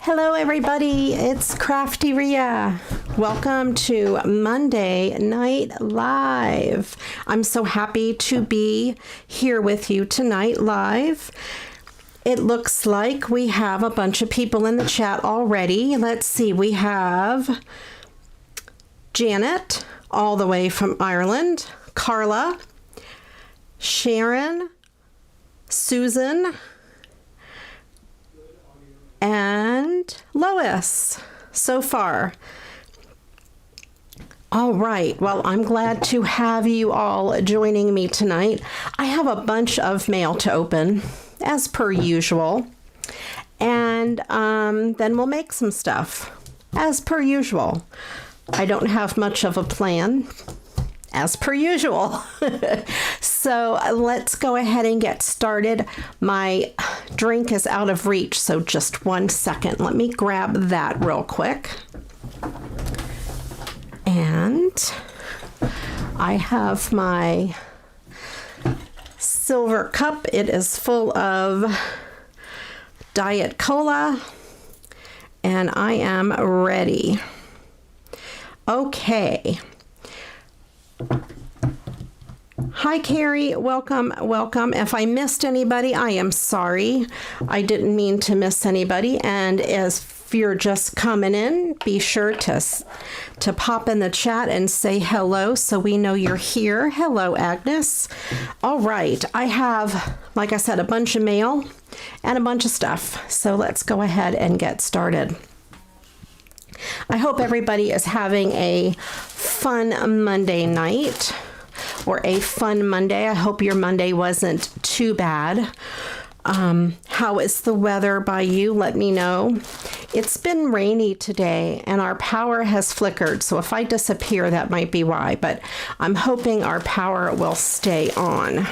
Hello everybody, it's CraftyRia. Welcome to Monday Night Live. I'm so happy to be here with you tonight live. It looks like we have a bunch of people in the chat already. Let's see, we have Janet all the way from Ireland, Carla, Sharon, Susan, and Lois so far. All right, well, I'm glad to have you all joining me tonight. I have a bunch of mail to open, as per usual, and then we'll make some stuff, as per usual. I don't have much of a plan, as per usual. So let's go ahead and get started. My drink is out of reach, so just 1 second. Let me grab that real quick. And I have my silver cup. It is full of Diet Cola, and I am ready. Okay. Hi, Carrie. Welcome, welcome. If I missed anybody, I am sorry. I didn't mean to miss anybody. And if you're just coming in, be sure to pop in the chat and say hello so we know you're here. Hello, Agnes. All right. I have, like I said, a bunch of mail and a bunch of stuff. So let's go ahead and get started. I hope everybody is having a fun Monday night or a fun Monday. I hope your Monday wasn't too bad. How is the weather by you? Let me know. It's been rainy today and our power has flickered. So if I disappear, that might be why, but I'm hoping our power will stay on.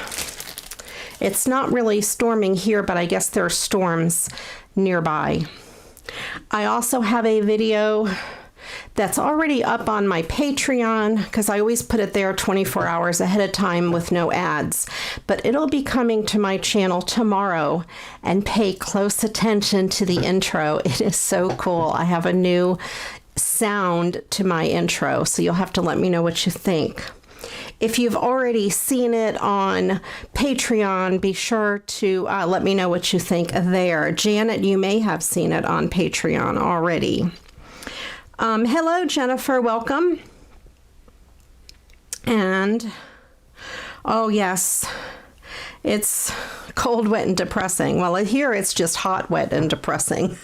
It's not really storming here, but I guess there are storms nearby. I also have a video that's already up on my Patreon because I always put it there 24 hours ahead of time with no ads, but it'll be coming to my channel tomorrow, and pay close attention to the intro. It is so cool. I have a new sound to my intro, so you'll have to let me know what you think. If you've already seen it on Patreon, be sure to let me know what you think there. Janet, you may have seen it on Patreon already. Hello, Jennifer. Welcome. And, oh, yes, it's cold, wet, and depressing. Well, here it's just hot, wet, and depressing.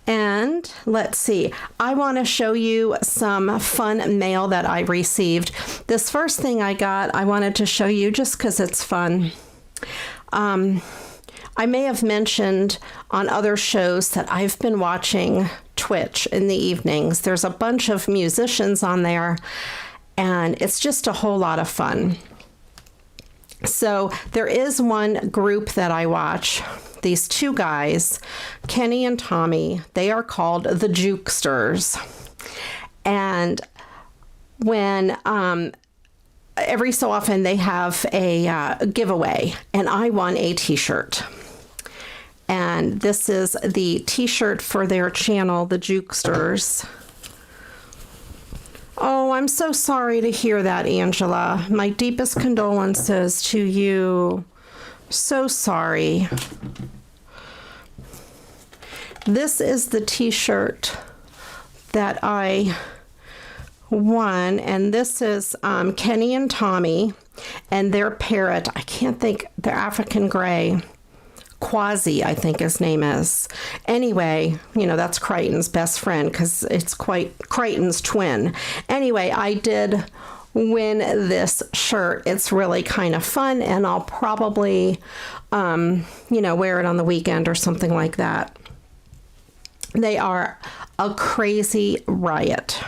And let's see, I want to show you some fun mail that I received. This first thing I got, I wanted to show you just because it's fun. I may have mentioned on other shows that I've been watching Twitch in the evenings. There's a bunch of musicians on there, and it's just a whole lot of fun. So there is one group that I watch. These two guys, Kenny and Tommy, they are called the Jukesters. And when every so often they have a giveaway, and I won a t-shirt. And this is the t-shirt for their channel, the Jukesters. Oh, I'm so sorry to hear that, Angela. My deepest condolences to you. So sorry. This is the t-shirt that I won, and this is Kenny and Tommy and their parrot. I can't think, they're African gray. Quasi, I think his name is. Anyway, you know, that's Crichton's best friend because it's quite Crichton's twin. Anyway, I did win this shirt. It's really kind of fun, and I'll probably, you know, wear it on the weekend or something like that. They are a crazy riot.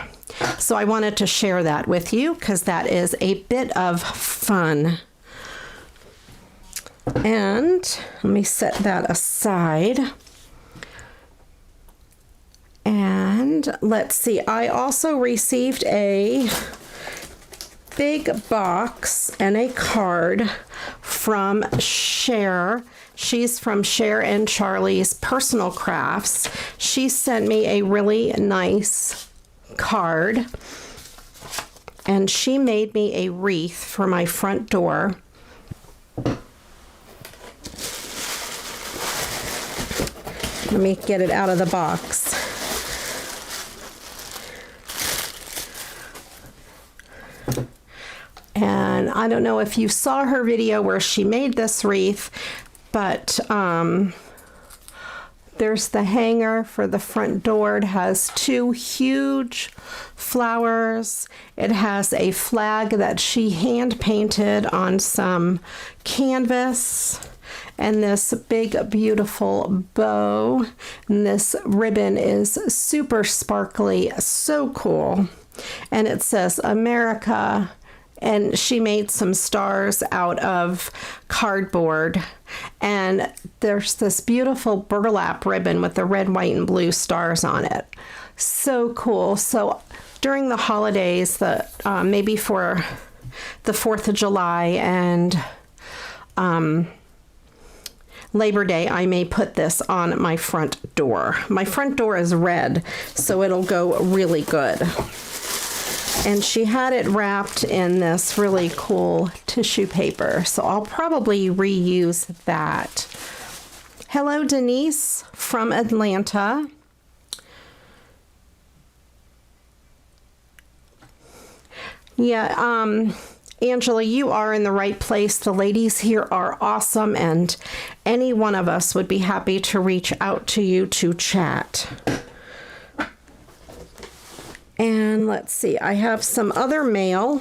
So I wanted to share that with you because that is a bit of fun. And let me set that aside. And let's see, I also received a big box and a card from Cher. She's from Cher and Charlie's Personal Crafts. She sent me a really nice card, and she made me a wreath for my front door. Let me get it out of the box. And I don't know if you saw her video where she made this wreath, but there's the hanger for the front door. It has two huge flowers. It has a flag that she hand painted on some canvas, and this big beautiful bow. And this ribbon is super sparkly, so cool. And it says America, and she made some stars out of cardboard. And there's this beautiful burlap ribbon with the red, white, and blue stars on it. So cool. So during the holidays, maybe for the 4th of July and Labor Day, I may put this on my front door. My front door is red, so it'll go really good. And she had it wrapped in this really cool tissue paper, so I'll probably reuse that. Hello, Denise from Atlanta. Yeah, Angela, you are in the right place. The ladies here are awesome, and any one of us would be happy to reach out to you to chat. And let's see, I have some other mail.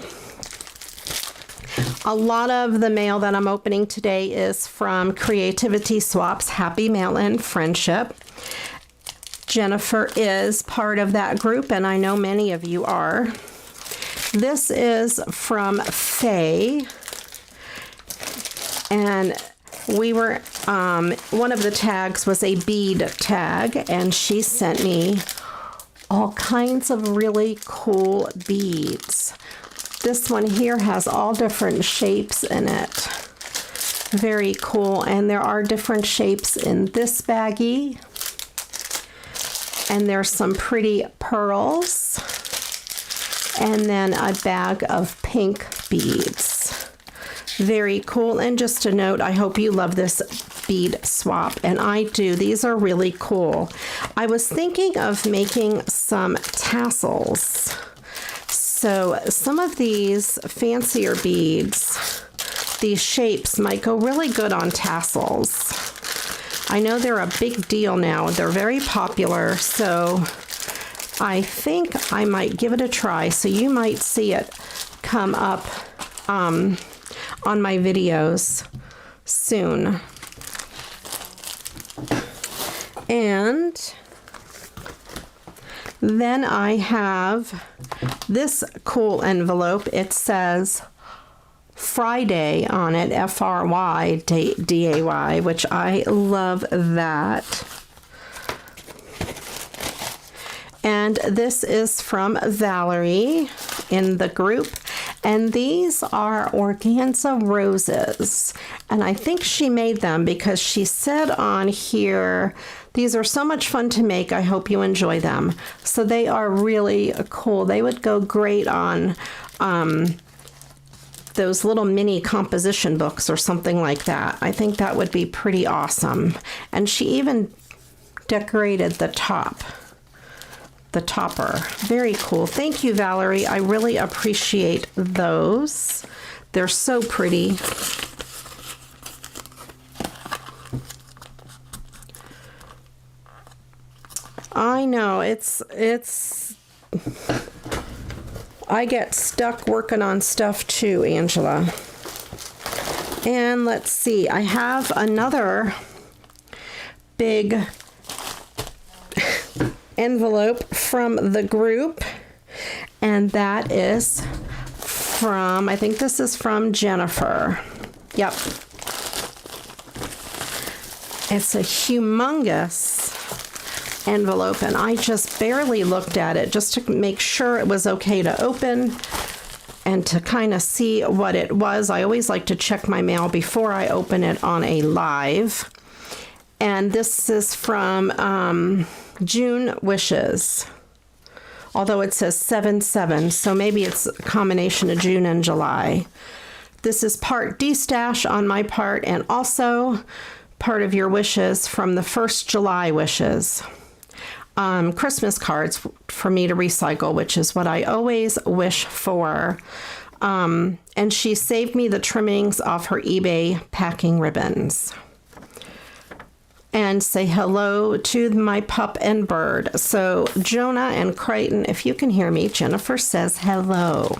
A lot of the mail that I'm opening today is from Creativity Swaps Happy Mail and Friendship. Jennifer is part of that group, and I know many of you are. This is from Faye, and we were, one of the tags was a bead tag, and she sent me all kinds of really cool beads. This one here has all different shapes in it. Very cool, and there are different shapes in this baggie, and there's some pretty pearls. And then a bag of pink beads. Very cool. And just a note, I hope you love this bead swap, and I do. These are really cool. I was thinking of making some tassels. So some of these fancier beads, these shapes might go really good on tassels. I know they're a big deal now. They're very popular, so I think I might give it a try, so you might see it come up on my videos soon. And then I have this cool envelope. It says Friday on it, F-R-Y D-A-Y, which I love that. And this is from Valerie in the group. And these are organza roses. And I think she made them because she said on here, these are so much fun to make. I hope you enjoy them. So they are really cool. They would go great on those little mini composition books or something like that. I think that would be pretty awesome. And she even decorated the topper. Very cool. Thank you, Valerie. I really appreciate those. They're so pretty. I know, it's I get stuck working on stuff too, Angela. And let's see, I have another big envelope from the group, and that is from, I think this is from Jennifer. Yep. It's a humongous envelope, and I just barely looked at it just to make sure it was okay to open. And to kind of see what it was, I always like to check my mail before I open it on a live. And this is from June Wishes. Although it says 7/7, so maybe it's a combination of June and July. This is part D-stash on my part, and also part of your wishes from the 1st July wishes. Christmas cards for me to recycle, which is what I always wish for. And she saved me the trimmings off her eBay packing ribbons. And say hello to my pup and bird. So Jonah and Crichton, if you can hear me, Jennifer says hello.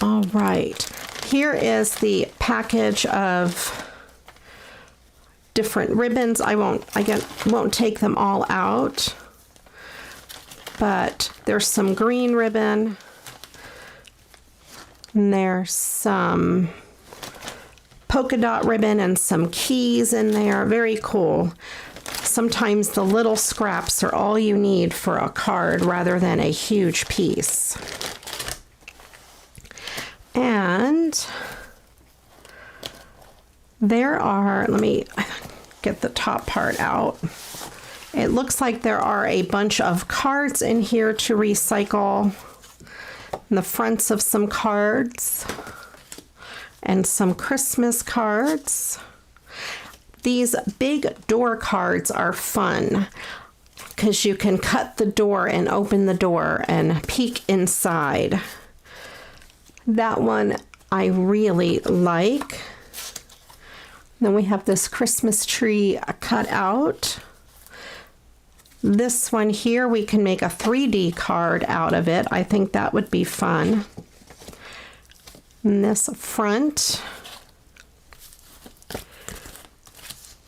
All right, here is the package of different ribbons. I won't take them all out, but there's some green ribbon. And there's some polka dot ribbon and some keys in there. Very cool. Sometimes the little scraps are all you need for a card rather than a huge piece. And there are, let me get the top part out. It looks like there are a bunch of cards in here to recycle. And the fronts of some cards and some Christmas cards. These big door cards are fun because you can cut the door and open the door and peek inside. That one I really like. Then we have this Christmas tree cut out. This one here, we can make a 3D card out of it. I think that would be fun. And this front.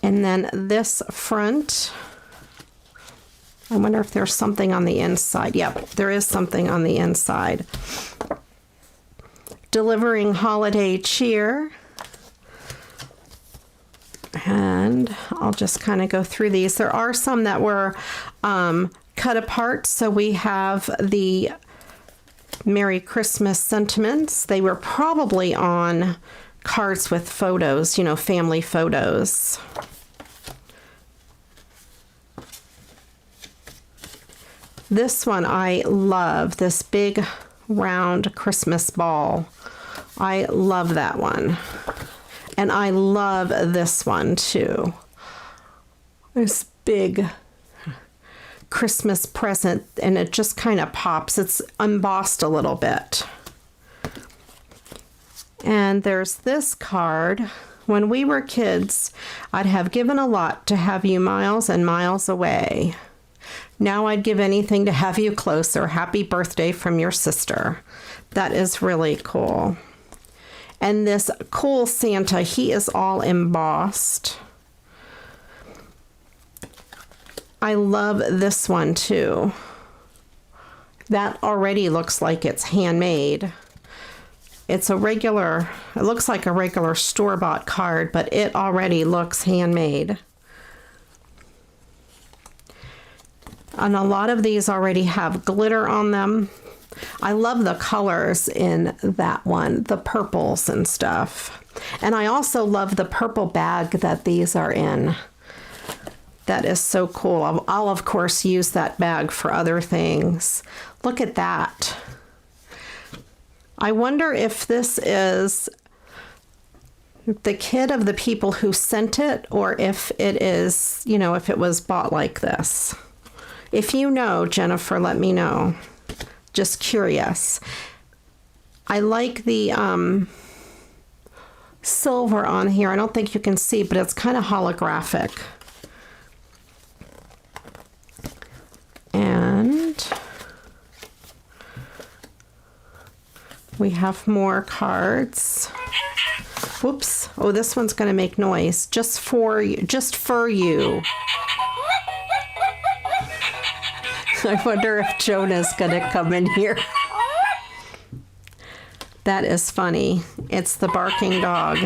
And then this front. I wonder if there's something on the inside. Yep, there is something on the inside. Delivering holiday cheer. And I'll just kind of go through these. There are some that were cut apart. So we have the Merry Christmas sentiments. They were probably on cards with photos, you know, family photos. This one I love, this big round Christmas ball. I love that one. And I love this one too. This big Christmas present, and it just kind of pops. It's embossed a little bit. And there's this card. When we were kids, I'd have given a lot to have you miles and miles away. Now I'd give anything to have you closer. Happy birthday from your sister. That is really cool. And this cool Santa, he is all embossed. I love this one too. That already looks like it's handmade. It's a regular, it looks like a regular store-bought card, but it already looks handmade. And a lot of these already have glitter on them. I love the colors in that one, the purples and stuff. And I also love the purple bag that these are in. That is so cool. I'll of course use that bag for other things. Look at that. I wonder if this is the kid of the people who sent it, or if it is, you know, if it was bought like this. If you know, Jennifer, let me know. Just curious. I like the silver on here. I don't think you can see, but it's kind of holographic. And we have more cards. Whoops. Oh, this one's going to make noise. Just for you. Just for you. I wonder if Jonah's gonna come in here. That is funny. It's the barking dog.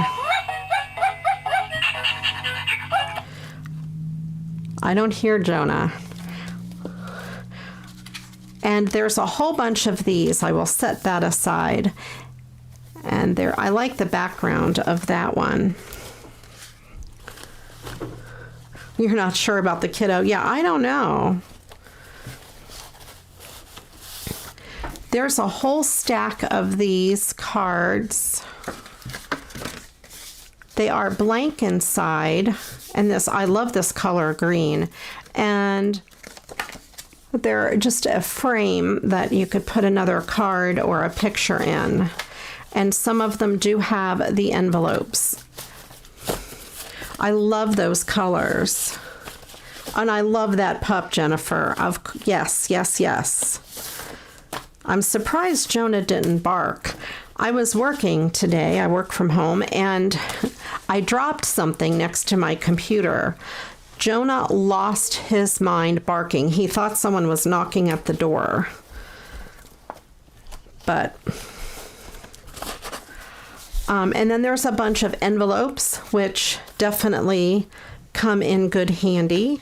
I don't hear Jonah. And there's a whole bunch of these. I will set that aside. And there, I like the background of that one. You're not sure about the kiddo? Yeah, I don't know. There's a whole stack of these cards. They are blank inside, and this, I love this color green. And they're just a frame that you could put another card or a picture in. And some of them do have the envelopes. I love those colors. And I love that pup, Jennifer. Yes, yes, yes. I'm surprised Jonah didn't bark. I was working today. I work from home, and I dropped something next to my computer. Jonah lost his mind barking. He thought someone was knocking at the door. But, and then there's a bunch of envelopes, which definitely come in good handy.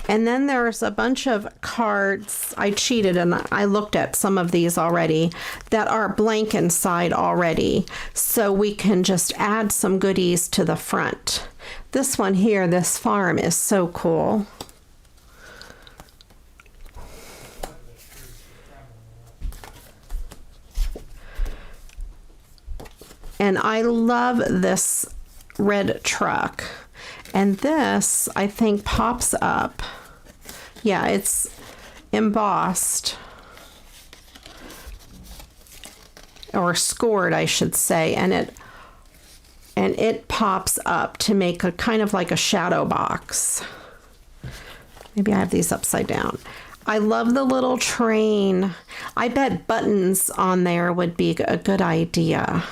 And then there's a bunch of cards. I cheated and I looked at some of these already that are blank inside already. So we can just add some goodies to the front. This one here, this farm, is so cool. And I love this red truck. And this, I think, pops up. Yeah, it's embossed. Or scored, I should say. And it pops up to make a kind of like a shadow box. Maybe I have these upside down. I love the little train. I bet buttons on there would be a good idea.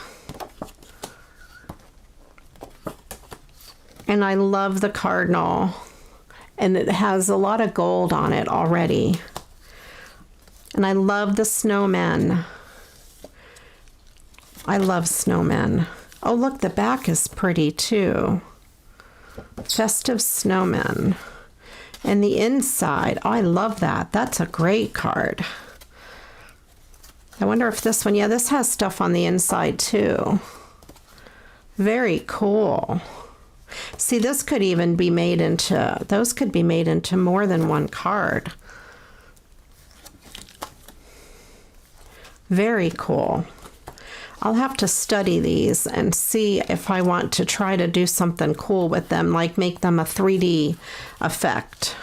And I love the cardinal, and it has a lot of gold on it already. And I love the snowmen. I love snowmen. Oh, look, the back is pretty too. Festive snowmen. And the inside, oh, I love that. That's a great card. I wonder if this one, yeah, this has stuff on the inside too. Very cool. See, this could even be made into, those could be made into more than one card. Very cool. I'll have to study these and see if I want to try to do something cool with them, like make them a 3D effect.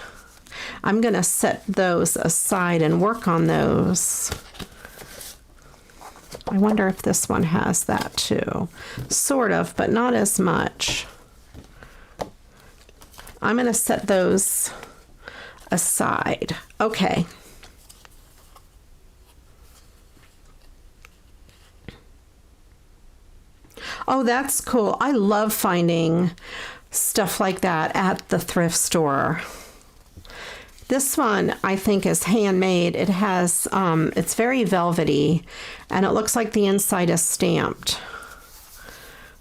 I'm going to set those aside and work on those. I wonder if this one has that too. Sort of, but not as much. I'm going to set those aside. Okay. Oh, that's cool. I love finding stuff like that at the thrift store. This one, I think, is handmade. It has, it's very velvety, and it looks like the inside is stamped.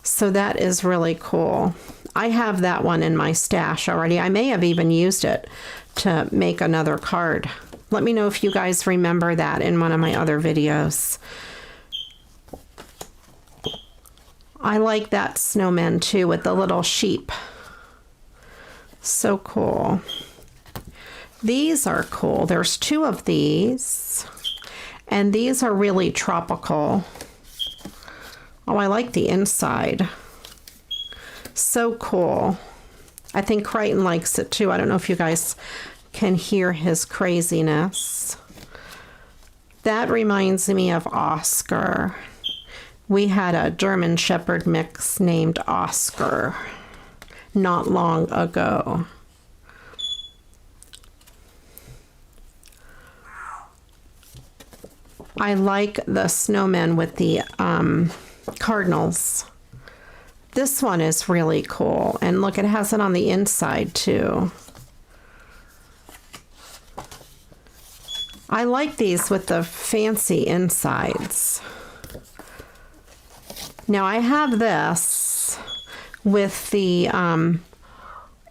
So that is really cool. I have that one in my stash already. I may have even used it to make another card. Let me know if you guys remember that in one of my other videos. I like that snowman too with the little sheep. So cool. These are cool. There's two of these. And these are really tropical. Oh, I like the inside. So cool. I think Crichton likes it too. I don't know if you guys can hear his craziness. That reminds me of Oscar. We had a German Shepherd mix named Oscar not long ago. I like the snowmen with the cardinals. This one is really cool. And look, it has it on the inside too. I like these with the fancy insides. Now I have this, with the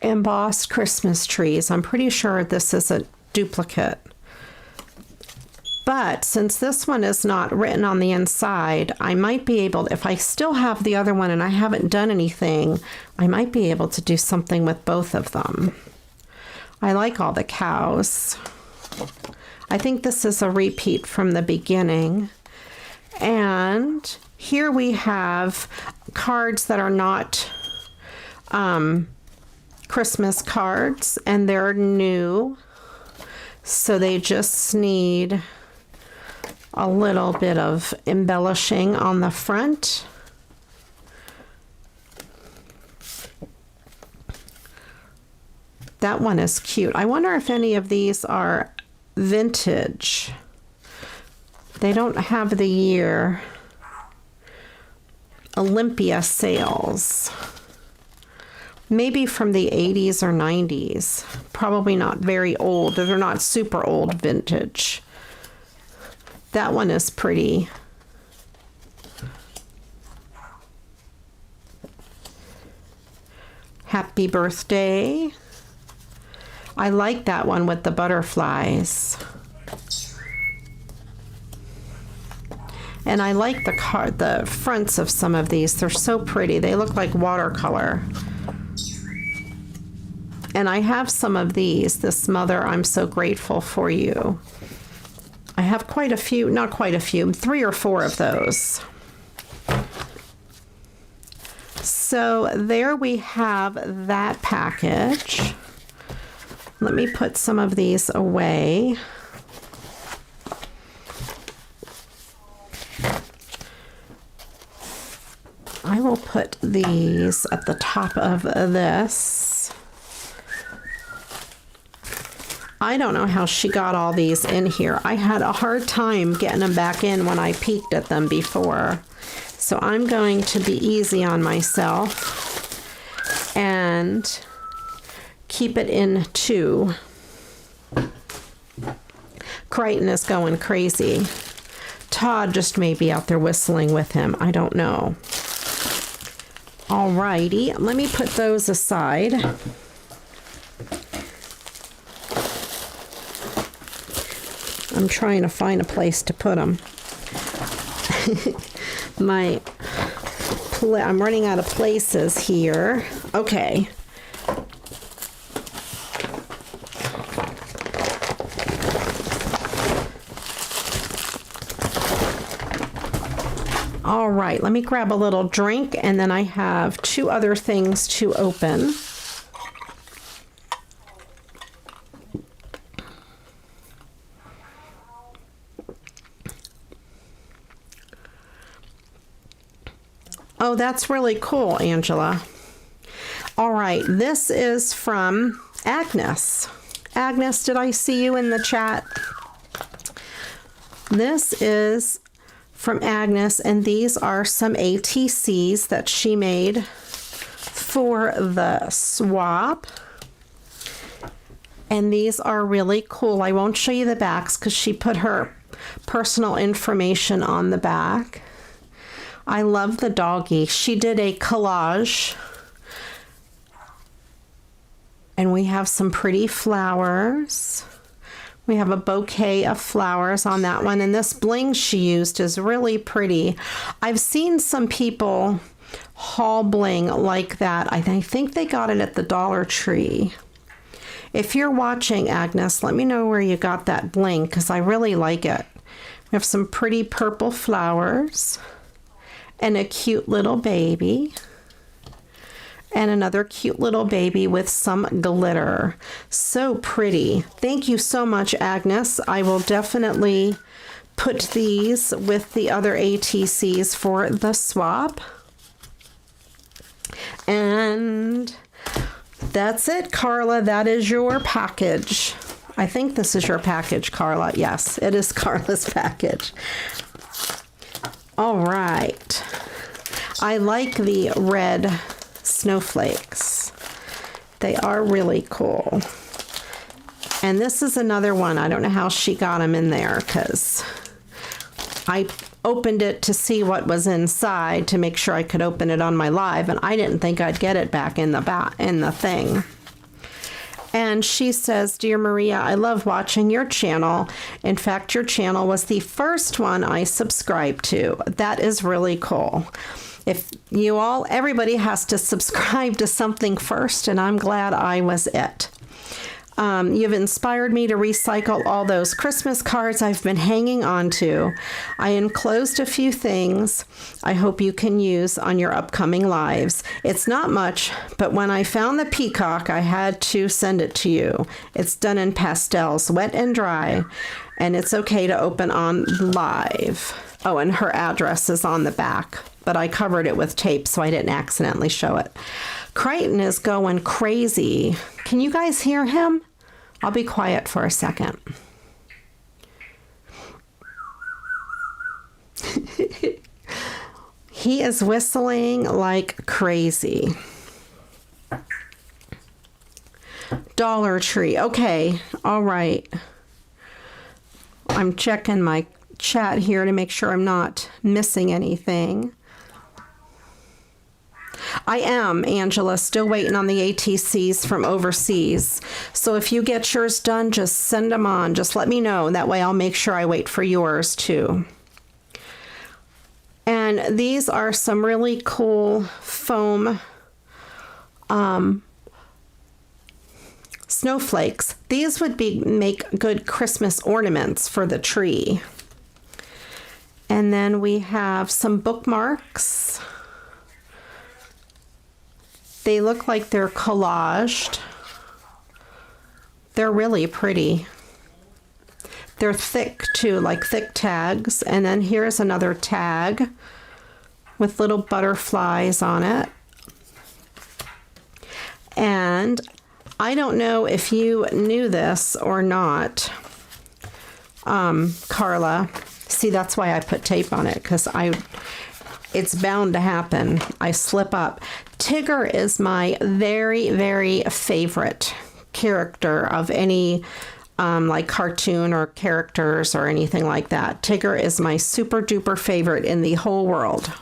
embossed Christmas trees. I'm pretty sure this is a duplicate. But since this one is not written on the inside, I might be able, if I still have the other one and I haven't done anything, I might be able to do something with both of them. I like all the cows. I think this is a repeat from the beginning. And here we have cards that are not Christmas cards, and they're new. So they just need a little bit of embellishing on the front. That one is cute. I wonder if any of these are vintage. They don't have the year. Olympia sales. Maybe from the 80s or 90s. Probably not very old. They're not super old vintage. That one is pretty. Happy birthday. I like that one with the butterflies. And I like the fronts of some of these. They're so pretty. They look like watercolor. And I have some of these. This Mother, I'm so grateful for you. I have quite a few, not quite a few, 3 or 4 of those. So there we have that package. Let me put some of these away. I will put these at the top of this. I don't know how she got all these in here. I had a hard time getting them back in when I peeked at them before. So I'm going to be easy on myself and keep it in 2. Crichton is going crazy. Todd just may be out there whistling with him. I don't know. Alrighty, let me put those aside. I'm trying to find a place to put them. I'm running out of places here. Okay. All right, let me grab a little drink, and then I have 2 other things to open. Oh, that's really cool, Angela. All right, this is from Agnes. Agnes, did I see you in the chat? This is from Agnes, and these are some ATCs that she made for the swap. And these are really cool. I won't show you the backs because she put her personal information on the back. I love the doggy. She did a collage. And we have some pretty flowers. We have a bouquet of flowers on that one. And this bling she used is really pretty. I've seen some people haul bling like that. I think they got it at the Dollar Tree. If you're watching, Agnes, let me know where you got that bling because I really like it. We have some pretty purple flowers. And a cute little baby. And another cute little baby with some glitter. So pretty. Thank you so much, Agnes. I will definitely put these with the other ATCs for the swap. And that's it, Carla. That is your package. I think this is your package, Carla. Yes, it is Carla's package. All right. I like the red snowflakes. They are really cool. And this is another one. I don't know how she got them in there because I opened it to see what was inside to make sure I could open it on my live, and I didn't think I'd get it back in the thing. And she says, "Dear Maria, I love watching your channel. In fact, your channel was the first one I subscribed to." That is really cool. If everybody has to subscribe to something first, and I'm glad I was it. You've inspired me to recycle all those Christmas cards I've been hanging on to. I enclosed a few things I hope you can use on your upcoming lives. It's not much, but when I found the peacock, I had to send it to you. It's done in pastels, wet and dry, and it's okay to open on live. Oh, and her address is on the back, but I covered it with tape so I didn't accidentally show it. Crichton is going crazy. Can you guys hear him? I'll be quiet for a second. He is whistling like crazy. Dollar Tree. Okay. All right. I'm checking my chat here to make sure I'm not missing anything. I am, Angela, still waiting on the ATCs from overseas. So if you get yours done, just send them on. Just let me know. That way I'll make sure I wait for yours too. And these are some really cool foam snowflakes. These would make good Christmas ornaments for the tree. And then we have some bookmarks. They look like they're collaged. They're really pretty. They're thick too, like thick tags. And then here's another tag with little butterflies on it. And I don't know if you knew this or not, Carla. See, that's why I put tape on it, because it's bound to happen. I slip up. Tigger is my very, very favorite character of any like cartoon or characters or anything like that. Tigger is my super duper favorite in the whole world.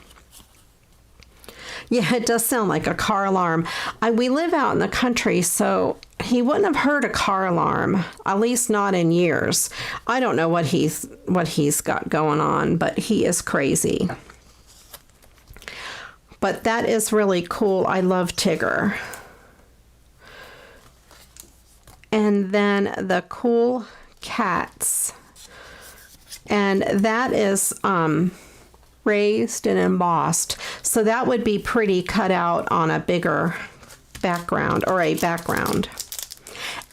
Yeah, it does sound like a car alarm. We live out in the country, so he wouldn't have heard a car alarm, at least not in years. I don't know what he's got going on, but he is crazy. But that is really cool. I love Tigger. And then the cool cats. And that is raised and embossed. So that would be pretty cut out on a bigger background or a background.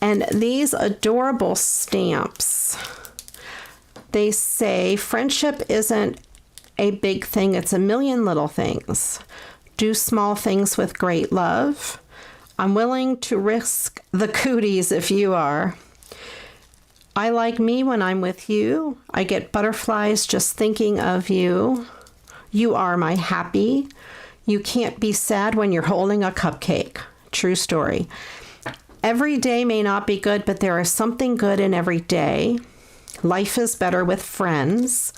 And these adorable stamps. They say, friendship isn't a big thing, it's a million little things. Do small things with great love. I'm willing to risk the cooties if you are. I like me when I'm with you. I get butterflies just thinking of you. You are my happy. You can't be sad when you're holding a cupcake. True story. Every day may not be good, but there is something good in every day. Life is better with friends.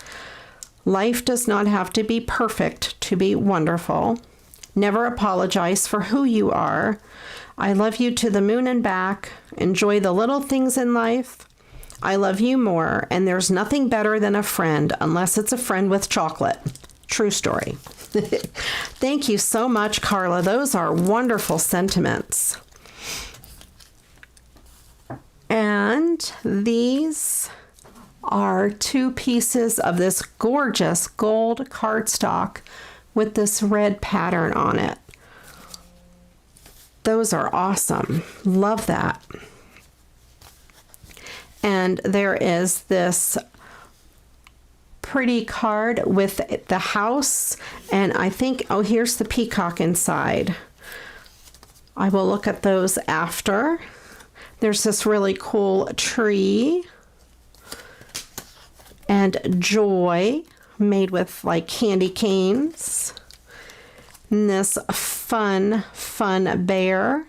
Life does not have to be perfect to be wonderful. Never apologize for who you are. I love you to the moon and back. Enjoy the little things in life. I love you more, and there's nothing better than a friend unless it's a friend with chocolate. True story. Thank you so much, Carla. Those are wonderful sentiments. And these are 2 pieces of this gorgeous gold cardstock with this red pattern on it. Those are awesome. Love that. And there is this pretty card with the house, and I think, oh, here's the peacock inside. I will look at those after. There's this really cool tree and joy made with like candy canes. And this fun bear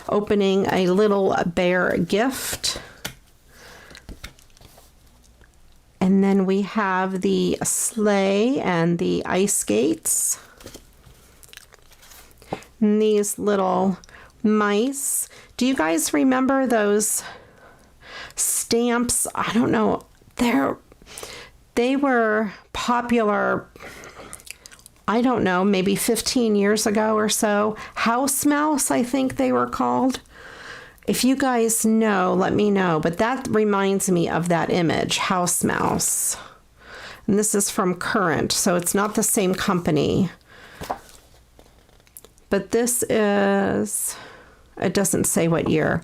opening a little bear gift. And then we have the sleigh and the ice skates. And these little mice. Do you guys remember those stamps? I don't know. They were popular, I don't know, maybe 15 years ago or so. House mouse, I think they were called. If you guys know, let me know. But that reminds me of that image, house mouse. And this is from Current, so it's not the same company. But this is, it doesn't say what year.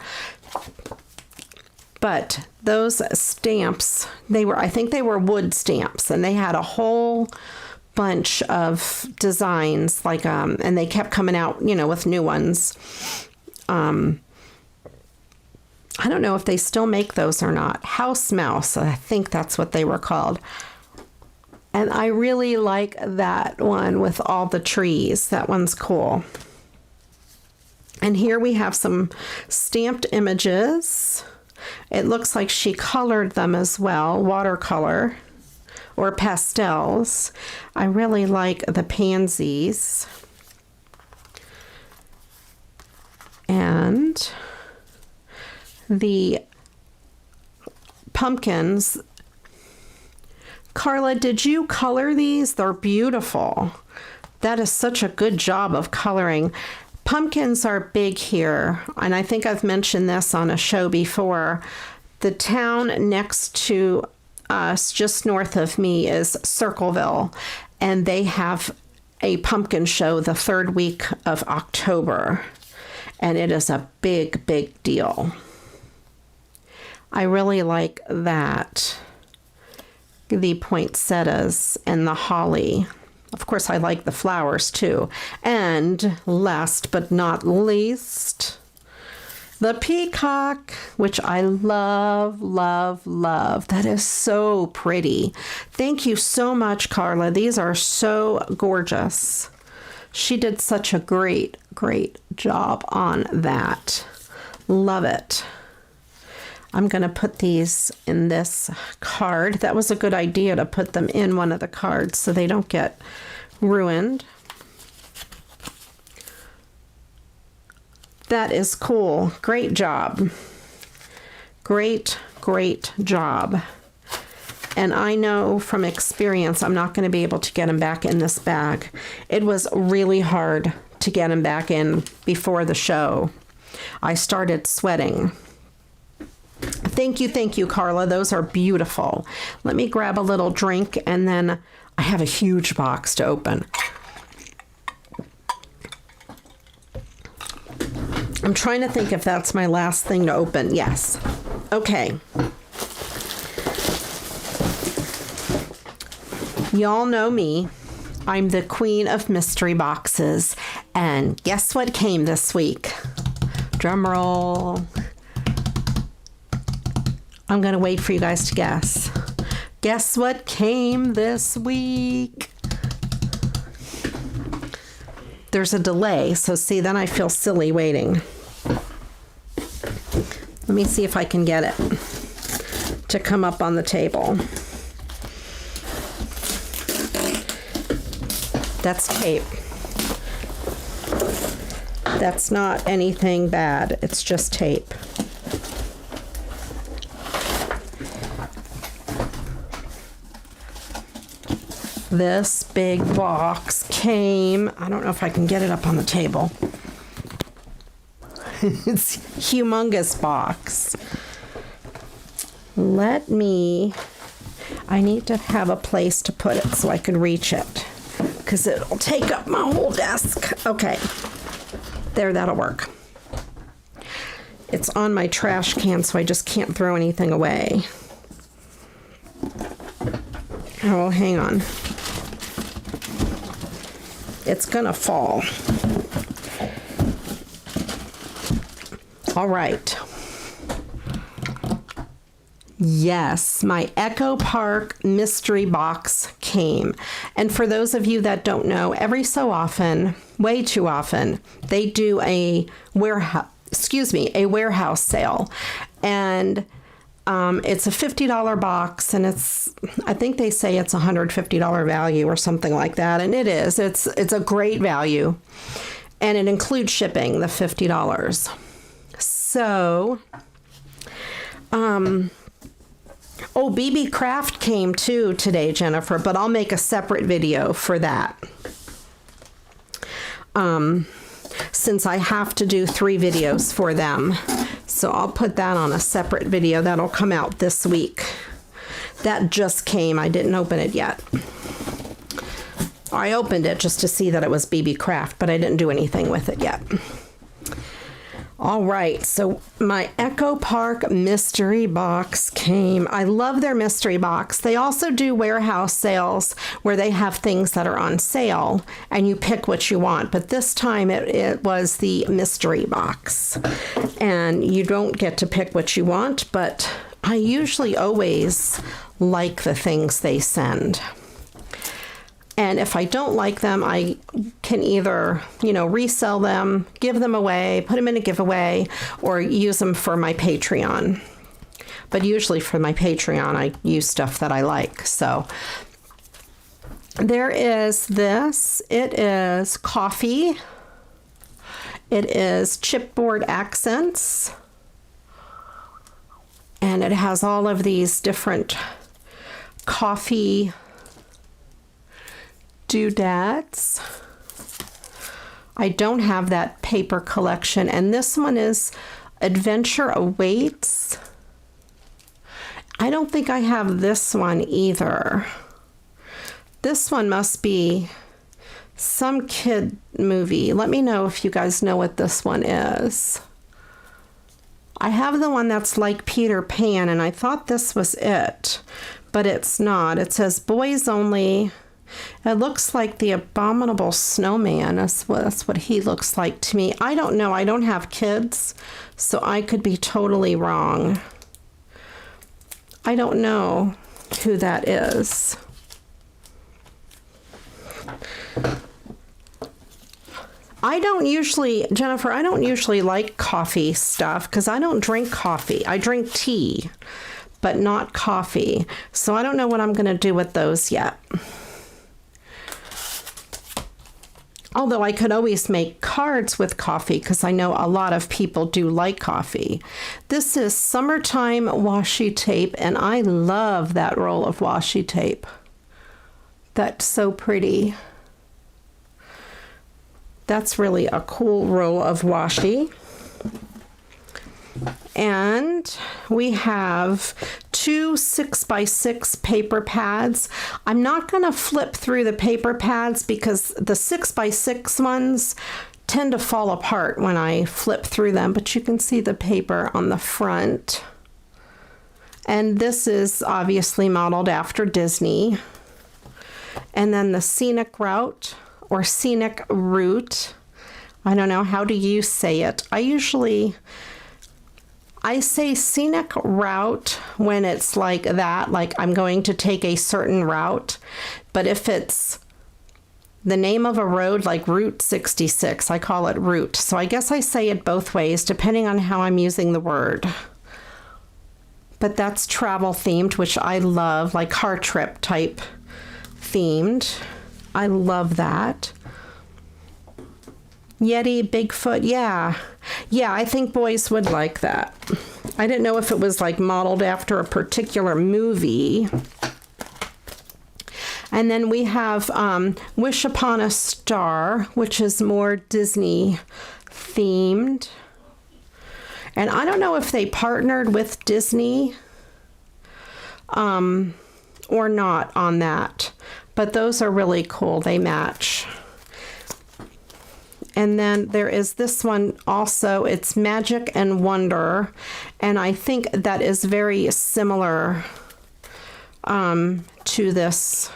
But those stamps, I think they were wood stamps, and they had a whole bunch of designs, like, and they kept coming out, with new ones. I don't know if they still make those or not. House mouse, I think that's what they were called. And I really like that one with all the trees. That one's cool. And here we have some stamped images. It looks like she colored them as well, watercolor or pastels. I really like the pansies. And the pumpkins. Carla, did you color these? They're beautiful. That is such a good job of coloring. Pumpkins are big here, and I think I've mentioned this on a show before. The town next to us, just north of me, is Circleville, and they have a pumpkin show the third week of October, and it is a big, big deal. I really like that. The poinsettias and the holly. Of course, I like the flowers too. And last but not least, the peacock, which I love, love, love. That is so pretty. Thank you so much, Carla. These are so gorgeous. She did such a great, great job on that. Love it. I'm going to put these in this card. That was a good idea to put them in one of the cards so they don't get ruined. That is cool. Great job. Great, great job. And I know from experience I'm not going to be able to get them back in this bag. It was really hard to get them back in before the show. I started sweating. Thank you, Carla. Those are beautiful. Let me grab a little drink, and then I have a huge box to open. I'm trying to think if that's my last thing to open. Yes. Okay. Y'all know me. I'm the queen of mystery boxes. And guess what came this week? Drum roll. I'm going to wait for you guys to guess. Guess what came this week? There's a delay, so see, then I feel silly waiting. Let me see if I can get it to come up on the table. That's tape. That's not anything bad. It's just tape. This big box came, I don't know if I can get it up on the table. It's a humongous box. I need to have a place to put it so I can reach it, because it'll take up my whole desk. Okay, there, that'll work. It's on my trash can, so I just can't throw anything away. Oh, hang on. It's gonna fall. All right. Yes, my Echo Park mystery box came. And for those of you that don't know, every so often, way too often, they do a warehouse sale. And It's a $50 box, and I think they say it's $150 value or something like that, and it is. It's a great value, and it includes shipping, the $50. So, BB Craft came too today, Jennifer, but I'll make a separate video for that. Since I have to do 3 videos for them. So I'll put that on a separate video. That'll come out this week. That just came. I didn't open it yet. I opened it just to see that it was BB Craft, but I didn't do anything with it yet. All right, so my Echo Park mystery box came. I love their mystery box. They also do warehouse sales where they have things that are on sale and you pick what you want. But this time it was the mystery box. And you don't get to pick what you want, but I usually always like the things they send. And if I don't like them, I can either, resell them, give them away, put them in a giveaway, or use them for my Patreon. But usually for my Patreon, I use stuff that I like. So there is this. It is coffee. It is chipboard accents. And it has all of these different coffee doodads. I don't have that paper collection, and this one is Adventure Awaits. I don't think I have this one either. This one must be some kid movie. Let me know if you guys know what this one is. I have the one that's like Peter Pan, and I thought this was it, but it's not. It says boys only. It looks like the Abominable Snowman. That's what he looks like to me. I don't know. I don't have kids, so I could be totally wrong. I don't know who that is. Jennifer, I don't usually like coffee stuff because I don't drink coffee. I drink tea, but not coffee. So I don't know what I'm going to do with those yet. Although I could always make cards with coffee because I know a lot of people do like coffee. This is Summertime Washi Tape, and I love that roll of washi tape. That's so pretty. That's really a cool roll of washi. And we have 2 6x6 paper pads. I'm not going to flip through the paper pads because the 6x6 ones tend to fall apart when I flip through them, but you can see the paper on the front. And this is obviously modeled after Disney. And then the Scenic Route or Scenic Route. I don't know, how do you say it? I say scenic route when it's like that, like I'm going to take a certain route. But if it's the name of a road like Route 66, I call it route. So I guess I say it both ways depending on how I'm using the word. But that's travel themed, which I love, like car trip type themed. I love that. Yeti, Bigfoot, yeah, I think boys would like that. I didn't know if it was like modeled after a particular movie. And then we have Wish Upon a Star, which is more Disney themed. And I don't know if they partnered with Disney or not on that, but those are really cool. They match. And then there is this one also. It's Magic and Wonder. And I think that is very similar to this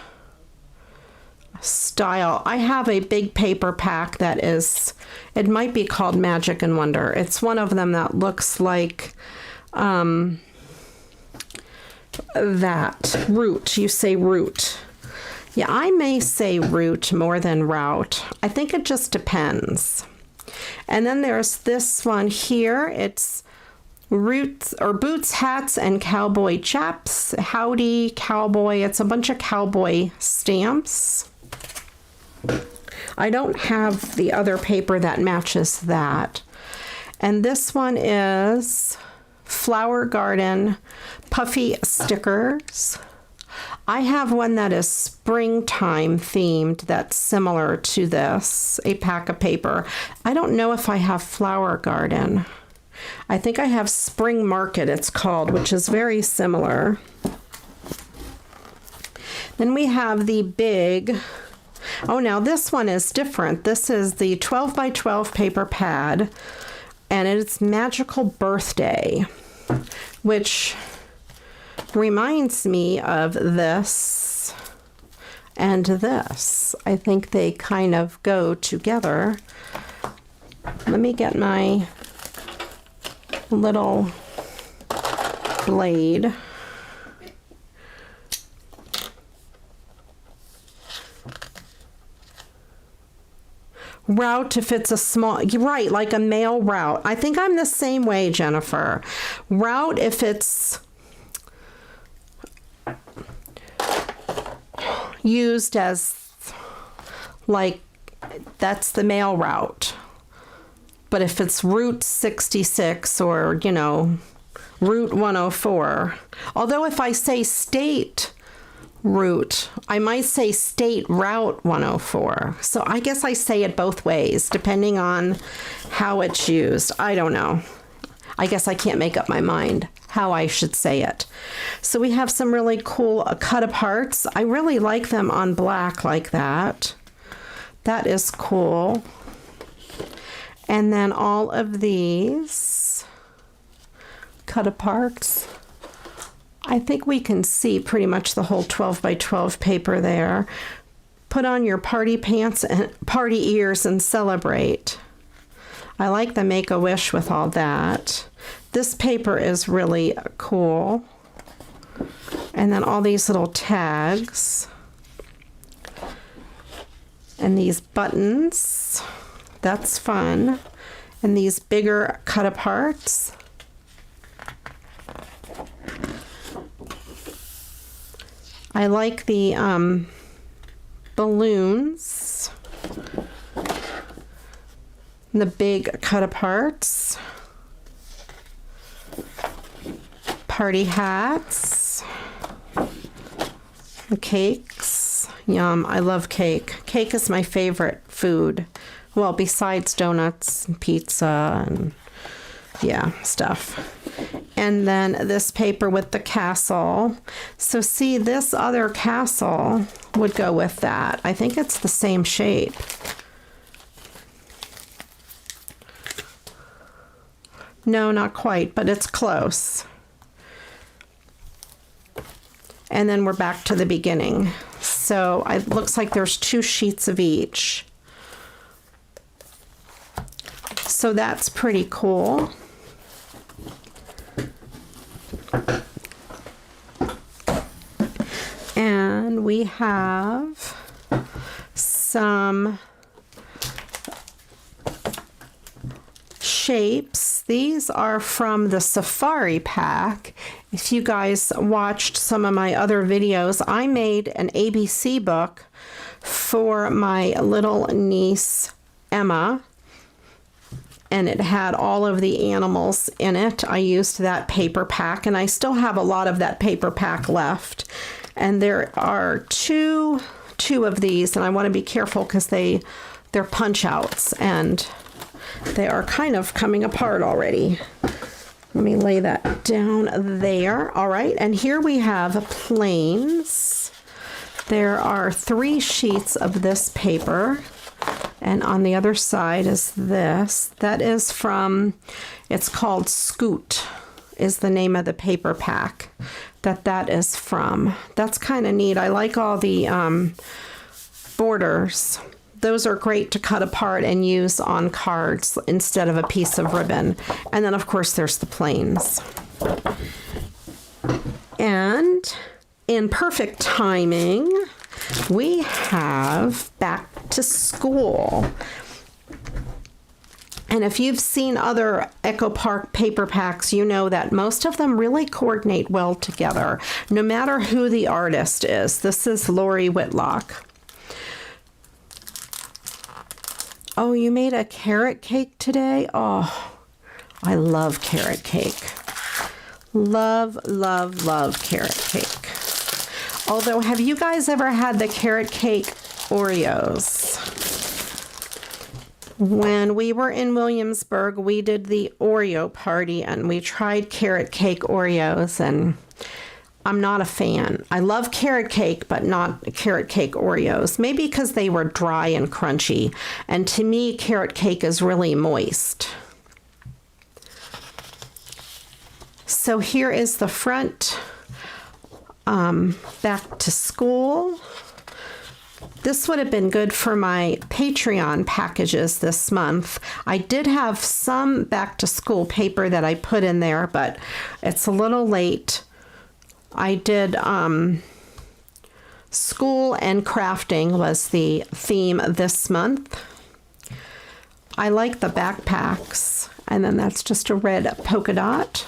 style. I have a big paper pack that is, it might be called Magic and Wonder. It's one of them that looks like that. Route. You say route. Yeah, I may say route more than route. I think it just depends. And then there's this one here. It's Roots or boots, hats, and cowboy chaps. Howdy, cowboy. It's a bunch of cowboy stamps. I don't have the other paper that matches that. And this one is Flower Garden puffy stickers. I have one that is springtime themed that's similar to this, a pack of paper. I don't know if I have Flower Garden. I think I have Spring Market, it's called, which is very similar. Then we have the big, oh, now this one is different. This is the 12 by 12 paper pad, and it's Magical Birthday, which reminds me of this and this. I think they kind of go together. Let me get my little blade. Route if it's a small, right, like a mail route. I think I'm the same way, Jennifer. Route if it's used as, like, that's the mail route. But if it's Route 66 or, you know, Route 104, although if I say state route, I might say State Route 104. So I guess I say it both ways, depending on how it's used. I don't know. I guess I can't make up my mind how I should say it. So we have some really cool cut aparts. I really like them on black like that. That is cool. And then all of these cut aparts. I think we can see pretty much the whole 12 by 12 paper there. Put on your party pants and party ears and celebrate. I like the Make-A-Wish with all that. This paper is really cool. And then all these little tags. And these buttons. That's fun. And these bigger cut aparts. I like the balloons, the big cut aparts, party hats, the cakes. Yum, I love cake. Cake is my favorite food. Well, besides donuts and pizza and yeah, stuff. And then this paper with the castle. So see, this other castle would go with that. I think it's the same shape. No, not quite, but it's close. And then we're back to the beginning. So it looks like there's 2 sheets of each. So that's pretty cool. And we have some shapes. These are from the Safari pack. If you guys watched some of my other videos, I made an ABC book for my little niece, Emma. And it had all of the animals in it. I used that paper pack, and I still have a lot of that paper pack left. And there are two of these, and I want to be careful because they're punch outs, and they are kind of coming apart already. Let me lay that down there. All right, and here we have planes. There are 3 sheets of this paper. And on the other side is this. That is from, it's called Scoot, is the name of the paper pack that is from. That's kind of neat. I like all the borders. Those are great to cut apart and use on cards instead of a piece of ribbon. And then, of course, there's the planes. And in perfect timing, we have Back to School. And if you've seen other Echo Park paper packs, you know that most of them really coordinate well together, no matter who the artist is. This is Lori Whitlock. Oh, you made a carrot cake today? Oh, I love carrot cake. Love, love, love carrot cake. Although, have you guys ever had the carrot cake Oreos? When we were in Williamsburg, we did the Oreo party and we tried carrot cake Oreos, and I'm not a fan. I love carrot cake, but not carrot cake Oreos. Maybe because they were dry and crunchy. And to me, carrot cake is really moist. So here is the front back to school. This would have been good for my Patreon packages this month. I did have some back to school paper that I put in there, but it's a little late. I did school and crafting was the theme this month. I like the backpacks, and then that's just a red polka dot.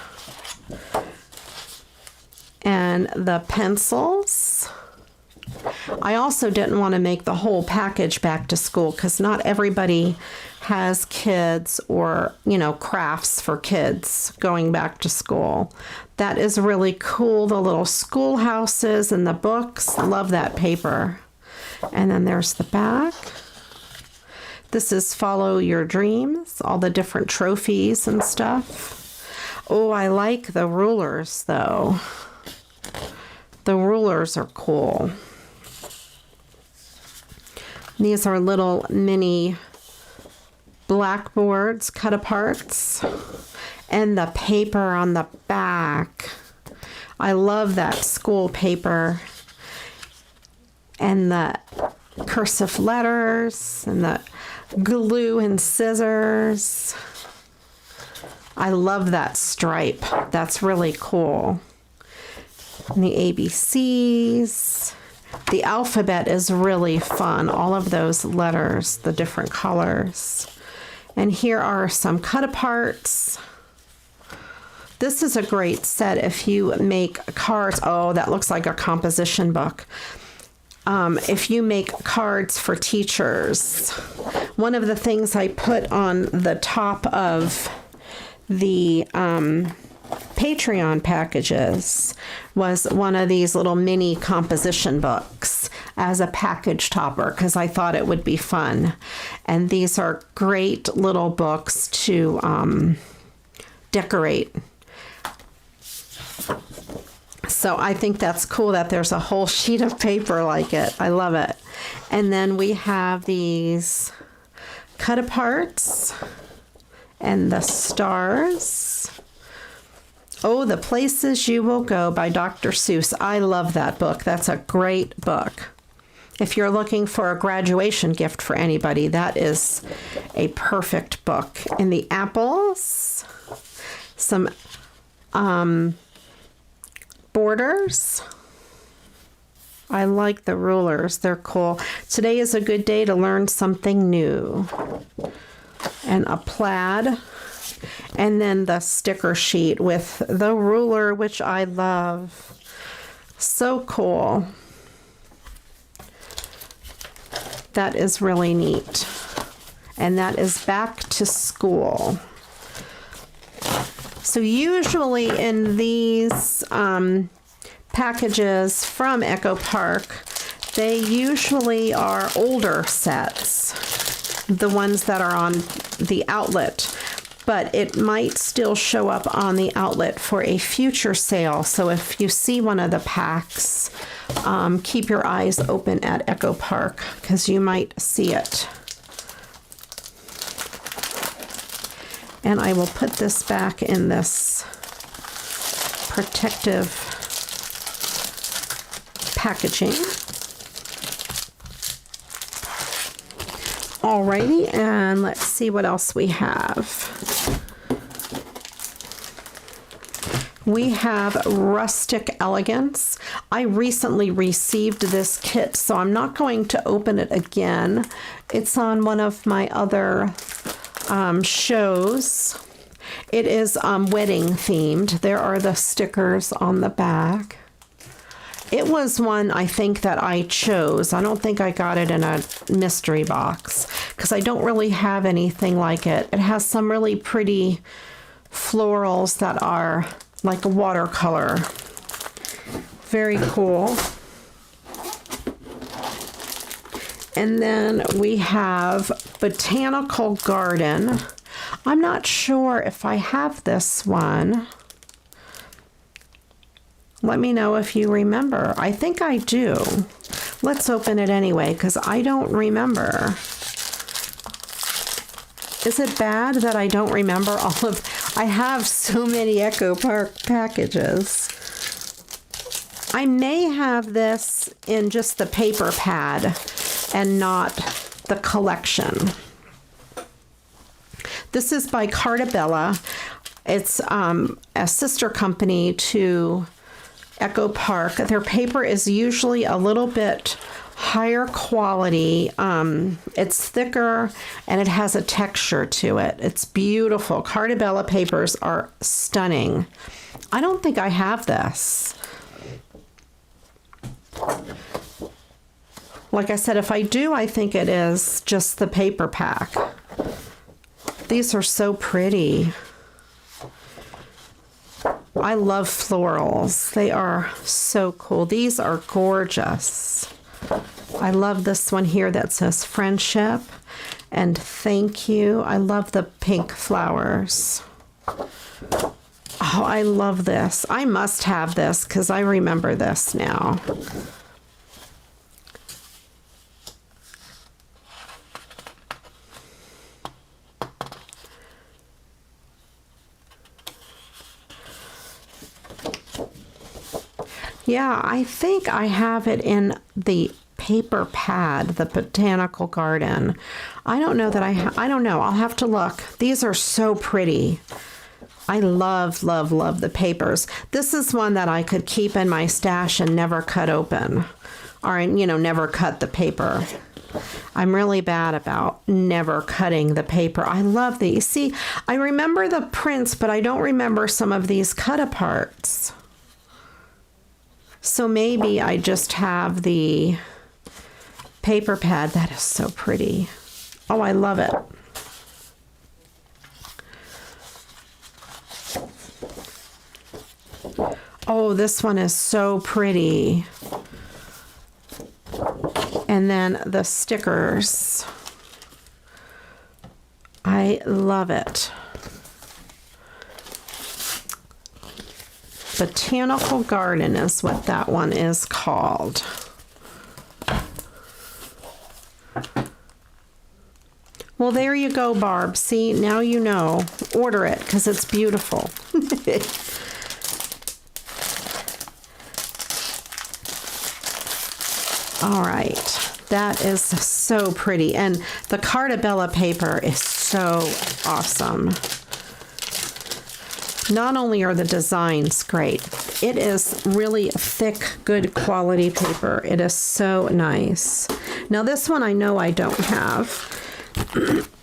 And the pencils. I also didn't want to make the whole package back to school because not everybody has kids or, you know, crafts for kids going back to school. That is really cool. The little schoolhouses and the books. Love that paper. And then there's the back. This is Follow Your Dreams, all the different trophies and stuff. Oh, I like the rulers though. The rulers are cool. These are little mini blackboards, cut aparts, and the paper on the back. I love that school paper, and the cursive letters, and the glue and scissors. I love that stripe. That's really cool. And the ABCs. The alphabet is really fun. All of those letters, the different colors. And here are some cut aparts. This is a great set if you make cards. Oh, that looks like a composition book. If you make cards for teachers. One of the things I put on the top of the Patreon packages was one of these little mini composition books as a package topper because I thought it would be fun. And these are great little books to decorate. So I think that's cool that there's a whole sheet of paper like it. I love it. And then we have these cut aparts and the stars. Oh, The Places You Will Go by Dr. Seuss. I love that book. That's a great book. If you're looking for a graduation gift for anybody, that is a perfect book. And the apples, some borders. I like the rulers. They're cool. Today is a good day to learn something new. And a plaid. And then the sticker sheet with the ruler, which I love. So cool. That is really neat. And that is back to school. So usually in these packages from Echo Park, they usually are older sets, the ones that are on the outlet. But it might still show up on the outlet for a future sale. So if you see one of the packs, keep your eyes open at Echo Park because you might see it. And I will put this back in this protective packaging. Alrighty, and let's see what else we have. We have Rustic Elegance. I recently received this kit, so I'm not going to open it again. It's on one of my other shows. It is wedding themed. There are the stickers on the back. It was one I think that I chose. I don't think I got it in a mystery box because I don't really have anything like it. It has some really pretty florals that are like a watercolor. Very cool. And then we have Botanical Garden. I'm not sure if I have this one. Let me know if you remember. I think I do. Let's open it anyway, because I don't remember. Is it bad that I don't remember all of... I have so many Echo Park packages. I may have this in just the paper pad and not the collection. This is by Cartabella. It's a sister company to Echo Park. Their paper is usually a little bit higher quality. It's thicker and it has a texture to it. It's beautiful. Cartabella papers are stunning. I don't think I have this. Like I said, if I do, I think it is just the paper pack. These are so pretty. I love florals. They are so cool. These are gorgeous. I love this one here that says friendship and thank you. I love the pink flowers. Oh, I love this. I must have this because I remember this now. Yeah, I think I have it in the paper pad, the Botanical Garden. I don't know that I don't know. I'll have to look. These are so pretty. I love, love, love the papers. This is one that I could keep in my stash and never cut open. Or, you know, never cut the paper. I'm really bad about never cutting the paper. I love these. See, I remember the prints, but I don't remember some of these cut aparts. So maybe I just have the paper pad. That is so pretty. Oh, I love it. Oh, this one is so pretty. And then the stickers. I love it. Botanical Garden is what that one is called. Well, there you go, Barb. See, now you know. Order it because it's beautiful. All right. That is so pretty. And the Cartabella paper is so awesome. Not only are the designs great, it is really thick, good quality paper. It is so nice. Now this one I know I don't have.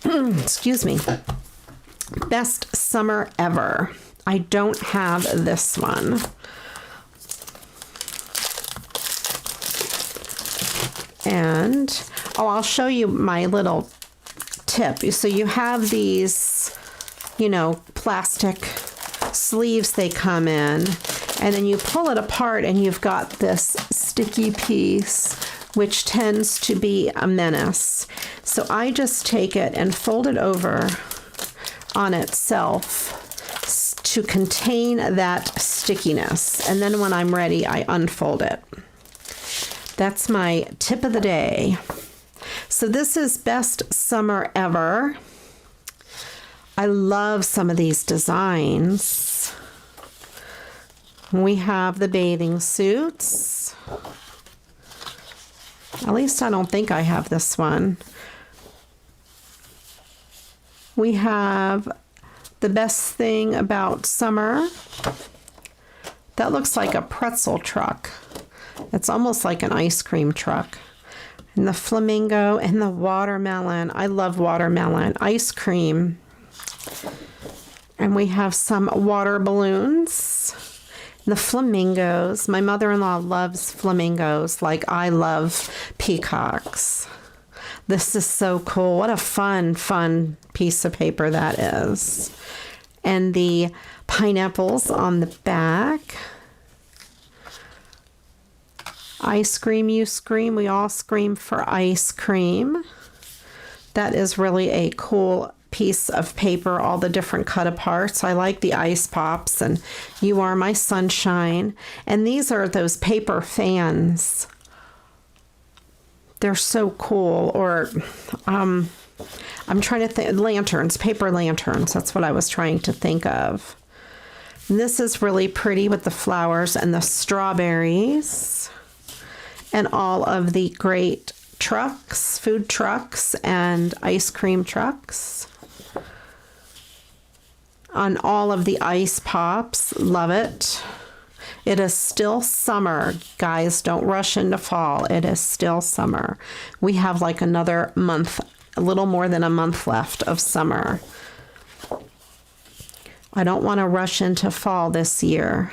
Excuse me. Best Summer Ever. I don't have this one. And, oh, I'll show you my little tip. So you have these, you know, plastic sleeves they come in, and then you pull it apart and you've got this sticky piece which tends to be a menace. So I just take it and fold it over on itself to contain that stickiness, and then when I'm ready I unfold it. That's my tip of the day. So this is Best Summer Ever. I love some of these designs. We have the bathing suits. At least I don't think I have this one. We have the best thing about summer. That looks like a pretzel truck. It's almost like an ice cream truck. And the flamingo and the watermelon. I love watermelon. Ice cream. And we have some water balloons. The flamingos. My mother-in-law loves flamingos like I love peacocks. This is so cool. What a fun piece of paper that is. And the pineapples on the back. Ice cream, you scream. We all scream for ice cream. That is really a cool piece of paper, all the different cut aparts. I like the ice pops and You Are My Sunshine. And these are those paper fans. They're so cool. Or I'm trying to think, lanterns, paper lanterns. That's what I was trying to think of. And this is really pretty with the flowers and the strawberries and all of the great trucks, food trucks and ice cream trucks. On all of the ice pops. Love it. It is still summer. Guys, don't rush into fall. It is still summer. We have like another month, a little more than a month left of summer. I don't want to rush into fall this year.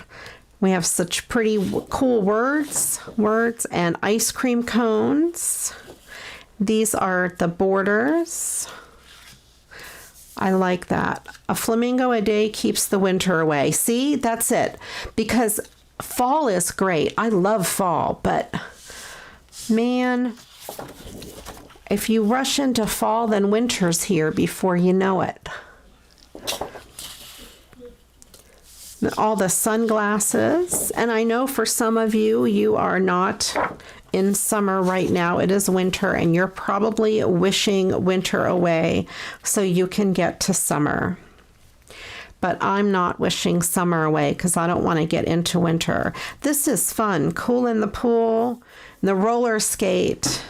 We have such pretty cool words and ice cream cones. These are the borders. I like that. A flamingo a day keeps the winter away. See, that's it. Because fall is great. I love fall, but man, if you rush into fall, then winter's here before you know it. All the sunglasses. And I know for some of you, you are not in summer right now. It is winter and you're probably wishing winter away so you can get to summer. But I'm not wishing summer away because I don't want to get into winter. This is fun. Cool in the pool, the roller skate.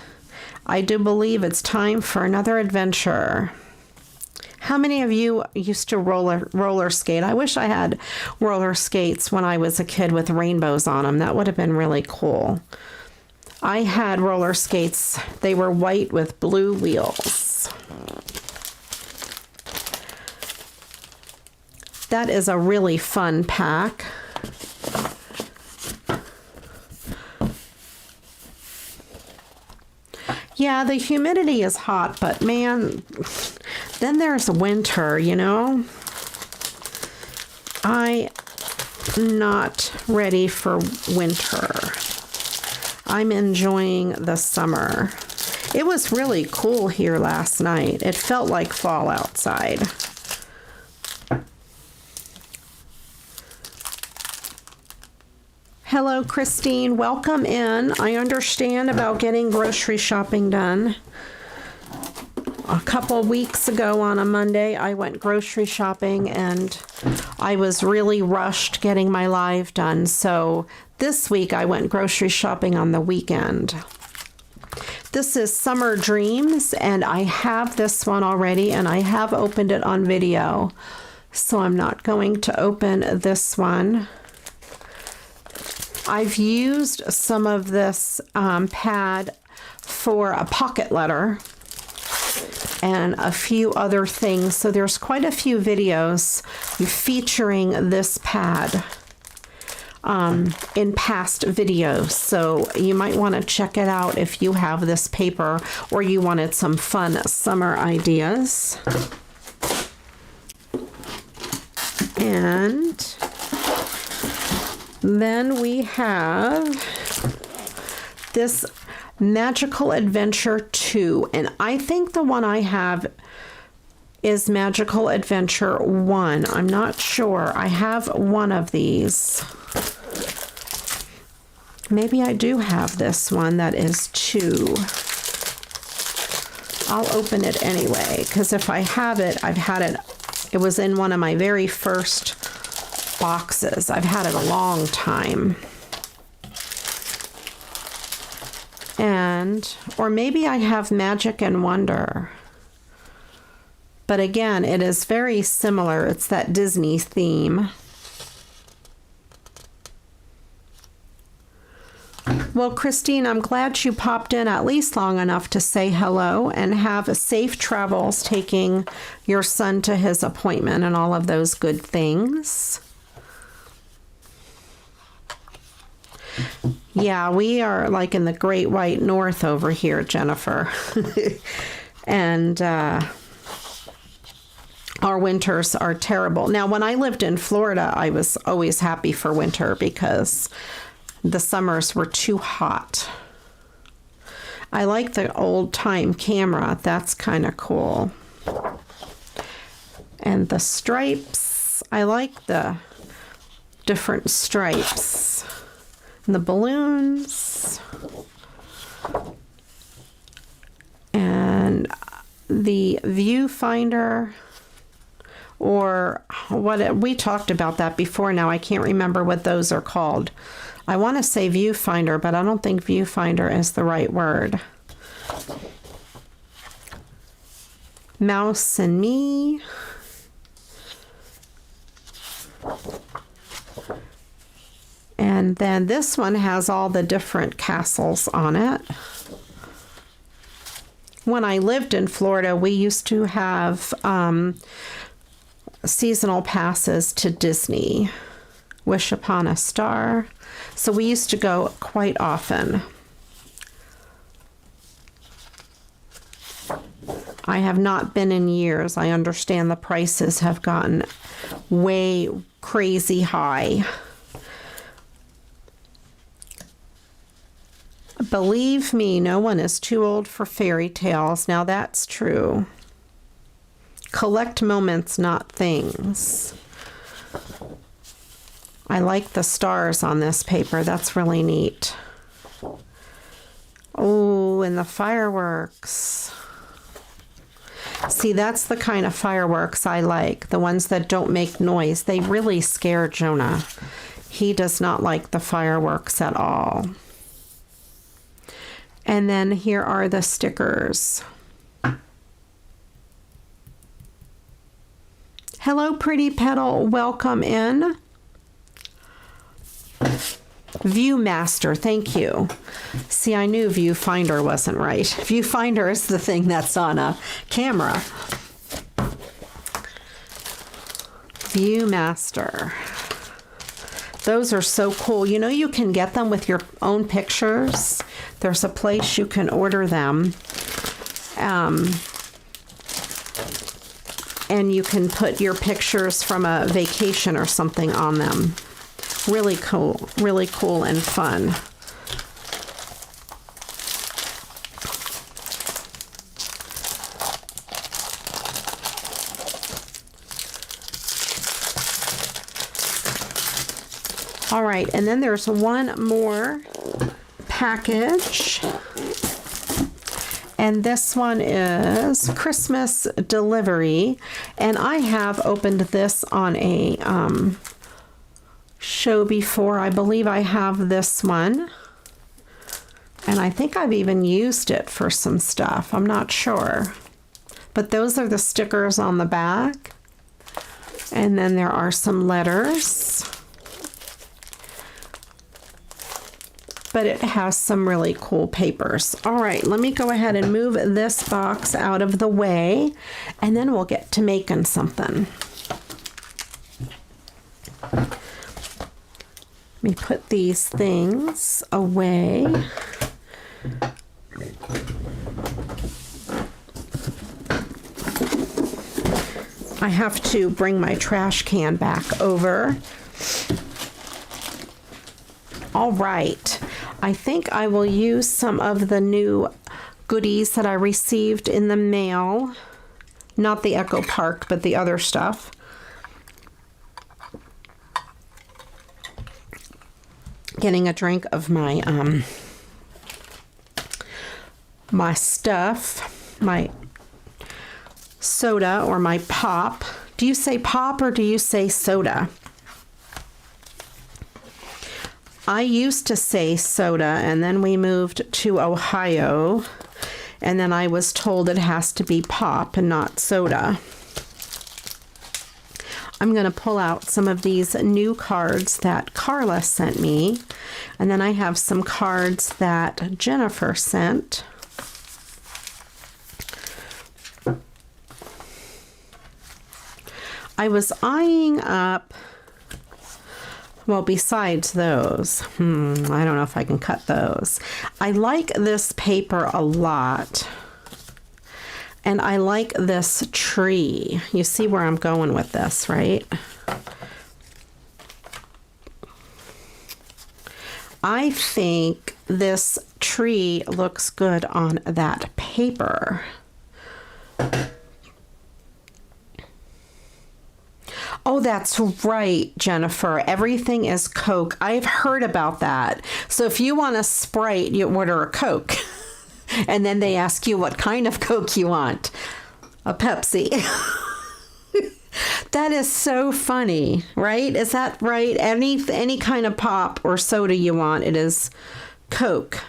I do believe it's time for another adventure. How many of you used to roller skate? I wish I had roller skates when I was a kid with rainbows on them. That would have been really cool. I had roller skates. They were white with blue wheels. That is a really fun pack. Yeah, the humidity is hot, but man, then there's winter, you know? I'm not ready for winter. I'm enjoying the summer. It was really cool here last night. It felt like fall outside. Hello, Christine. Welcome in. I understand about getting grocery shopping done. A couple weeks ago on a Monday, I went grocery shopping and I was really rushed getting my live done. So this week I went grocery shopping on the weekend. This is Summer Dreams and I have this one already and I have opened it on video. So I'm not going to open this one. I've used some of this pad for a pocket letter and a few other things. So there's quite a few videos featuring this pad in past videos. So you might want to check it out if you have this paper or you wanted some fun summer ideas. And then we have this Magical Adventure 2, and I think the one I have is Magical Adventure 1. I'm not sure. I have one of these. Maybe I do have this one that is 2. I'll open it anyway, because if I have it, I've had it. It was in one of my very first boxes. I've had it a long time. And, or maybe I have Magic and Wonder. But again, it is very similar. It's that Disney theme. Well, Christine, I'm glad you popped in at least long enough to say hello, and have a safe travels taking your son to his appointment and all of those good things. Yeah, we are like in the Great White North over here, Jennifer. And our winters are terrible. Now, when I lived in Florida, I was always happy for winter because the summers were too hot. I like the old time camera. That's kind of cool. And the stripes, I like the different stripes. And the balloons. And the viewfinder, or what, we talked about that before. Now I can't remember what those are called. I want to say viewfinder, but I don't think viewfinder is the right word. Mouse and me. And then this one has all the different castles on it. When I lived in Florida, we used to have seasonal passes to Disney, Wish Upon a Star. So we used to go quite often. I have not been in years. I understand the prices have gotten way crazy high. Believe me, no one is too old for fairy tales. Now that's true. Collect moments, not things. I like the stars on this paper. That's really neat. Oh, and the fireworks. See, that's the kind of fireworks I like. The ones that don't make noise. They really scare Jonah. He does not like the fireworks at all. And then here are the stickers. Hello, Pretty Petal. Welcome in. Viewmaster, thank you. See, I knew Viewfinder wasn't right. Viewfinder is the thing that's on a camera. Viewmaster. Those are so cool. You know, you can get them with your own pictures. There's a place you can order them. And you can put your pictures from a vacation or something on them. Really cool and fun. All right, and then there's one more package. And this one is Christmas delivery. And I have opened this on a show before. I believe I have this one. And I think I've even used it for some stuff. I'm not sure. But those are the stickers on the back. And then there are some letters. But it has some really cool papers. All right, let me go ahead and move this box out of the way, and then we'll get to making something. Let me put these things away. I have to bring my trash can back over. All right. I think I will use some of the new goodies that I received in the mail. Not the Echo Park, but the other stuff. Getting a drink of my my stuff, my soda or my pop. Do you say pop or do you say soda? I used to say soda, and then we moved to Ohio, and then I was told it has to be pop and not soda. I'm going to pull out some of these new cards that Carla sent me. And then I have some cards that Jennifer sent. I was eyeing up, well, besides those, I don't know if I can cut those. I like this paper a lot. And I like this tree. You see where I'm going with this, right? I think this tree looks good on that paper. Oh, that's right, Jennifer. Everything is Coke. I've heard about that. So if you want a Sprite, you order a Coke. And then they ask you what kind of Coke you want. A Pepsi. That is so funny, right? Is that right? Any kind of pop or soda you want, it is Coke.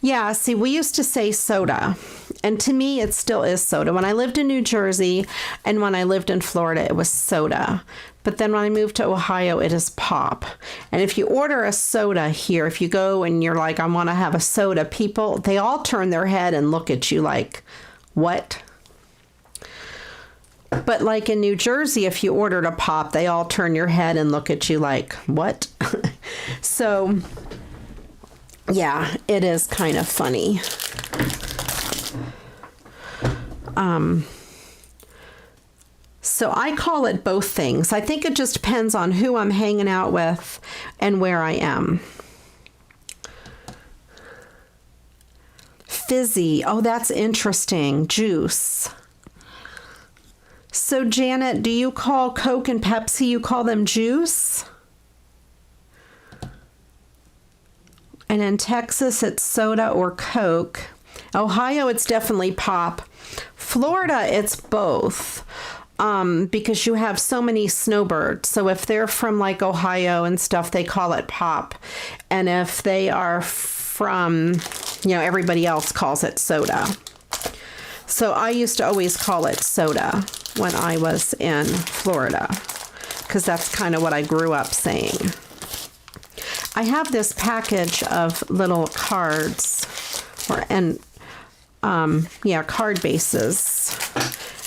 Yeah, see, we used to say soda. And to me, it still is soda. When I lived in New Jersey and when I lived in Florida, it was soda. But then when I moved to Ohio, it is pop. And if you order a soda here, if you go and you're like, I want to have a soda, people, they all turn their head and look at you like, what? But like in New Jersey, if you ordered a pop, they all turn your head and look at you like, what? So, yeah, it is kind of funny. So I call it both things. I think it just depends on who I'm hanging out with and where I am. Fizzy. Oh, that's interesting. Juice. So Janet, do you call Coke and Pepsi, you call them juice? And in Texas, it's soda or Coke. Ohio, it's definitely pop. Florida, it's both. Because you have so many snowbirds. So if they're from like Ohio and stuff, they call it pop. And if they are from, everybody else calls it soda. So I used to always call it soda when I was in Florida, because that's kind of what I grew up saying. I have this package of little cards, card bases.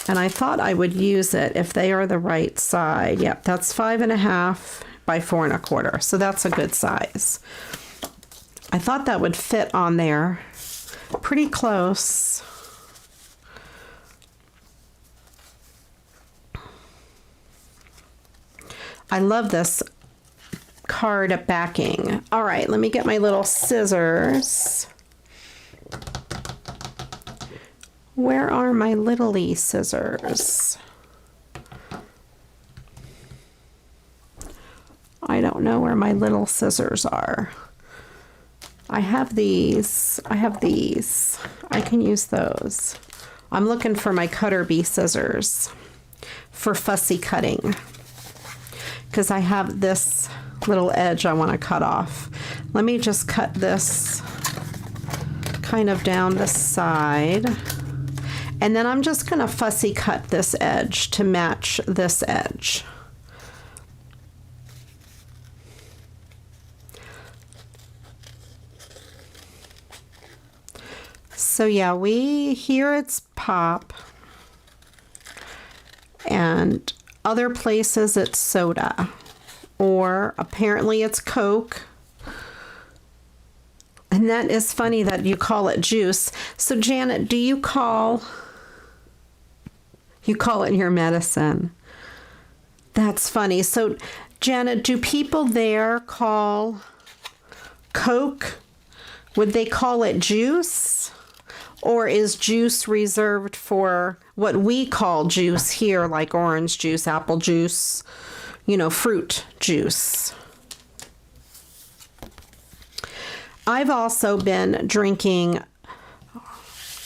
And I thought I would use it if they are the right side. Yep, that's 5.5 by 4 1/4. So that's a good size. I thought that would fit on there pretty close. I love this card backing. All right, let me get my little scissors. Where are my little scissors? I don't know where my little scissors are. I have these. I have these. I can use those. I'm looking for my cutter bee scissors for fussy cutting, because I have this little edge I want to cut off. Let me just cut this kind of down the side. And then I'm just going to fussy cut this edge to match this edge. So yeah, here it's pop. And other places it's soda. Or apparently it's Coke. And that is funny that you call it juice. So Janet, do you call it your medicine? That's funny. So Janet, do people there call Coke? Would they call it juice? Or is juice reserved for what we call juice here, like orange juice, apple juice, fruit juice? I've also been drinking,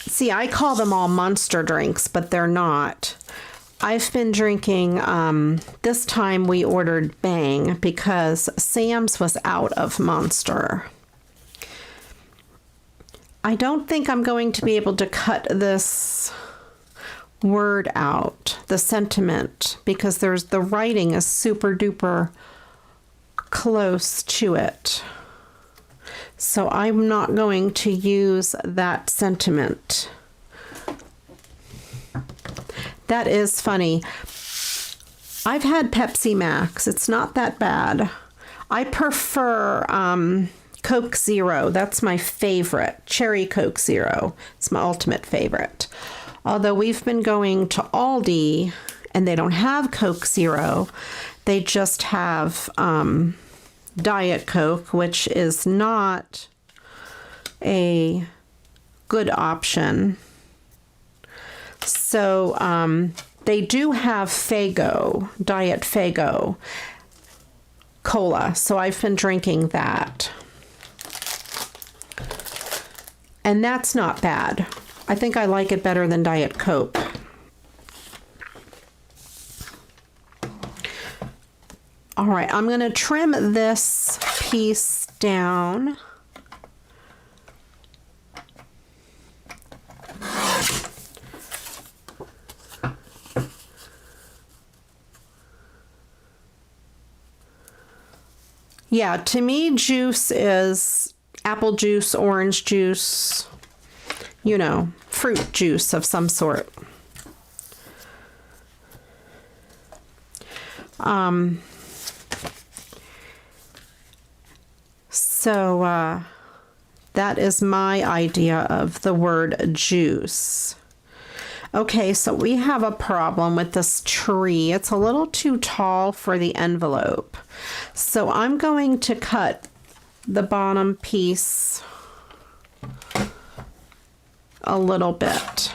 see, I call them all Monster drinks, but they're not. I've been drinking, this time we ordered Bang because Sam's was out of Monster. I don't think I'm going to be able to cut this word out, the sentiment, because the writing is super duper close to it. So I'm not going to use that sentiment. That is funny. I've had Pepsi Max. It's not that bad. I prefer Coke Zero. That's my favorite. Cherry Coke Zero. It's my ultimate favorite. Although we've been going to Aldi and they don't have Coke Zero. They just have Diet Coke, which is not a good option. So they do have Faygo, Diet Faygo cola. So I've been drinking that. And that's not bad. I think I like it better than Diet Coke. All right, I'm going to trim this piece down. Yeah, to me, juice is apple juice, orange juice, you know, fruit juice of some sort. So that is my idea of the word juice. Okay, so we have a problem with this tree. It's a little too tall for the envelope. So I'm going to cut the bottom piece a little bit.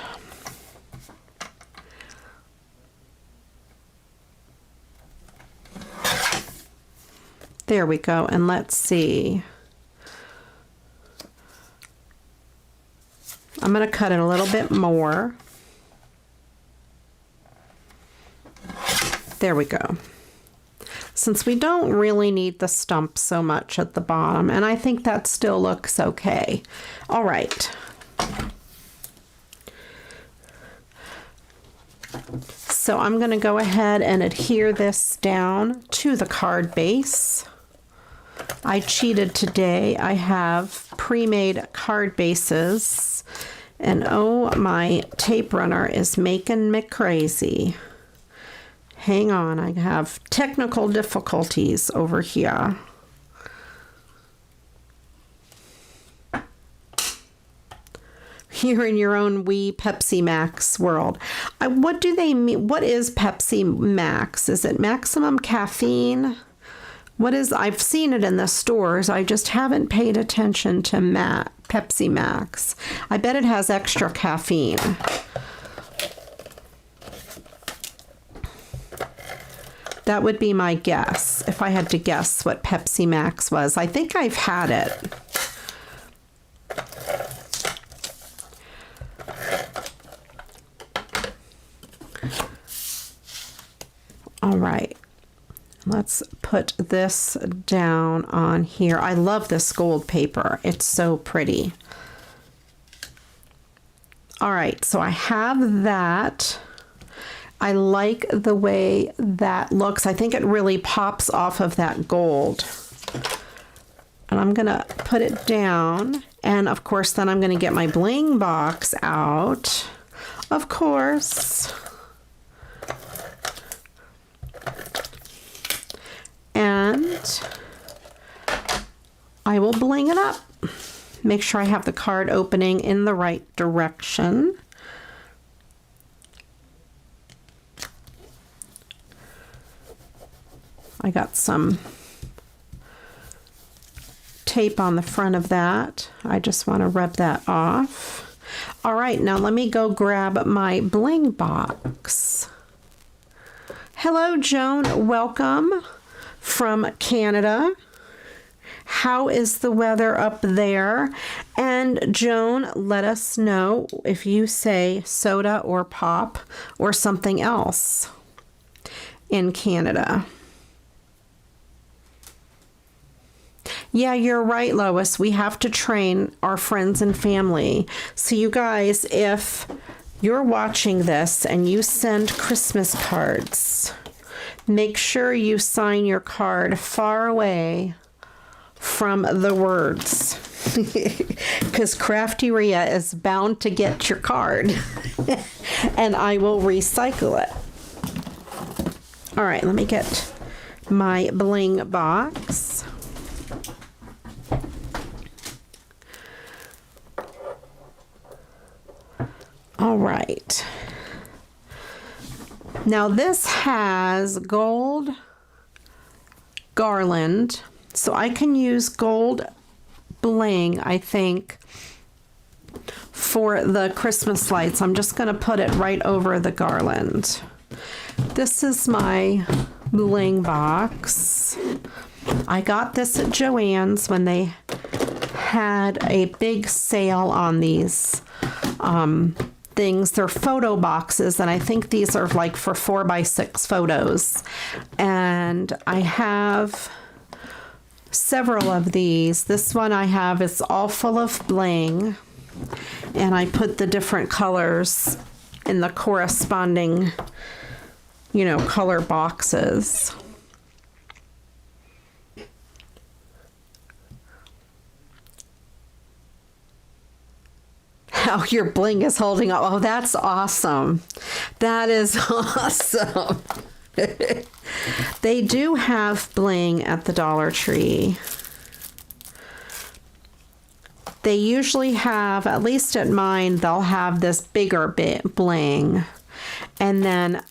There we go, and let's see. I'm going to cut it a little bit more. There we go. Since we don't really need the stump so much at the bottom, and I think that still looks okay. All right. So I'm going to go ahead and adhere this down to the card base. I cheated today. I have pre-made card bases, and oh, my tape runner is making me crazy. Hang on, I have technical difficulties over here. You're in your own wee Pepsi Max world. What do they mean? What is Pepsi Max? Is it maximum caffeine? What is, I've seen it in the stores. I just haven't paid attention to Pepsi Max. I bet it has extra caffeine. That would be my guess, if I had to guess what Pepsi Max was. I think I've had it. All right. Let's put this down on here. I love this gold paper. It's so pretty. All right, so I have that. I like the way that looks. I think it really pops off of that gold. And I'm gonna put it down. And of course, then I'm gonna get my bling box out. Of course. And I will bling it up. Make sure I have the card opening in the right direction. I got some tape on the front of that. I just want to rub that off. All right, now let me go grab my bling box. Hello, Joan. Welcome from Canada. How is the weather up there? And Joan, let us know if you say soda or pop or something else in Canada. Yeah, you're right, Lois. We have to train our friends and family. So you guys, if you're watching this and you send Christmas cards, make sure you sign your card far away from the words, because CraftyRia is bound to get your card and I will recycle it. All right, let me get my bling box. All right. Now this has gold garland, so I can use gold bling, I think, for the Christmas lights. I'm just going to put it right over the garland. This is my bling box. I got this at Joann's when they had a big sale on these things. They're photo boxes, and I think these are like for 4x6 photos. And I have several of these. This one I have is all full of bling, and I put the different colors in the corresponding, you know, color boxes. How your bling is holding up. Oh, that's awesome. That is awesome. They do have bling at the Dollar Tree. They usually have, at least at mine, they'll have this bigger bling. And then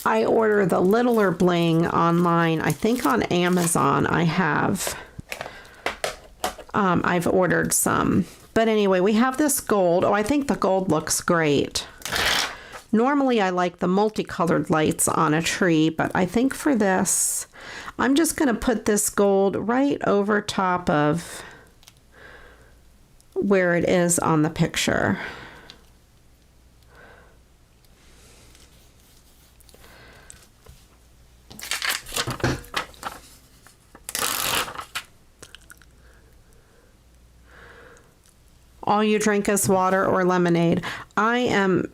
I order the littler bling online. I think on Amazon I have. I've ordered some. But anyway, we have this gold. Oh, I think the gold looks great. Normally I like the multicolored lights on a tree, but I think for this, I'm just going to put this gold right over top of where it is on the picture. All you drink is water or lemonade. I'm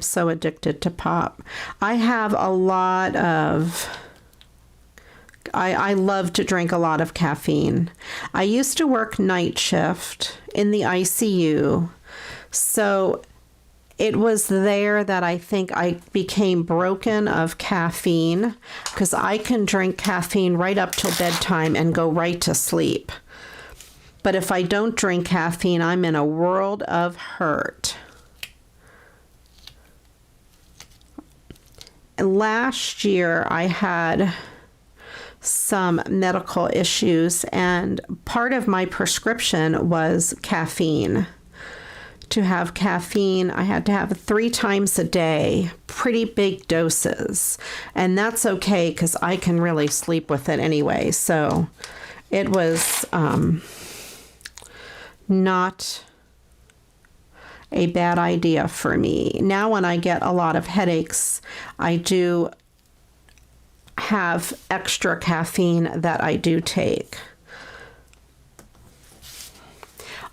so addicted to pop. I have a lot of, I love to drink a lot of caffeine. I used to work night shift in the ICU. So it was there that I think I became broken of caffeine, because I can drink caffeine right up till bedtime and go right to sleep. But if I don't drink caffeine, I'm in a world of hurt. Last year, I had some medical issues, and part of my prescription was caffeine. To have caffeine, I had to have 3 times a day, pretty big doses. And that's okay, because I can really sleep with it anyway. So it was not a bad idea for me. Now when I get a lot of headaches, I do have extra caffeine that I do take.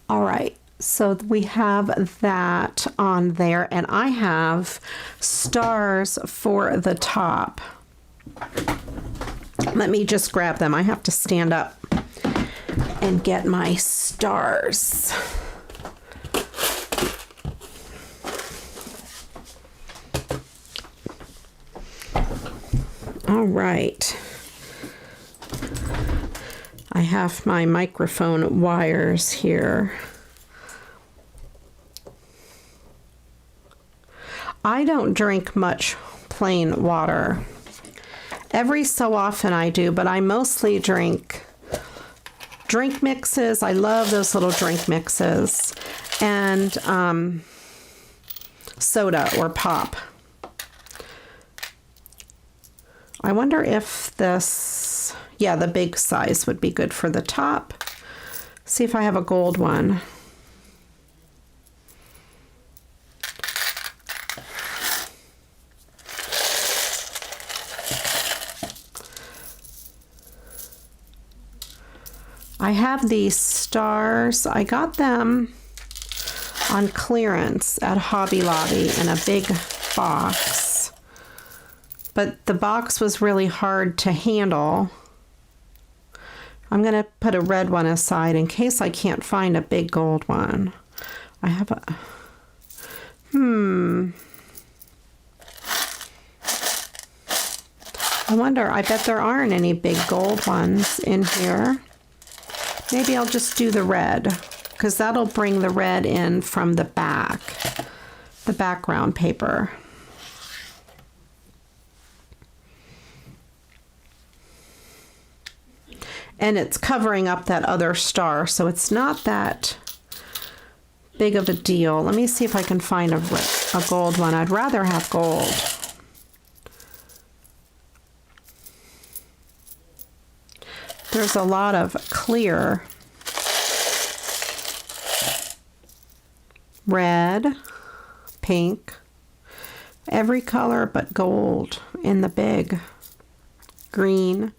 All right, so we have that on there, and I have stars for the top. Let me just grab them. I have to stand up and get my stars. All right. I have my microphone wires here. I don't drink much plain water. Every so often I do, but I mostly drink mixes. I love those little drink mixes, and soda or pop. I wonder if this, yeah, the big size would be good for the top. See if I have a gold one. I have these stars. I got them on clearance at Hobby Lobby in a big box. But the box was really hard to handle. I'm going to put a red one aside in case I can't find a big gold one. I have a... I wonder, I bet there aren't any big gold ones in here. Maybe I'll just do the red, because that'll bring the red in from the back, the background paper. And it's covering up that other star, so it's not that big of a deal. Let me see if I can find a gold one. I'd rather have gold. There's a lot of clear, red, pink, every color but gold in the big, green.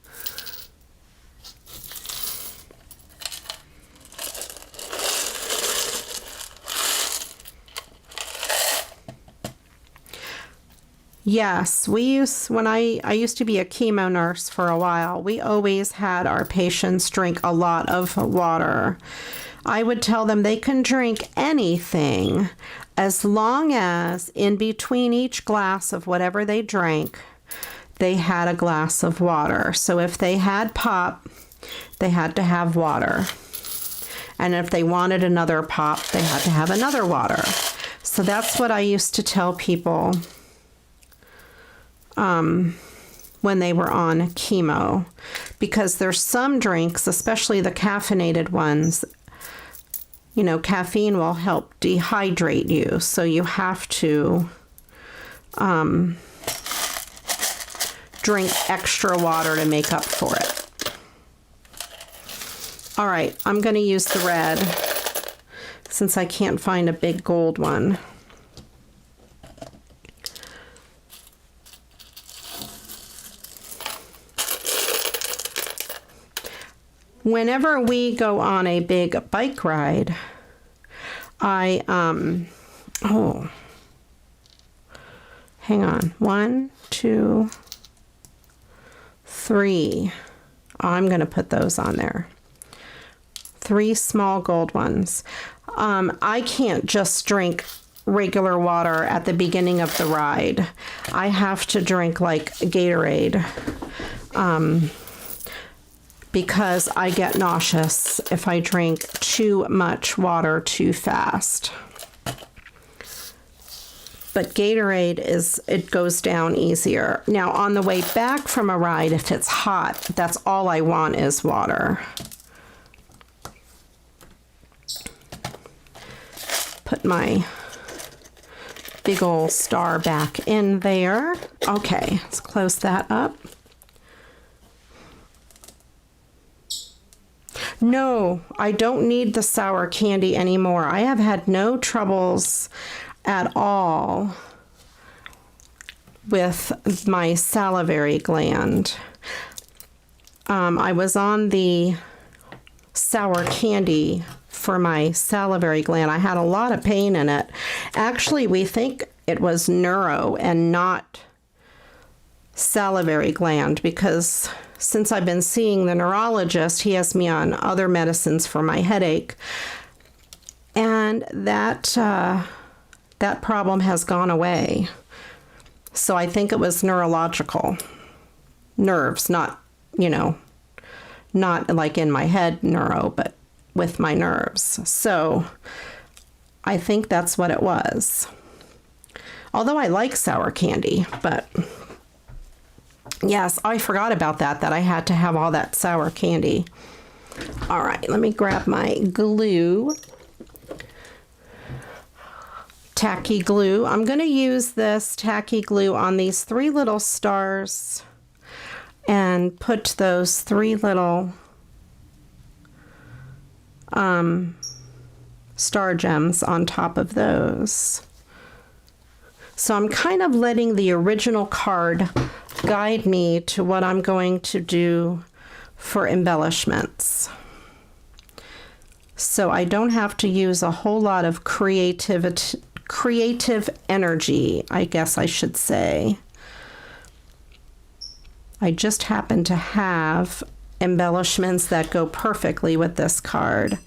Yes, when I used to be a chemo nurse for a while, we always had our patients drink a lot of water. I would tell them they can drink anything as long as in between each glass of whatever they drank, they had a glass of water. So if they had pop, they had to have water. And if they wanted another pop, they had to have another water. So that's what I used to tell people when they were on chemo, because there's some drinks, especially the caffeinated ones, you know, caffeine will help dehydrate you, so you have to drink extra water to make up for it. All right, I'm going to use the red since I can't find a big gold one. Whenever we go on a big bike ride, hang on. 1, 2, 3. I'm going to put those on there. 3 small gold ones. I can't just drink regular water at the beginning of the ride. I have to drink like Gatorade. Because I get nauseous if I drink too much water too fast. But Gatorade it goes down easier. Now on the way back from a ride, if it's hot, that's all I want is water. Put my big old star back in there. Okay, let's close that up. No, I don't need the sour candy anymore. I have had no troubles at all with my salivary gland. I was on the sour candy for my salivary gland. I had a lot of pain in it. Actually, we think it was neuro and not salivary gland, because since I've been seeing the neurologist, he has me on other medicines for my headache, and that problem has gone away. So I think it was neurological. Nerves, not, not like in my head neuro, but with my nerves. So I think that's what it was. Although I like sour candy, but yes, I forgot about that I had to have all that sour candy. All right, let me grab my glue. Tacky glue. I'm going to use this tacky glue on these 3 little stars and put those 3 little star gems on top of those. So I'm kind of letting the original card guide me to what I'm going to do for embellishments. So I don't have to use a whole lot of creative energy, I guess I should say. I just happen to have embellishments that go perfectly with this card.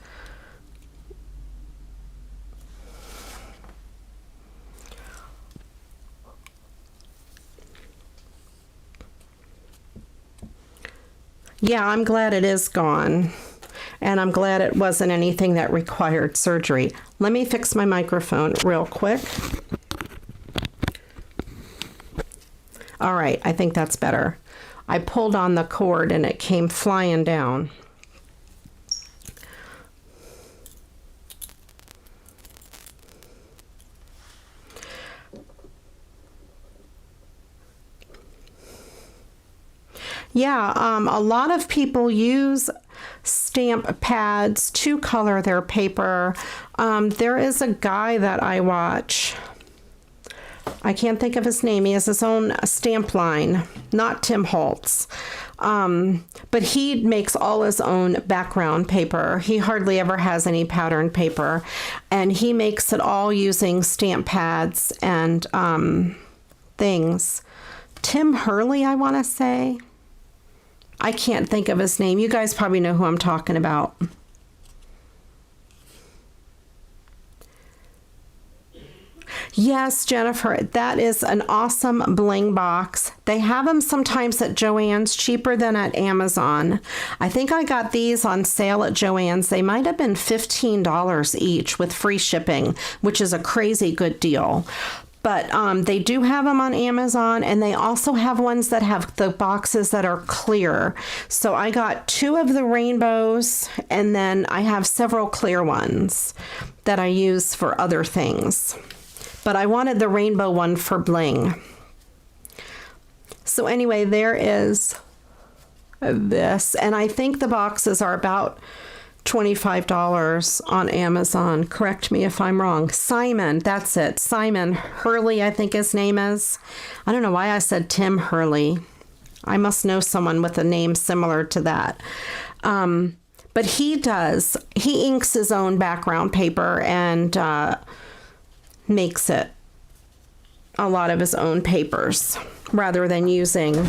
Yeah, I'm glad it is gone. And I'm glad it wasn't anything that required surgery. Let me fix my microphone real quick. All right, I think that's better. I pulled on the cord and it came flying down. Yeah, a lot of people use stamp pads to color their paper. There is a guy that I watch. I can't think of his name. He has his own stamp line, not Tim Holtz. But he makes all his own background paper. He hardly ever has any pattern paper. And he makes it all using stamp pads and things. Tim Hurley, I want to say. I can't think of his name. You guys probably know who I'm talking about. Yes, Jennifer, that is an awesome bling box. They have them sometimes at Joann's, cheaper than at Amazon. I think I got these on sale at Joann's. They might have been $15 each with free shipping, which is a crazy good deal. But they do have them on Amazon, and they also have ones that have the boxes that are clear. So I got 2 of the rainbows, and then I have several clear ones that I use for other things. But I wanted the rainbow one for bling. So anyway, there is this. And I think the boxes are about $25 on Amazon. Correct me if I'm wrong. Simon, that's it. Simon Hurley, I think his name is. I don't know why I said Tim Hurley. I must know someone with a name similar to that. But he inks his own background paper and makes it a lot of his own papers rather than using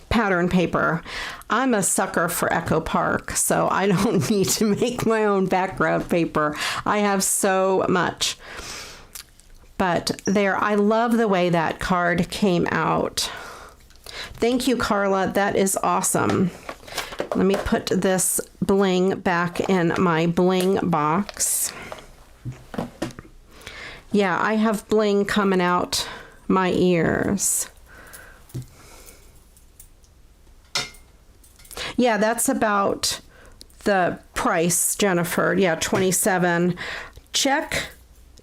pattern paper. I'm a sucker for Echo Park, so I don't need to make my own background paper. I have so much. But there, I love the way that card came out. Thank you, Carla. That is awesome. Let me put this bling back in my bling box. Yeah, I have bling coming out my ears. Yeah, that's about the price, Jennifer. Yeah, $27. Check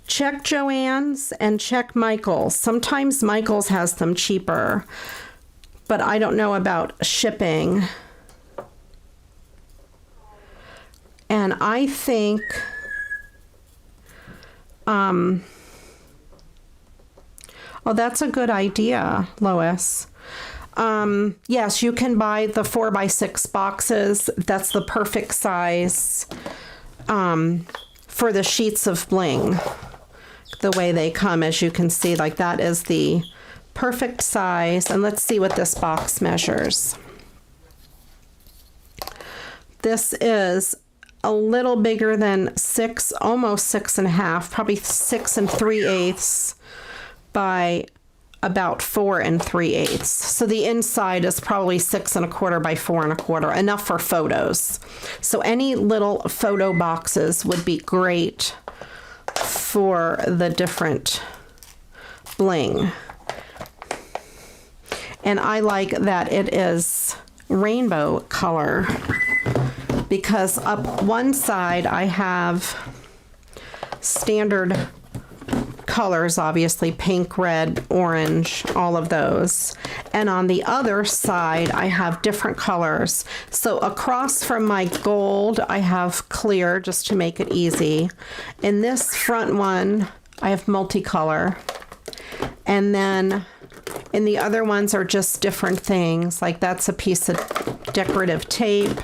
Joann's and check Michael's. Sometimes Michael's has them cheaper, but I don't know about shipping. And I think oh, that's a good idea, Lois. Yes, you can buy the 4x6 boxes. That's the perfect size for the sheets of bling. The way they come, as you can see, like that is the perfect size. And let's see what this box measures. This is a little bigger than 6, almost 6.5, probably 6 3/8 by about 4 3/8. So the inside is probably 6 1/4 by 4 1/4, enough for photos. So any little photo boxes would be great for the different bling. And I like that it is rainbow color, because up one side I have standard colors, obviously pink, red, orange, all of those. And on the other side, I have different colors. So across from my gold, I have clear, just to make it easy. In this front one, I have multicolor. And then in the other ones are just different things. Like that's a piece of decorative tape.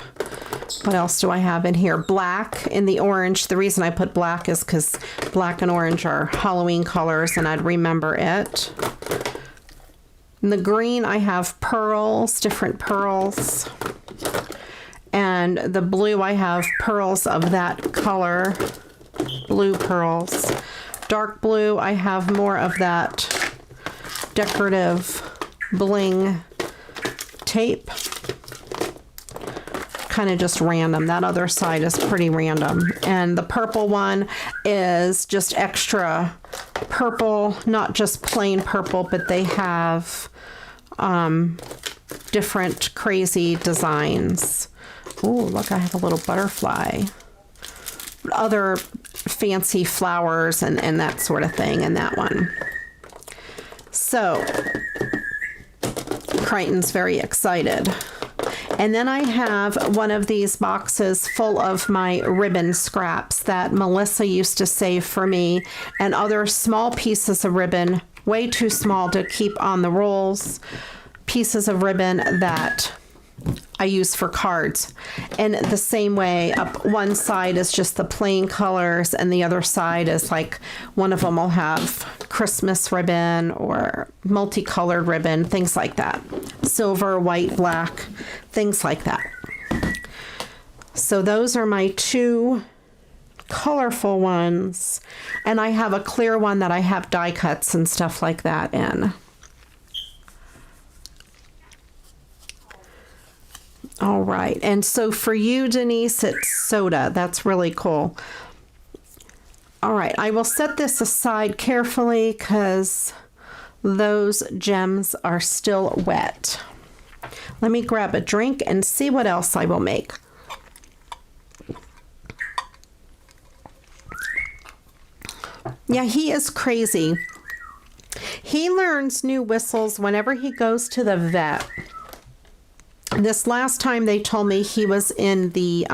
What else do I have in here? Black in the orange. The reason I put black is because black and orange are Halloween colors and I'd remember it. In the green, I have pearls, different pearls. And the blue, I have pearls of that color, blue pearls. Dark blue, I have more of that decorative bling tape. Kind of just random. That other side is pretty random. And the purple one is just extra purple, not just plain purple, but they have different crazy designs. Oh, look, I have a little butterfly. Other fancy flowers and that sort of thing in that one. So, Crichton's very excited. And then I have one of these boxes full of my ribbon scraps that Melissa used to save for me, and other small pieces of ribbon, way too small to keep on the rolls, pieces of ribbon that I use for cards. And the same way, up one side is just the plain colors, and the other side is like, one of them will have Christmas ribbon or multicolored ribbon, things like that. Silver, white, black, things like that. So those are my two colorful ones. And I have a clear one that I have die cuts and stuff like that in. All right, and so for you, Denise, it's soda. That's really cool. All right, I will set this aside carefully because those gems are still wet. Let me grab a drink and see what else I will make. Yeah, he is crazy. He learns new whistles whenever he goes to the vet. This last time they told me he was in the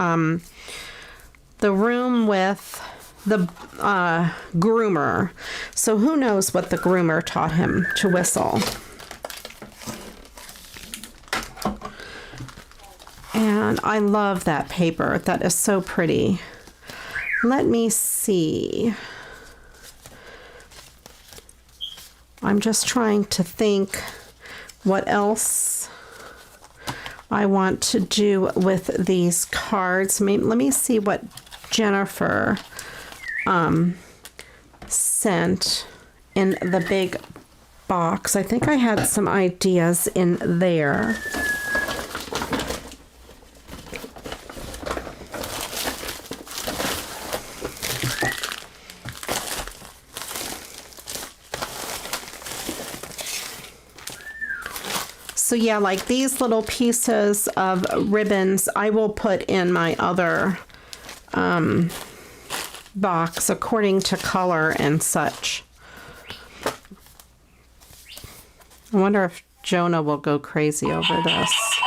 room with the groomer. So who knows what the groomer taught him to whistle. And I love that paper. That is so pretty. Let me see. I'm just trying to think what else I want to do with these cards. Let me see what Jennifer sent in the big box. I think I had some ideas in there. So yeah, like these little pieces of ribbons, I will put in my other box according to color and such. I wonder if Jonah will go crazy over this.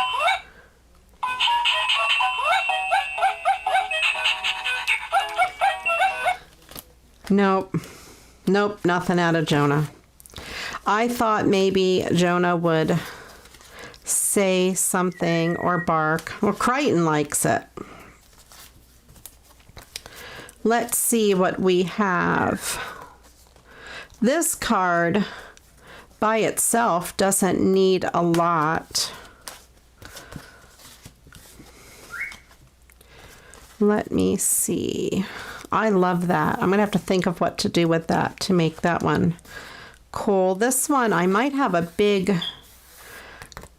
Nope. Nope, nothing out of Jonah. I thought maybe Jonah would say something or bark. Well, Crichton likes it. Let's see what we have. This card by itself doesn't need a lot. Let me see. I love that. I'm gonna have to think of what to do with that to make that one cool. This one, I might have a big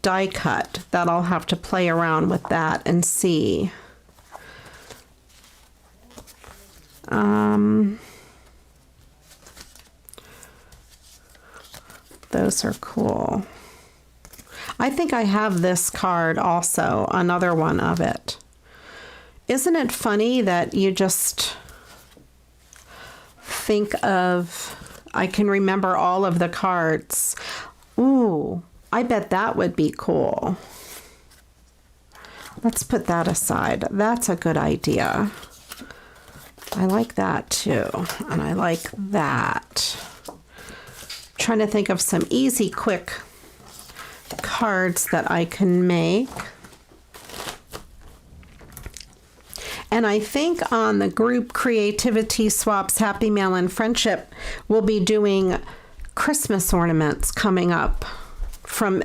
die cut that I'll have to play around with that and see. Those are cool. I think I have this card also, another one of it. Isn't it funny that you just think of, I can remember all of the cards. Ooh, I bet that would be cool. Let's put that aside. That's a good idea. I like that too. And I like that. Trying to think of some easy, quick cards that I can make. And I think on the group Creativity Swaps Happy Mail and Friendship, we'll be doing Christmas ornaments coming up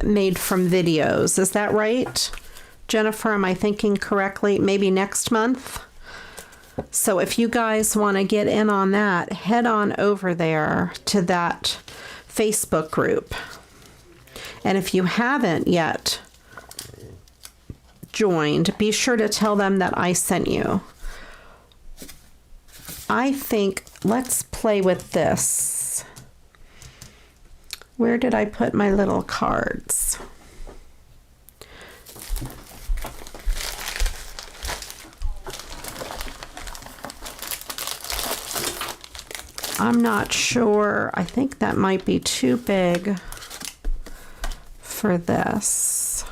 made from videos. Is that right, Jennifer? Am I thinking correctly? Maybe next month? So if you guys want to get in on that, head on over there to that Facebook group. And if you haven't yet joined, be sure to tell them that I sent you. I think, let's play with this. Where did I put my little cards? I'm not sure. I think that might be too big for this.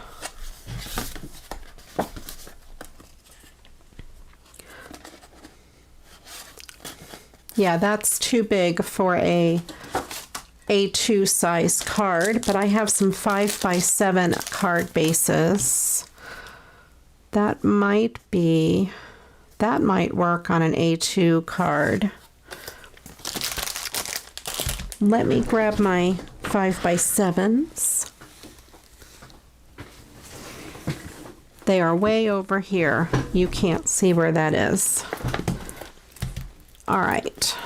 Yeah, that's too big for a A2 size card, but I have some 5x7 card bases. That might work on an A2 card. Let me grab my 5x7s. They are way over here. You can't see where that is. All right.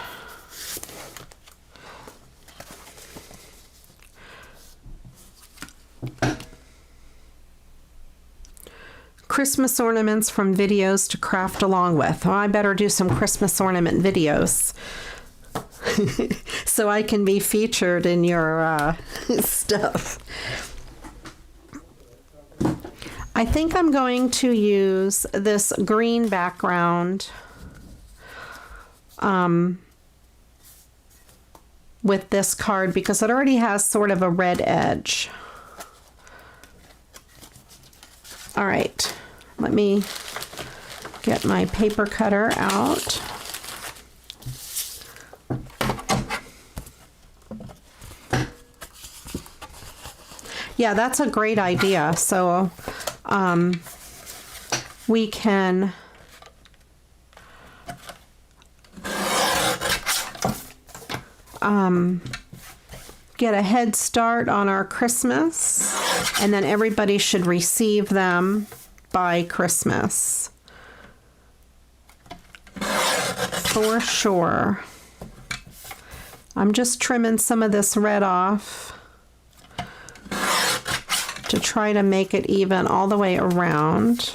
Christmas ornaments from videos to craft along with. Oh, I better do some Christmas ornament videos so I can be featured in your stuff. I think I'm going to use this green background with this card because it already has sort of a red edge. All right, let me get my paper cutter out. Yeah, that's a great idea. So we can get a head start on our Christmas, and then everybody should receive them by Christmas. For sure. I'm just trimming some of this red off to try to make it even all the way around.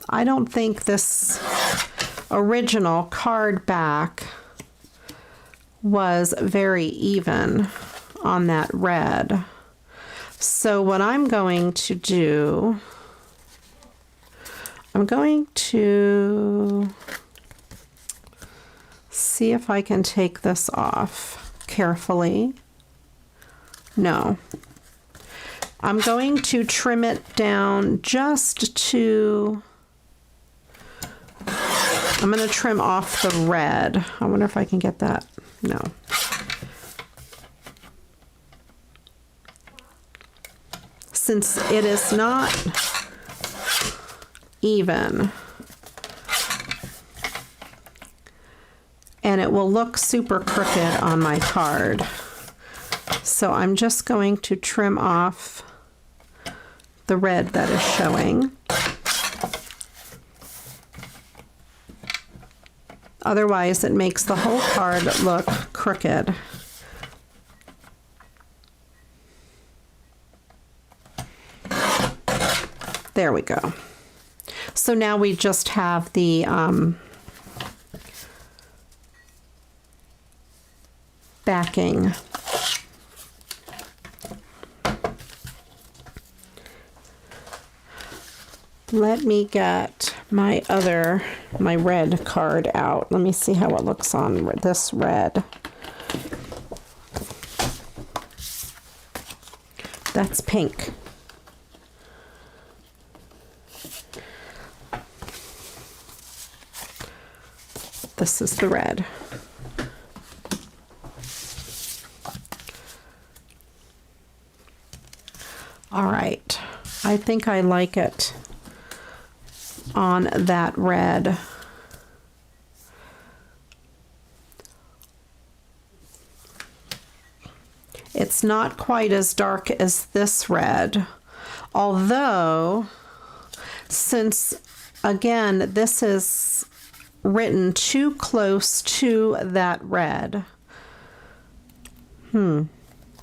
I don't think this original card back was very even on that red. So what I'm going to do, I'm going to see if I can take this off carefully. No. I'm going to trim it down just to, I'm going to trim off the red. I wonder if I can get that. No. Since it is not even, and it will look super crooked on my card. So I'm just going to trim off the red that is showing. Otherwise, it makes the whole card look crooked. There we go. So now we just have the backing. Let me get my red card out. Let me see how it looks on this red. That's pink. This is the red. All right, I think I like it on that red. It's not quite as dark as this red, although since, again, this is written too close to that red.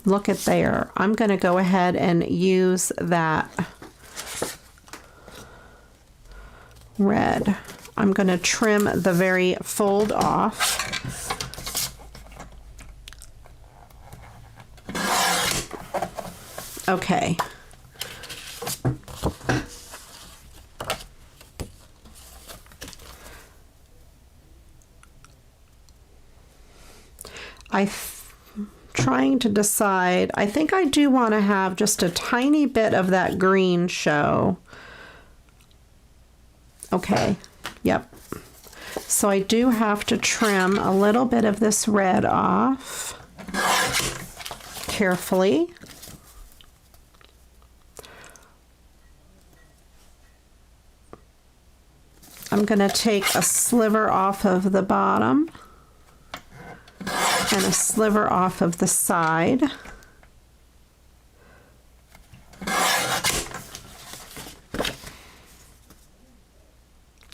Look at there. I'm going to go ahead and use that red. I'm going to trim the very fold off. Okay. I'm trying to decide. I think I do want to have just a tiny bit of that green show. Okay. Yep. So I do have to trim a little bit of this red off carefully. I'm going to take a sliver off of the bottom and a sliver off of the side.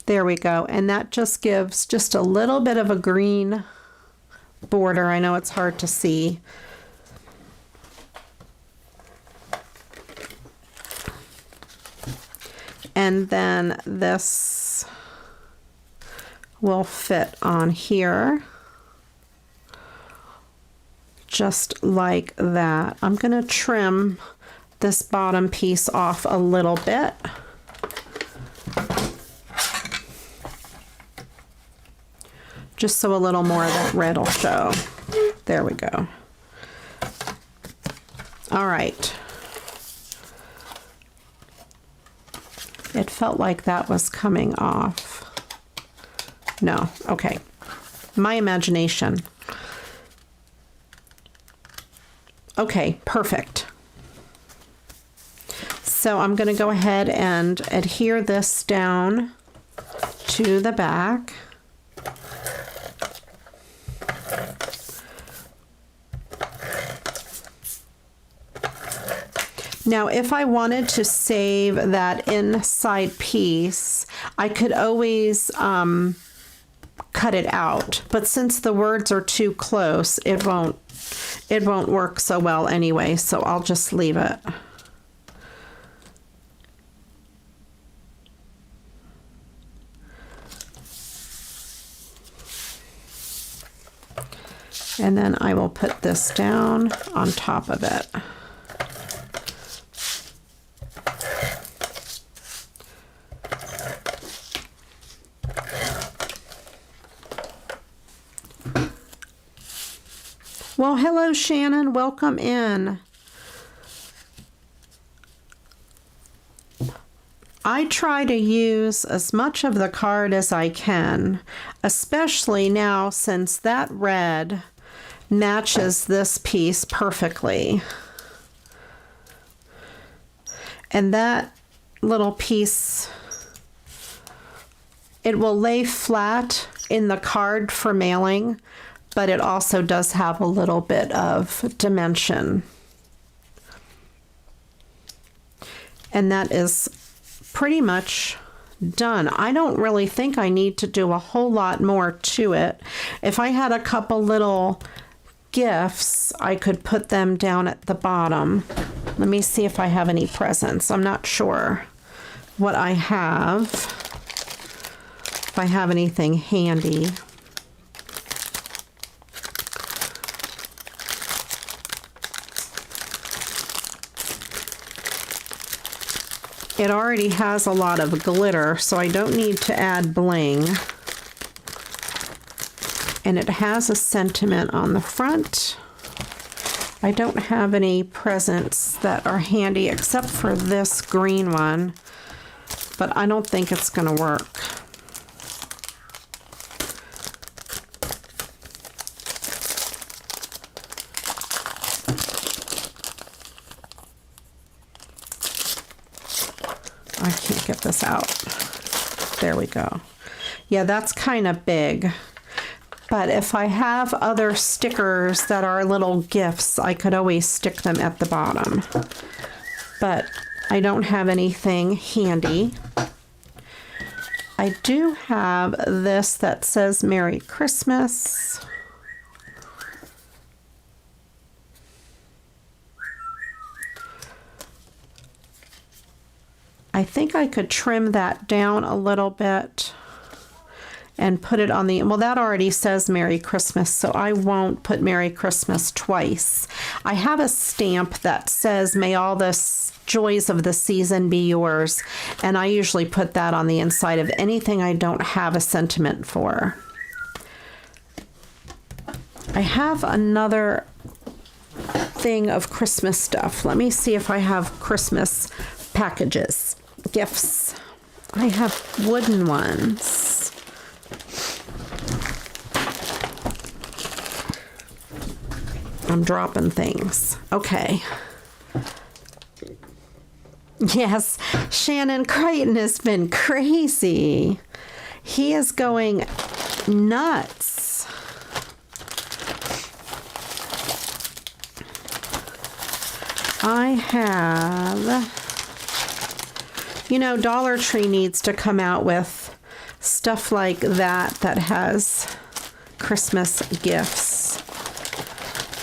There we go. And that just gives just a little bit of a green border. I know it's hard to see. And then this will fit on here just like that. I'm going to trim this bottom piece off a little bit. Just so a little more of that red will show. There we go. All right. It felt like that was coming off. No, okay. My imagination. Okay, perfect. So I'm going to go ahead and adhere this down to the back. Now, if I wanted to save that inside piece, I could always cut it out. But since the words are too close, it won't work so well anyway, so I'll just leave it. And then I will put this down on top of it. Well, hello, Shannon. Welcome in. I try to use as much of the card as I can, especially now since that red matches this piece perfectly. And that little piece, it will lay flat in the card for mailing, but it also does have a little bit of dimension. And that is pretty much done. I don't really think I need to do a whole lot more to it. If I had a couple little gifts, I could put them down at the bottom. Let me see if I have any presents. I'm not sure what I have, if I have anything handy. It already has a lot of glitter, so I don't need to add bling. And it has a sentiment on the front. I don't have any presents that are handy except for this green one, but I don't think it's going to work. I can't get this out. There we go. Yeah, that's kind of big. But if I have other stickers that are little gifts, I could always stick them at the bottom. But I don't have anything handy. I do have this that says Merry Christmas. I think I could trim that down a little bit and put it on the, well, that already says Merry Christmas, so I won't put Merry Christmas twice. I have a stamp that says, may all the joys of the season be yours, and I usually put that on the inside of anything I don't have a sentiment for. I have another thing of Christmas stuff. Let me see if I have Christmas packages, gifts. I have wooden ones. I'm dropping things. Okay. Yes, Shannon Crichton has been crazy. He is going nuts. I have, you know, Dollar Tree needs to come out with stuff like that that has Christmas gifts.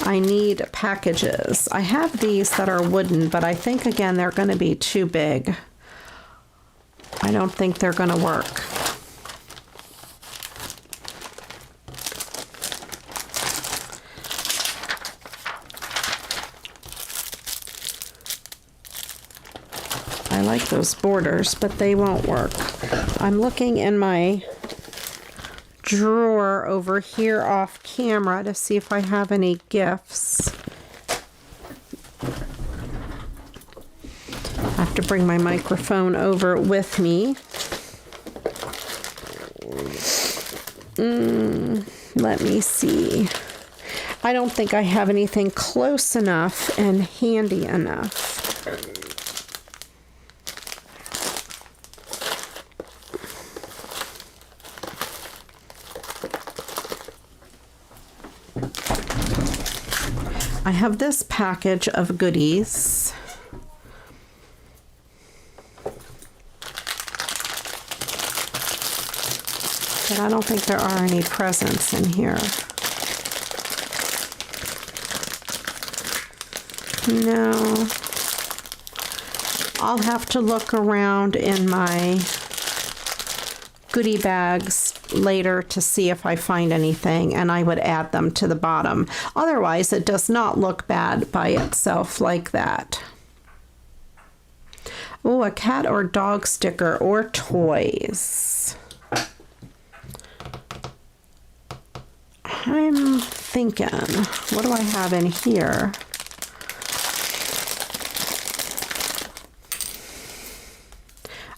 I need packages. I have these that are wooden, but I think, again, they're going to be too big. I don't think they're going to work. I like those borders, but they won't work. I'm looking in my drawer over here off camera to see if I have any gifts. I have to bring my microphone over with me. Let me see. I don't think I have anything close enough and handy enough. I have this package of goodies. But I don't think there are any presents in here. No. I'll have to look around in my goodie bags later to see if I find anything, and I would add them to the bottom. Otherwise, it does not look bad by itself like that. Oh, a cat or dog sticker or toys. I'm thinking, what do I have in here?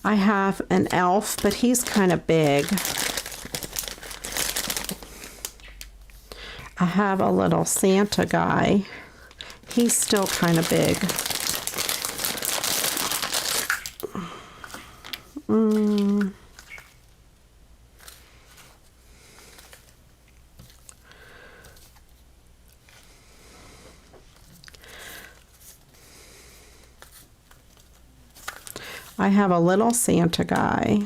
I have an elf, but he's kind of big. I have a little Santa guy. He's still kind of big. I have a little Santa guy.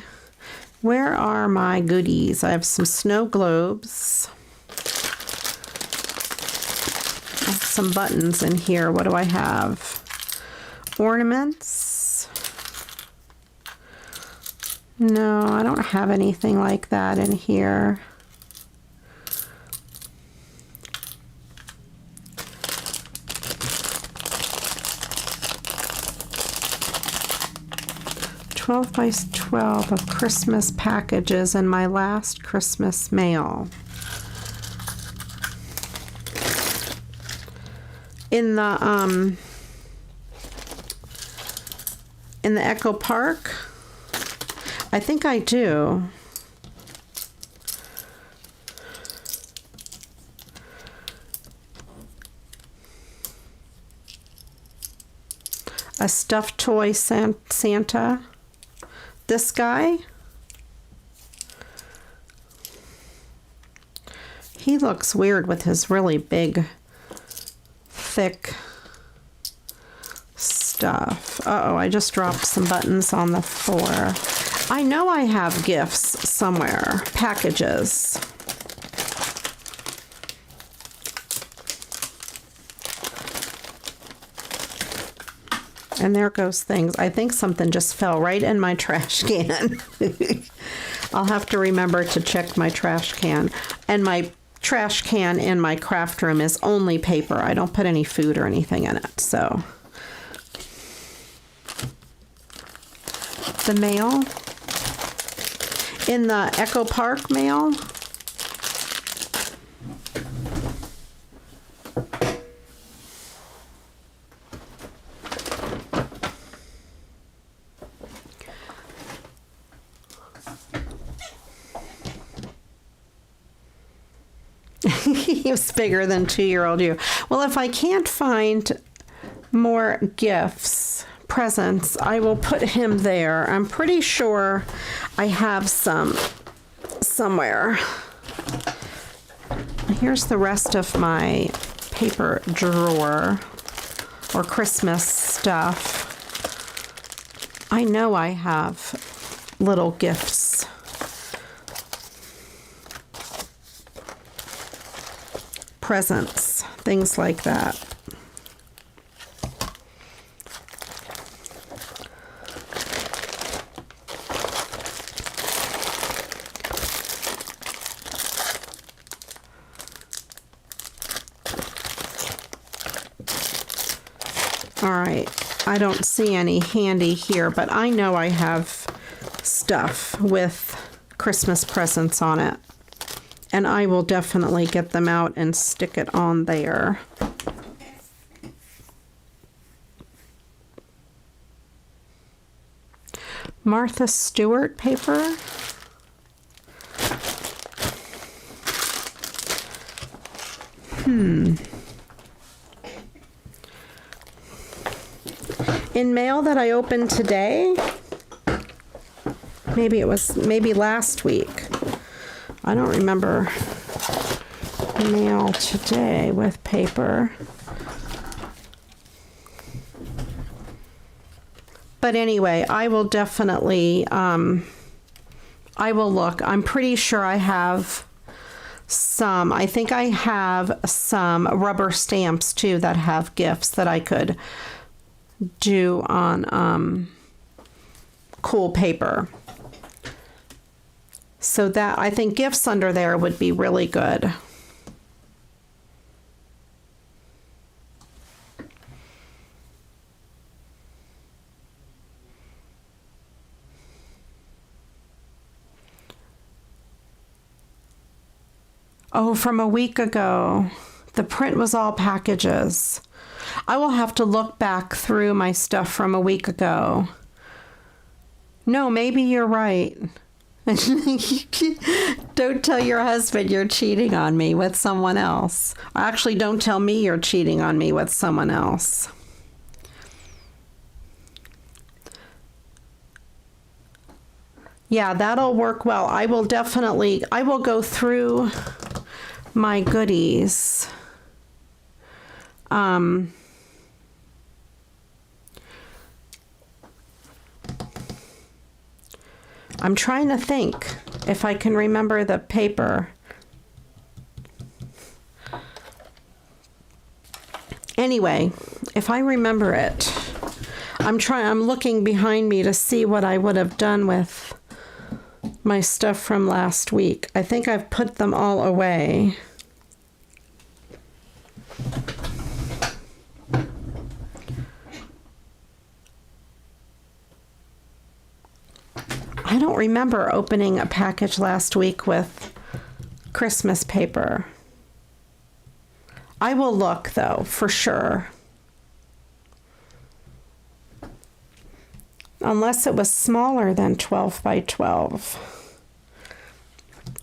Where are my goodies? I have some snow globes. I have some buttons in here. What do I have? Ornaments. No, I don't have anything like that in here. $12 by $12 of Christmas packages in my last Christmas mail. In the Echo Park, I think I do. A stuffed toy Santa. this guy. He looks weird with his really big, thick stuff. Uh-oh, I just dropped some buttons on the floor. I know I have gifts somewhere, packages. And there goes things. I think something just fell right in my trash can. I'll have to remember to check my trash can. And my trash can in my craft room is only paper. I don't put any food or anything in it. So the mail in the Echo Park mail. He was bigger than 2-year-old you. Well, if I can't find more gifts, presents, I will put him there. I'm pretty sure I have some somewhere. Here's the rest of my paper drawer or Christmas stuff. I know I have little gifts. Presents, things like that. All right, I don't see any handy here, but I know I have stuff with Christmas presents on it. And I will definitely get them out and stick it on there. Martha Stewart paper. In mail that I opened today, maybe last week. I don't remember mail today with paper. But anyway, I will definitely, I will look. I'm pretty sure I have some. I think I have some rubber stamps too that have gifts that I could do on cool paper. So that, I think gifts under there would be really good. Oh, from a week ago. The print was all packages. I will have to look back through my stuff from a week ago. No, maybe you're right. Don't tell your husband you're cheating on me with someone else. Actually, don't tell me you're cheating on me with someone else. Yeah, that'll work well. I will go through my goodies. I'm trying to think if I can remember the paper. Anyway, if I remember it, I'm looking behind me to see what I would have done with my stuff from last week. I think I've put them all away. I don't remember opening a package last week with Christmas paper. I will look, though, for sure. Unless it was smaller than 12 by 12.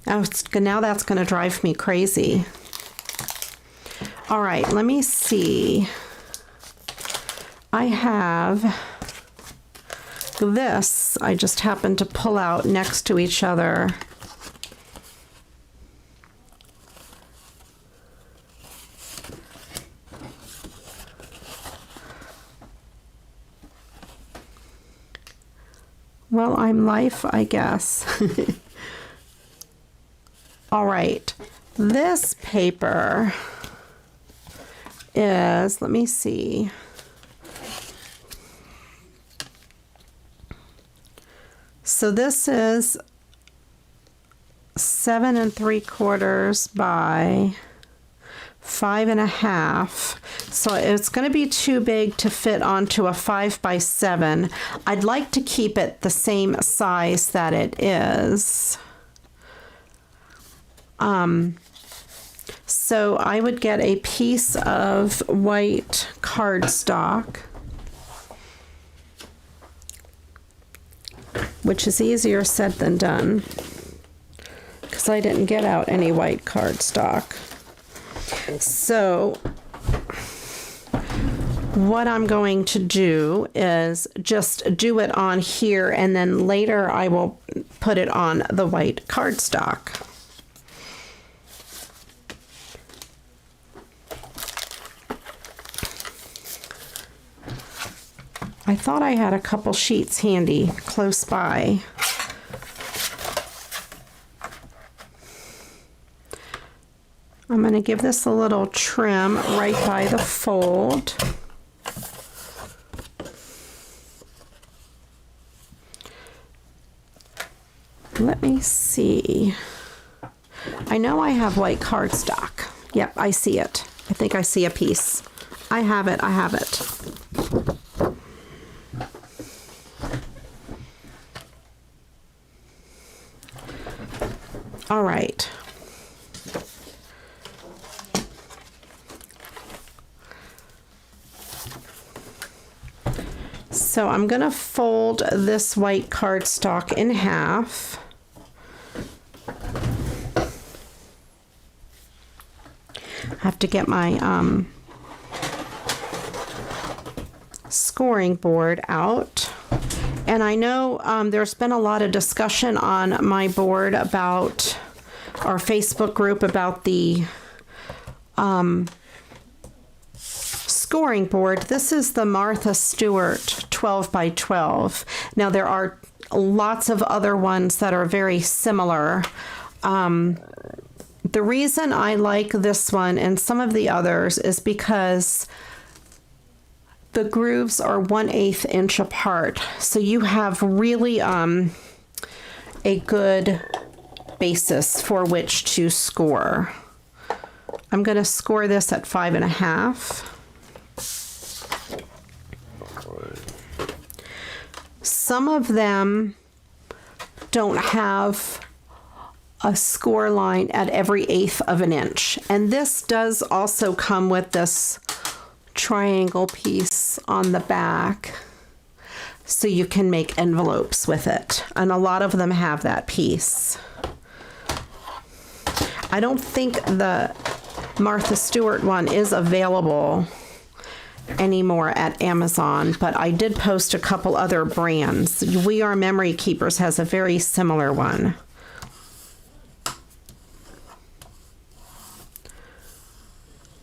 Now that's going to drive me crazy. All right, let me see. I have This, I just happened to pull out next to each other. Well, I'm life, I guess. All right, this paper is, let me see. So this is 7 3/4 by 5 1/2. So it's going to be too big to fit onto a 5 by 7. I'd like to keep it the same size that it is. So I would get a piece of white cardstock, which is easier said than done because I didn't get out any white cardstock. So what I'm going to do is just do it on here, and then later I will put it on the white cardstock. I thought I had a couple sheets handy close by. I'm going to give this a little trim right by the fold. Let me see. I know I have white cardstock. Yep, I see it. I think I see a piece. I have it, I have it. All right. So I'm going to fold this white cardstock in half. I have to get my scoring board out. And I know there's been a lot of discussion on my board about our Facebook group about the scoring board. This is the Martha Stewart 12 by 12. Now there are lots of other ones that are very similar. The reason I like this one and some of the others is because the grooves are 1/8 inch apart. So you have really a good basis for which to score. I'm going to score this at 5 1/2. Some of them don't have a score line at every 1/8 of an inch. And this does also come with this triangle piece on the back, so you can make envelopes with it. And a lot of them have that piece. I don't think the Martha Stewart one is available anymore at Amazon, but I did post a couple other brands. We Are Memory Keepers has a very similar one.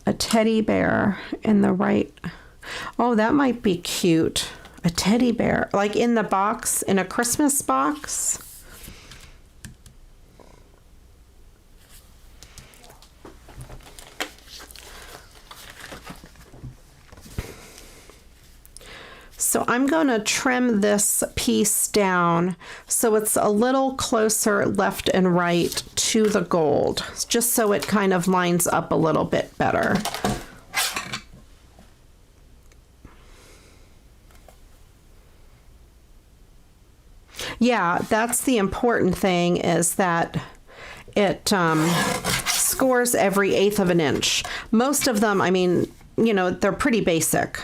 A teddy bear in the right. Oh, that might be cute. A teddy bear, like in the box, in a Christmas box. So I'm going to trim this piece down so it's a little closer left and right to the gold, just so it kind of lines up a little bit better. Yeah, that's the important thing, is that it scores every 1/8 of an inch. Most of them, I mean, you know, they're pretty basic.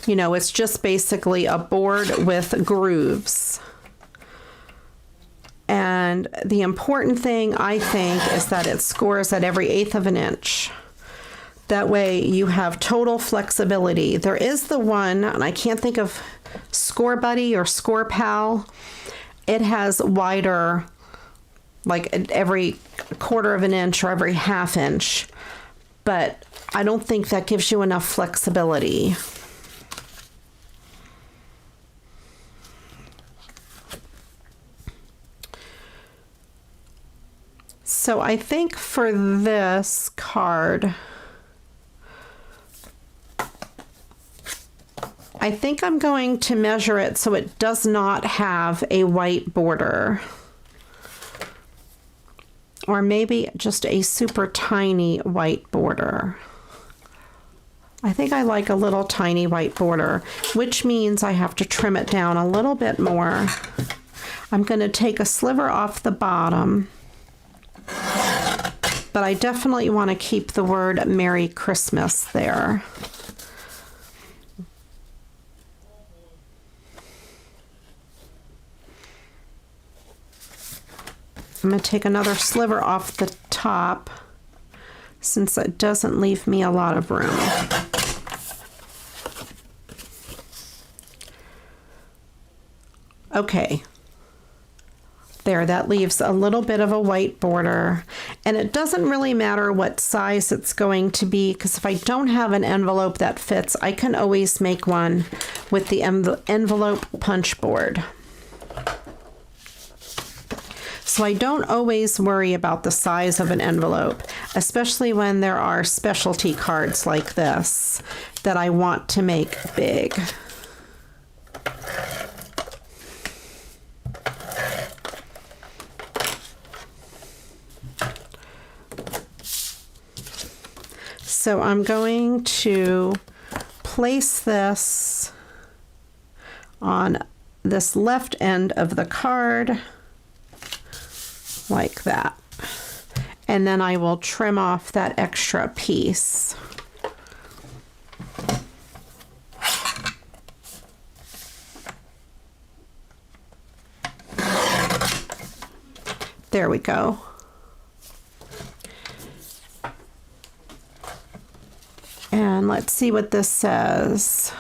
You know, it's just basically a board with grooves. And the important thing, I think, is that it scores at every 1/8 of an inch. That way you have total flexibility. There is the one, and I can't think of Score Buddy or Score Pal. It has wider, like every quarter of an inch or every half inch, but I don't think that gives you enough flexibility. So I think for this card, I think I'm going to measure it so it does not have a white border. Or maybe just a super tiny white border. I think I like a little tiny white border, which means I have to trim it down a little bit more. I'm going to take a sliver off the bottom, but I definitely want to keep the word Merry Christmas there. I'm going to take another sliver off the top since it doesn't leave me a lot of room. Okay. There, that leaves a little bit of a white border. And it doesn't really matter what size it's going to be, because if I don't have an envelope that fits, I can always make one with the envelope punch board. So I don't always worry about the size of an envelope, especially when there are specialty cards like this that I want to make big. So I'm going to place this on this left end of the card, like that. And then I will trim off that extra piece. There we go. And let's see what this says.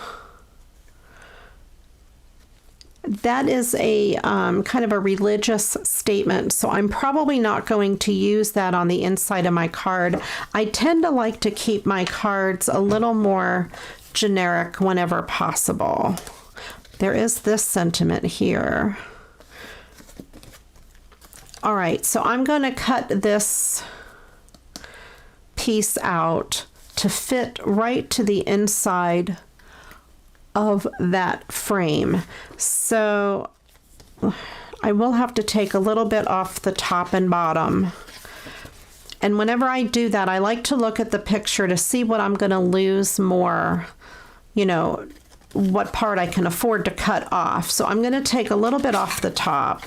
That is a kind of a religious statement, so I'm probably not going to use that on the inside of my card. I tend to like to keep my cards a little more generic whenever possible. There is this sentiment here. All right, so I'm going to cut this piece out to fit right to the inside of that frame. So I will have to take a little bit off the top and bottom. And whenever I do that, I like to look at the picture to see what I'm going to lose more, you know, what part I can afford to cut off. So I'm going to take a little bit off the top.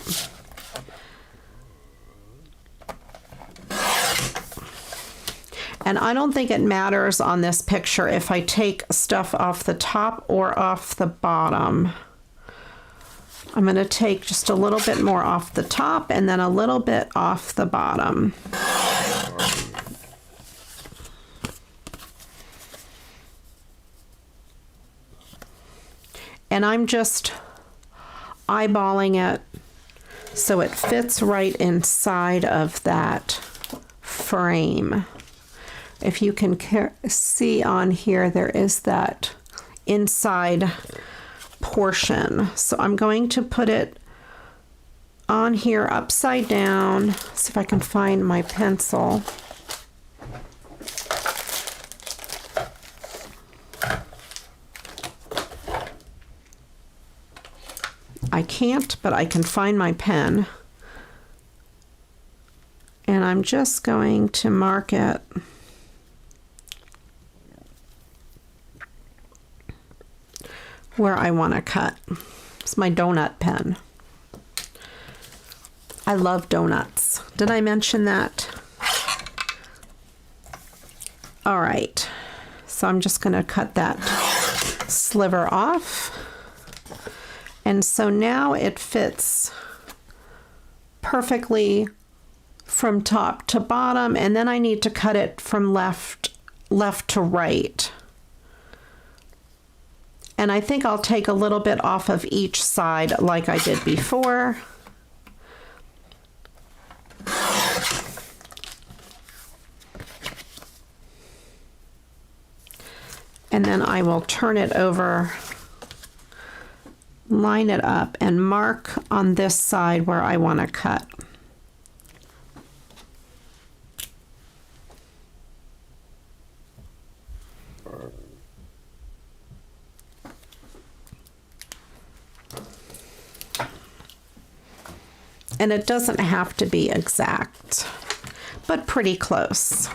And I don't think it matters on this picture if I take stuff off the top or off the bottom. I'm going to take just a little bit more off the top and then a little bit off the bottom. And I'm just eyeballing it so it fits right inside of that frame. If you can see on here, there is that inside portion. So I'm going to put it on here upside down. See if I can find my pencil. I can't, but I can find my pen. And I'm just going to mark it where I want to cut. It's my donut pen. I love donuts. Did I mention that? All right, so I'm just going to cut that sliver off. And so now it fits perfectly from top to bottom, and then I need to cut it from left left to right. And I think I'll take a little bit off of each side like I did before. And then I will turn it over, line it up, and mark on this side where I want to cut. And it doesn't have to be exact, but pretty close.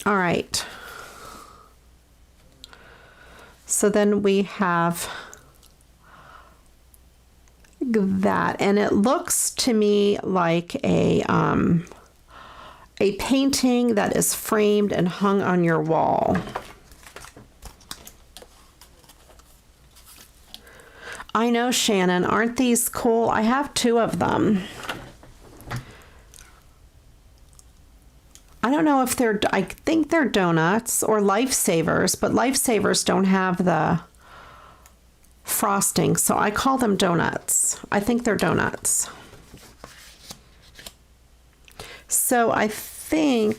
All right. So then we have that, and it looks to me like a painting that is framed and hung on your wall. I know, Shannon, aren't these cool? I have 2 of them. I don't know if they're, I think they're donuts or Lifesavers, but Lifesavers don't have the frosting, so I call them donuts. I think they're donuts. So I think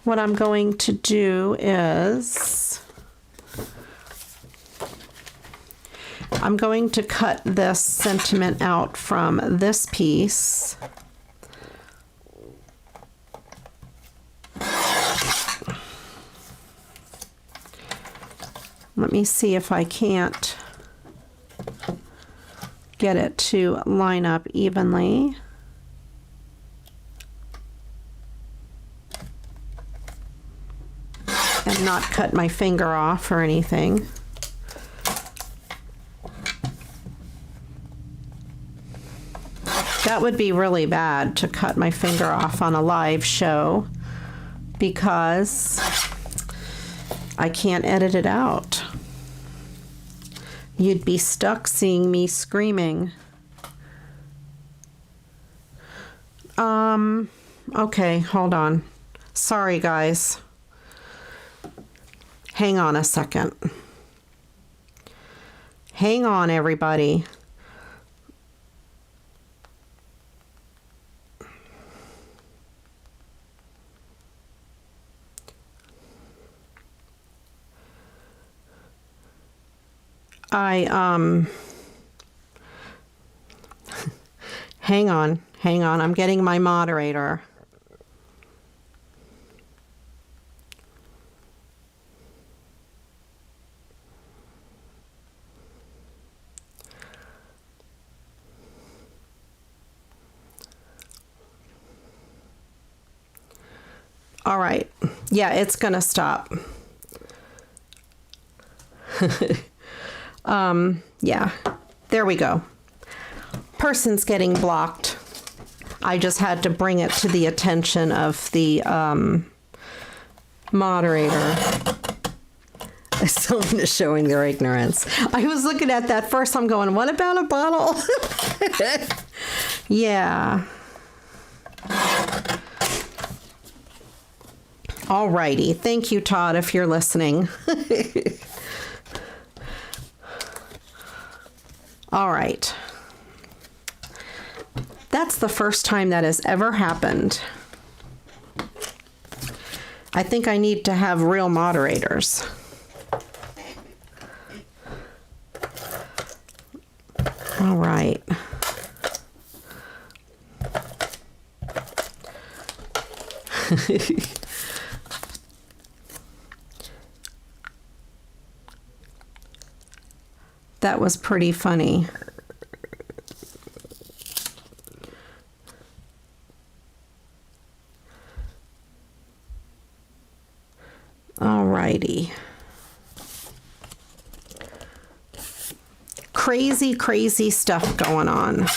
what I'm going to do is I'm going to cut this sentiment out from this piece. Let me see if I can't get it to line up evenly. And not cut my finger off or anything. That would be really bad to cut my finger off on a live show because I can't edit it out. You'd be stuck seeing me screaming. Okay, hold on. Sorry, guys. Hang on a second. Hang on, everybody. Hang on, I'm getting my moderator. All right, yeah, it's gonna stop. Yeah, there we go. Person's getting blocked. I just had to bring it to the attention of the moderator. Someone is showing their ignorance. I was looking at that first. I'm going, what about a bottle? Yeah. All righty. Thank you, Todd, if you're listening. All right. That's the first time that has ever happened. I think I need to have real moderators. All right. That was pretty funny. All righty. Crazy, crazy stuff going on.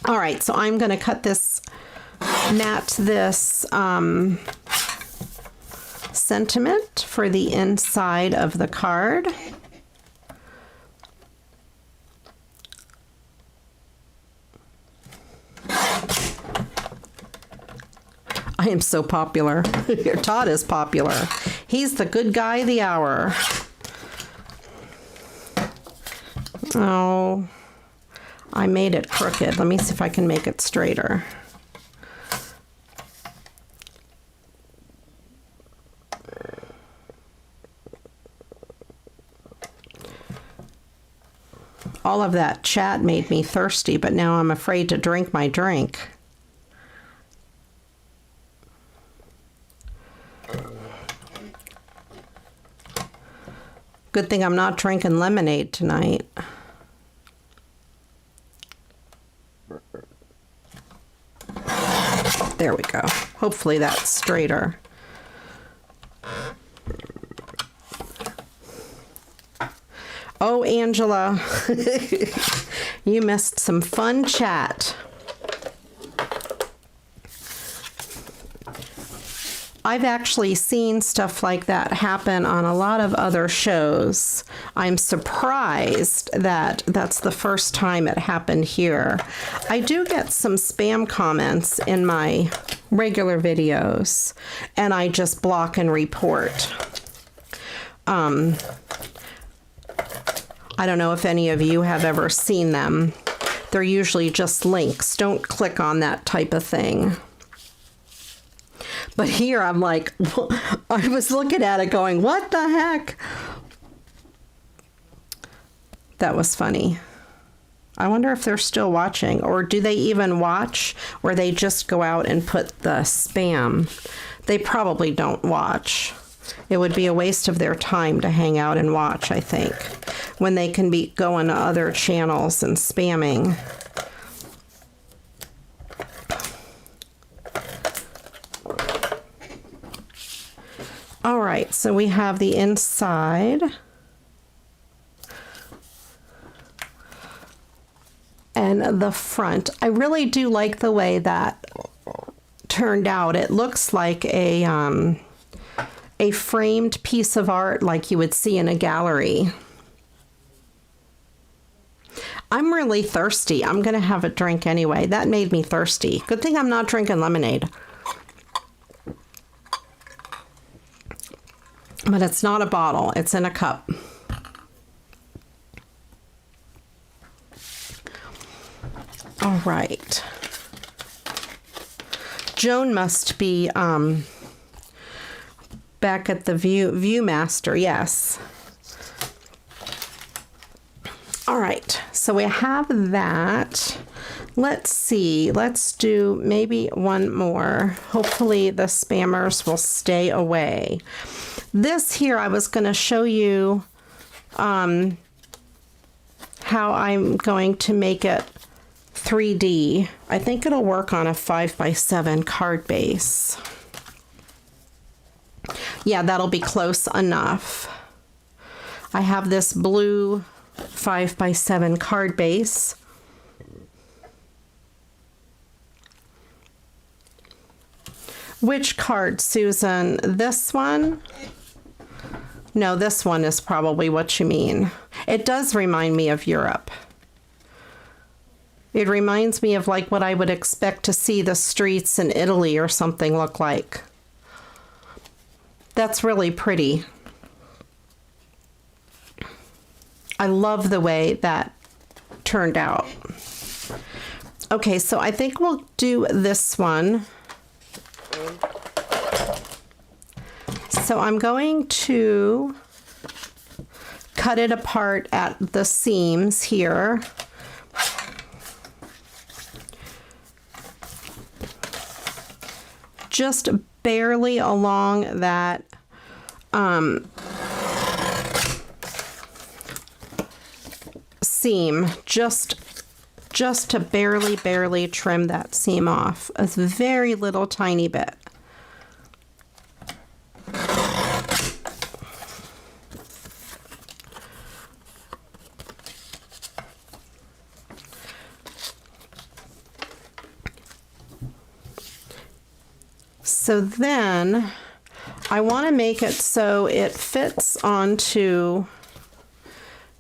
All right, so I'm going to cut this, mat this sentiment for the inside of the card. I am so popular. Todd is popular. He's the good guy of the hour. Oh, I made it crooked. Let me see if I can make it straighter. All of that chat made me thirsty, but now I'm afraid to drink my drink. Good thing I'm not drinking lemonade tonight. There we go. Hopefully that's straighter. Oh, Angela, you missed some fun chat. I've actually seen stuff like that happen on a lot of other shows. I'm surprised that that's the first time it happened here. I do get some spam comments in my regular videos, and I just block and report. I don't know if any of you have ever seen them. They're usually just links. Don't click on that type of thing. But here I'm like, I was looking at it going, what the heck? That was funny. I wonder if they're still watching, or do they even watch, or they just go out and put the spam? They probably don't watch. It would be a waste of their time to hang out and watch, I think, when they can be going to other channels and spamming. All right, so we have the inside. And the front. I really do like the way that turned out. It looks like a framed piece of art like you would see in a gallery. I'm really thirsty. I'm going to have a drink anyway. That made me thirsty. Good thing I'm not drinking lemonade. But it's not a bottle. It's in a cup. All right. Joan must be back at the Viewmaster. Yes. All right. So we have that. Let's see. Let's do maybe one more. Hopefully the spammers will stay away. This here, I was going to show you how I'm going to make it 3D. I think it'll work on a 5x7 card base. Yeah, that'll be close enough. I have this blue 5x7 card base. Which card, Susan? This one? No, this one is probably what you mean. It does remind me of Europe. It reminds me of like what I would expect to see the streets in Italy or something look like. That's really pretty. I love the way that turned out. Okay, so I think we'll do this one. So I'm going to cut it apart at the seams here. Just barely along that seam, just to barely trim that seam off, a very little tiny bit. So then I want to make it so it fits onto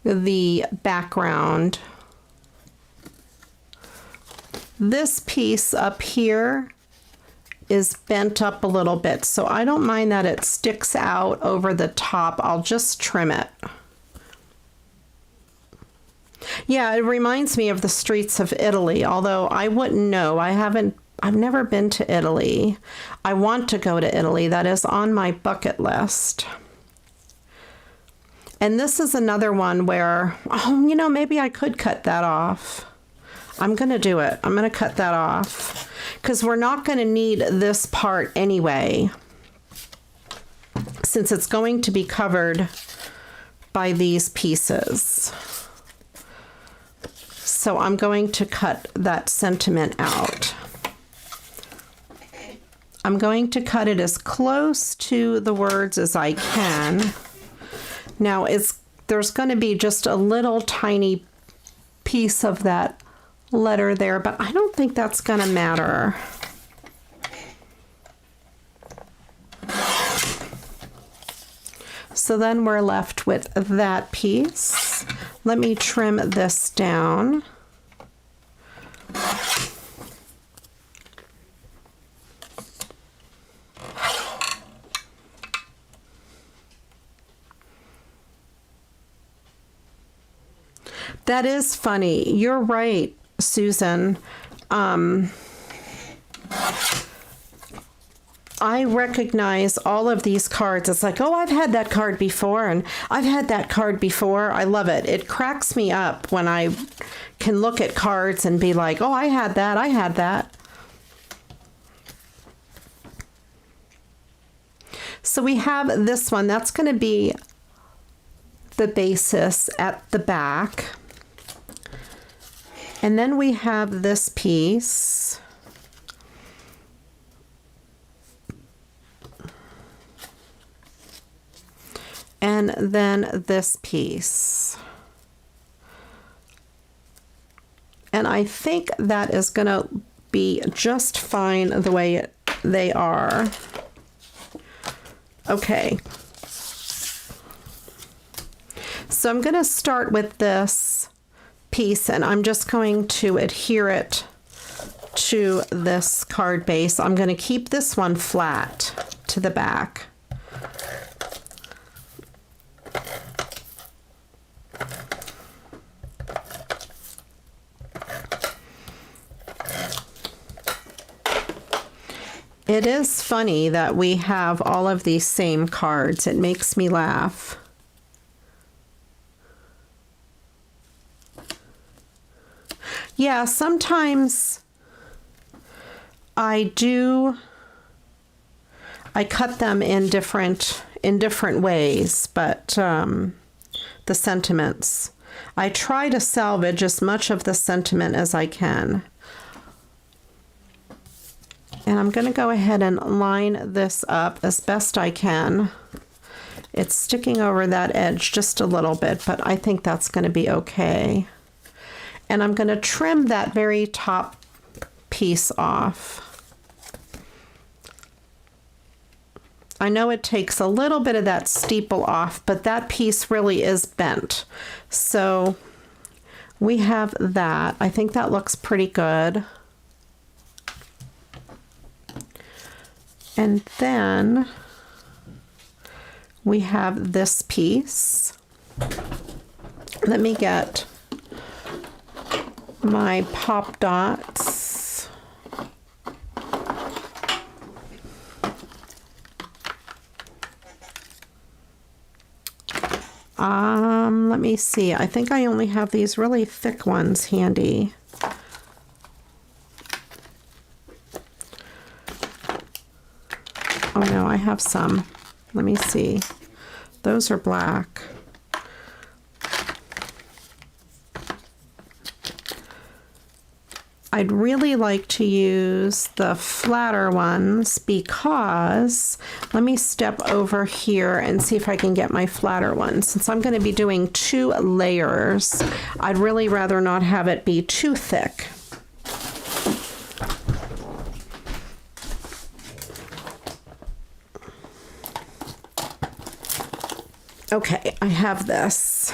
the background. This piece up here is bent up a little bit, so I don't mind that it sticks out over the top. I'll just trim it. Yeah, it reminds me of the streets of Italy, although I wouldn't know. I've never been to Italy. I want to go to Italy. That is on my bucket list. And this is another one where, oh, you know, maybe I could cut that off. I'm going to do it. I'm going to cut that off because we're not going to need this part anyway, since it's going to be covered by these pieces. So I'm going to cut that sentiment out. I'm going to cut it as close to the words as I can. Now there's going to be just a little tiny piece of that letter there, but I don't think that's going to matter. So then we're left with that piece. Let me trim this down. That is funny. You're right, Susan. I recognize all of these cards. It's like, oh, I've had that card before, and I've had that card before. I love it. It cracks me up when I can look at cards and be like, oh, I had that. I had that. So we have this one. That's going to be the basis at the back. And then we have this piece. And then this piece. And I think that is going to be just fine the way they are. Okay. So I'm going to start with this piece, and I'm just going to adhere it to this card base. I'm going to keep this one flat to the back. It is funny that we have all of these same cards. It makes me laugh. Yeah, sometimes I cut them in different ways, but the sentiments, I try to salvage as much of the sentiment as I can. And I'm going to go ahead and line this up as best I can. It's sticking over that edge just a little bit, but I think that's going to be okay. And I'm going to trim that very top piece off. I know it takes a little bit of that steeple off, but that piece really is bent. So we have that. I think that looks pretty good. And then we have this piece. Let me get my pop dots. Let me see. I think I only have these really thick ones handy. Oh no, I have some. Let me see. Those are black. I'd really like to use the flatter ones because, let me step over here and see if I can get my flatter ones. Since I'm going to be doing 2 layers, I'd really rather not have it be too thick. Okay, I have this.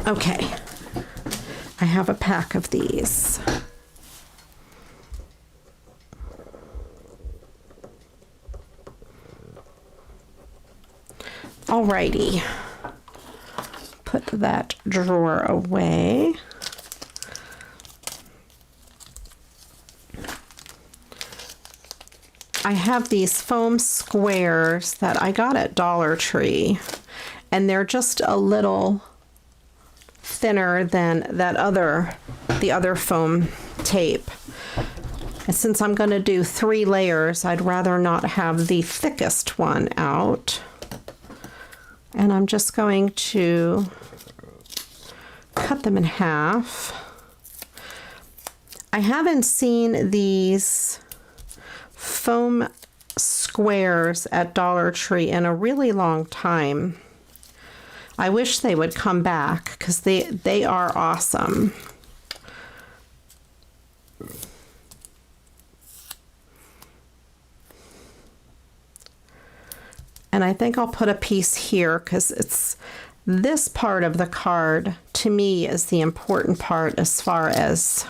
Okay, I have a pack of these. Alrighty, put that drawer away. I have these foam squares that I got at Dollar Tree, and they're just a little thinner than the other foam tape. And since I'm going to do 3 layers, I'd rather not have the thickest one out. And I'm just going to cut them in half. I haven't seen these foam squares at Dollar Tree in a really long time. I wish they would come back because they are awesome. And I think I'll put a piece here because it's this part of the card to me is the important part as far as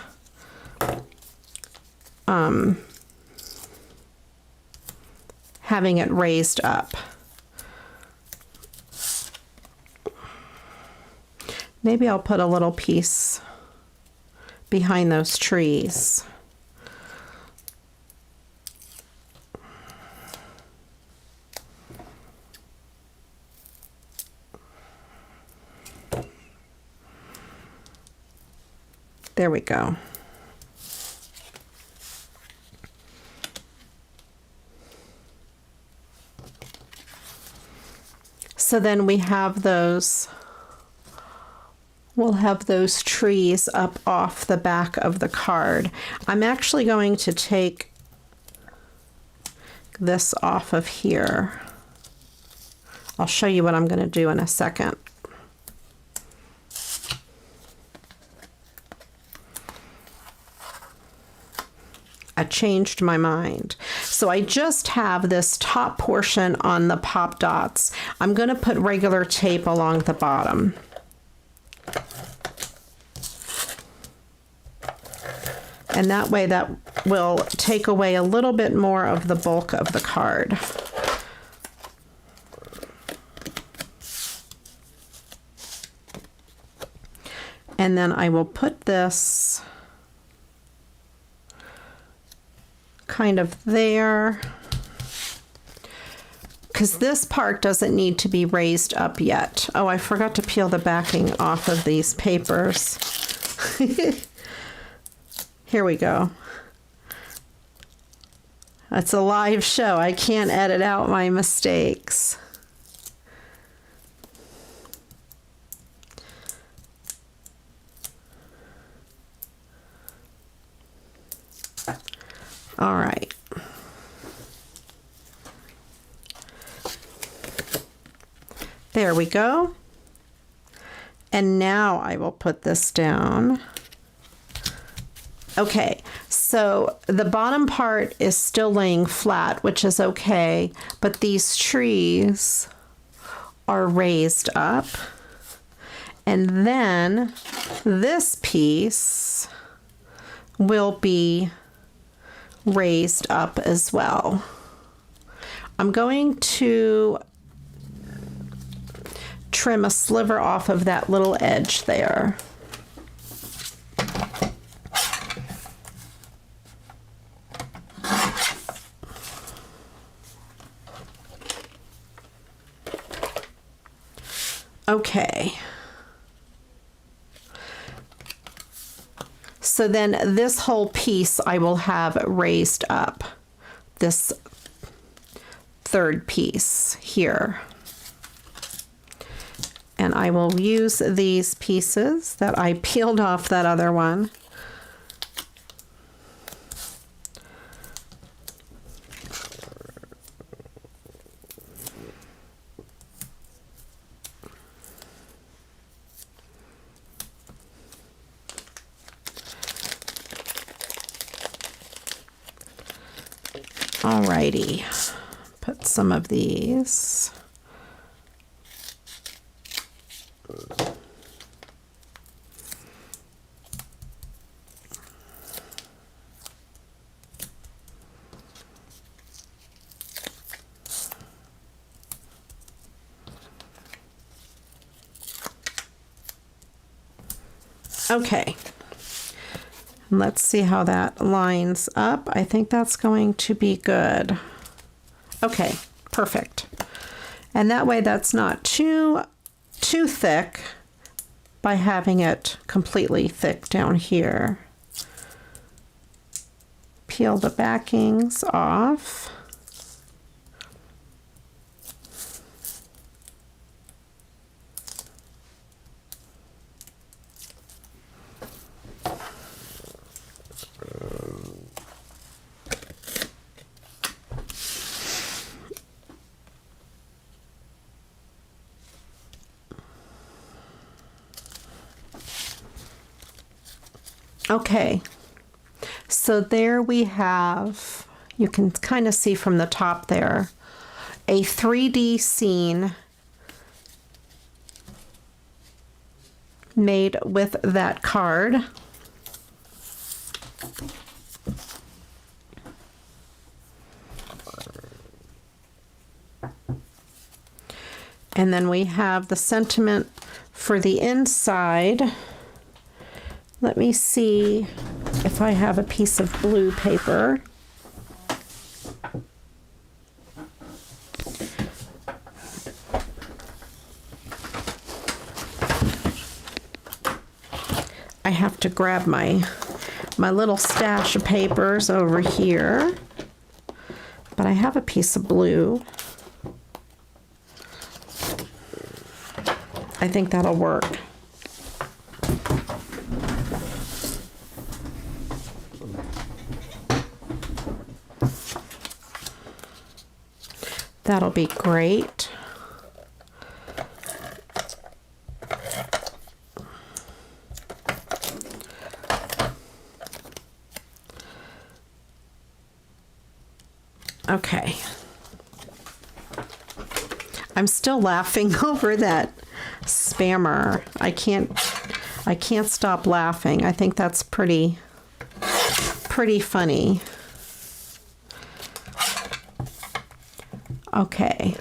having it raised up. Maybe I'll put a little piece behind those trees. There we go. So then we have those, we'll have those trees up off the back of the card. I'm actually going to take this off of here. I'll show you what I'm going to do in a second. I changed my mind. So I just have this top portion on the pop dots. I'm going to put regular tape along the bottom. And that way that will take away a little bit more of the bulk of the card. And then I will put this kind of there, because this part doesn't need to be raised up yet. Oh, I forgot to peel the backing off of these papers. Here we go. That's a live show. I can't edit out my mistakes. All right. There we go. And now I will put this down. Okay, so the bottom part is still laying flat, which is okay, but these trees are raised up. And then this piece will be raised up as well. I'm going to trim a sliver off of that little edge there. Okay. So then this whole piece I will have raised up, this third piece here. And I will use these pieces that I peeled off that other one. Alrighty, put some of these. Okay. Let's see how that lines up. I think that's going to be good. Okay, perfect. And that way that's not too thick by having it completely thick down here. Peel the backings off. Okay, so there we have, you can kind of see from the top there, a 3D scene made with that card. And then we have the sentiment for the inside. Let me see if I have a piece of blue paper. I have to grab my little stash of papers over here, but I have a piece of blue. I think that'll work. That'll be great. Okay. I'm still laughing over that spammer. I can't stop laughing. I think that's pretty funny. Okay.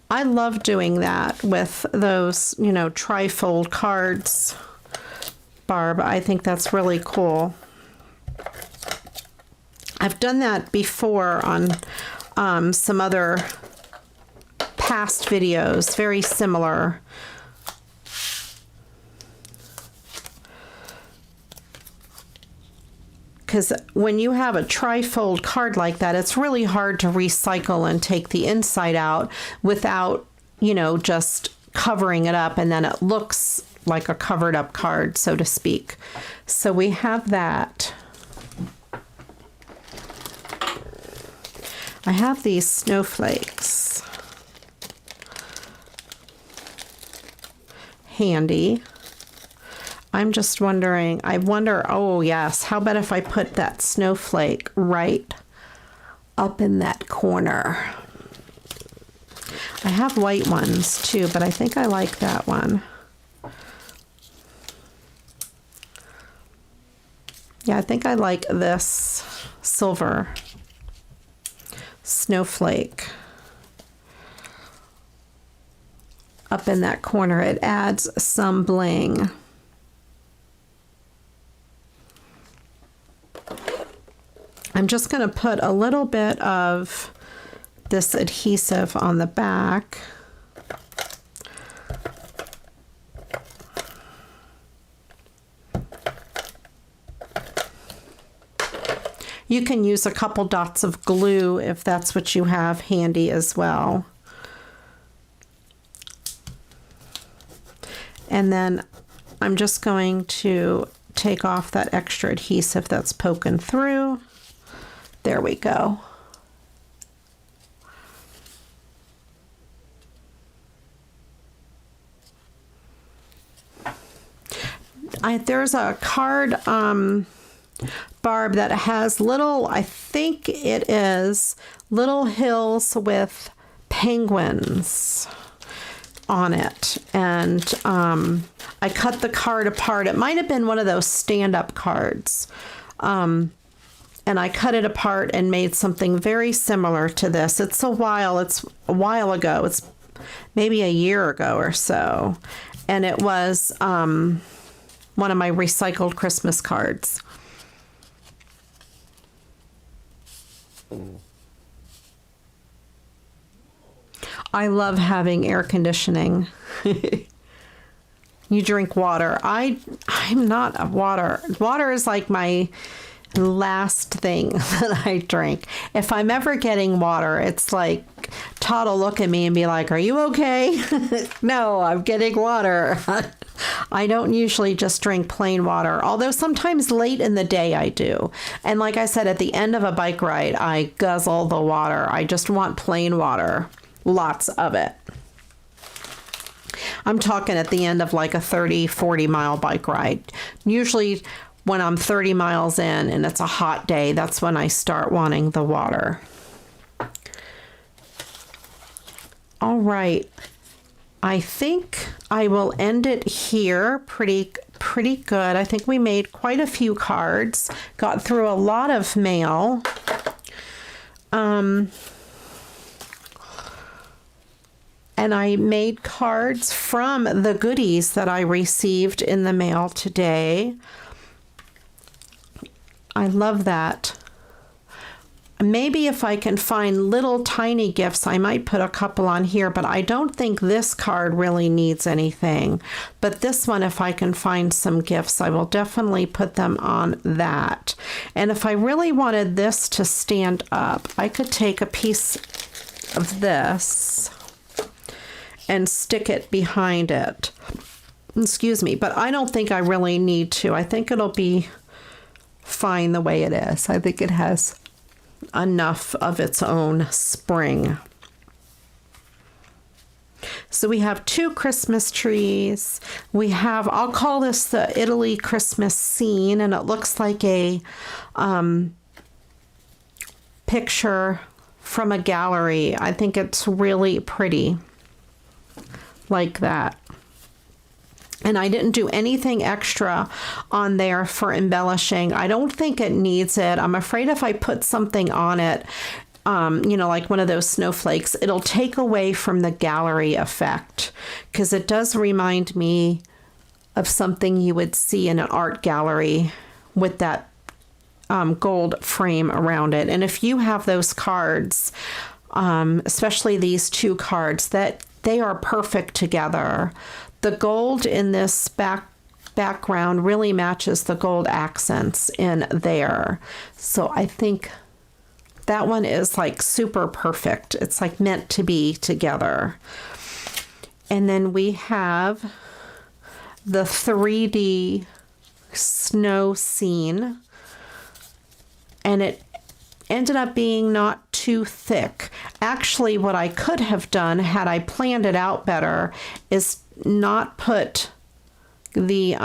I love doing that with those, you know, trifold cards, Barb. I think that's really cool. I've done that before on some other past videos, very similar. Because when you have a trifold card like that, it's really hard to recycle and take the inside out without, you know, just covering it up, and then it looks like a covered up card, so to speak. So we have that. I have these snowflakes handy. I'm just wondering, oh yes, how about if I put that snowflake right up in that corner? I have white ones too, but I think I like that one. Yeah, I think I like this silver snowflake up in that corner. It adds some bling. I'm just going to put a little bit of this adhesive on the back. You can use a couple dots of glue if that's what you have handy as well. And then I'm just going to take off that extra adhesive that's poking through. There we go. There's a card, Barb, that has little, I think it is little hills with penguins on it. And I cut the card apart. It might have been one of those stand-up cards. and I cut it apart and made something very similar to this. It's a while ago. It's maybe a year ago or so. And it was one of my recycled Christmas cards. I love having air conditioning. You drink water. I'm not a water. Water is like my last thing that I drink. If I'm ever getting water, it's like Todd will look at me and be like, "Are you okay?" No, I'm getting water. I don't usually just drink plain water, although sometimes late in the day I do. And like I said, at the end of a bike ride, I guzzle the water. I just want plain water. Lots of it. I'm talking at the end of like a 30, 40 mile bike ride. Usually when I'm 30 miles in and it's a hot day, that's when I start wanting the water. All right. I think I will end it here. Pretty good. I think we made quite a few cards. Got through a lot of mail. And I made cards from the goodies that I received in the mail today. I love that. Maybe if I can find little tiny gifts, I might put a couple on here, but I don't think this card really needs anything. But this one, if I can find some gifts, I will definitely put them on that. And if I really wanted this to stand up, I could take a piece of this and stick it behind it. Excuse me, but I don't think I really need to. I think it'll be fine the way it is. I think it has enough of its own spring. So we have 2 Christmas trees. We have, I'll call this the Italy Christmas scene, and it looks like a picture from a gallery. I think it's really pretty. Like that. And I didn't do anything extra on there for embellishing. I don't think it needs it. I'm afraid if I put something on it, you know, like one of those snowflakes, it'll take away from the gallery effect, because it does remind me of something you would see in an art gallery with that gold frame around it. And if you have those cards, especially these 2 cards, that they are perfect together. The gold in this background really matches the gold accents in there. So I think that one is like super perfect. It's like meant to be together. And then we have the 3D snow scene. And it ended up being not too thick. Actually, what I could have done had I planned it out better is not put the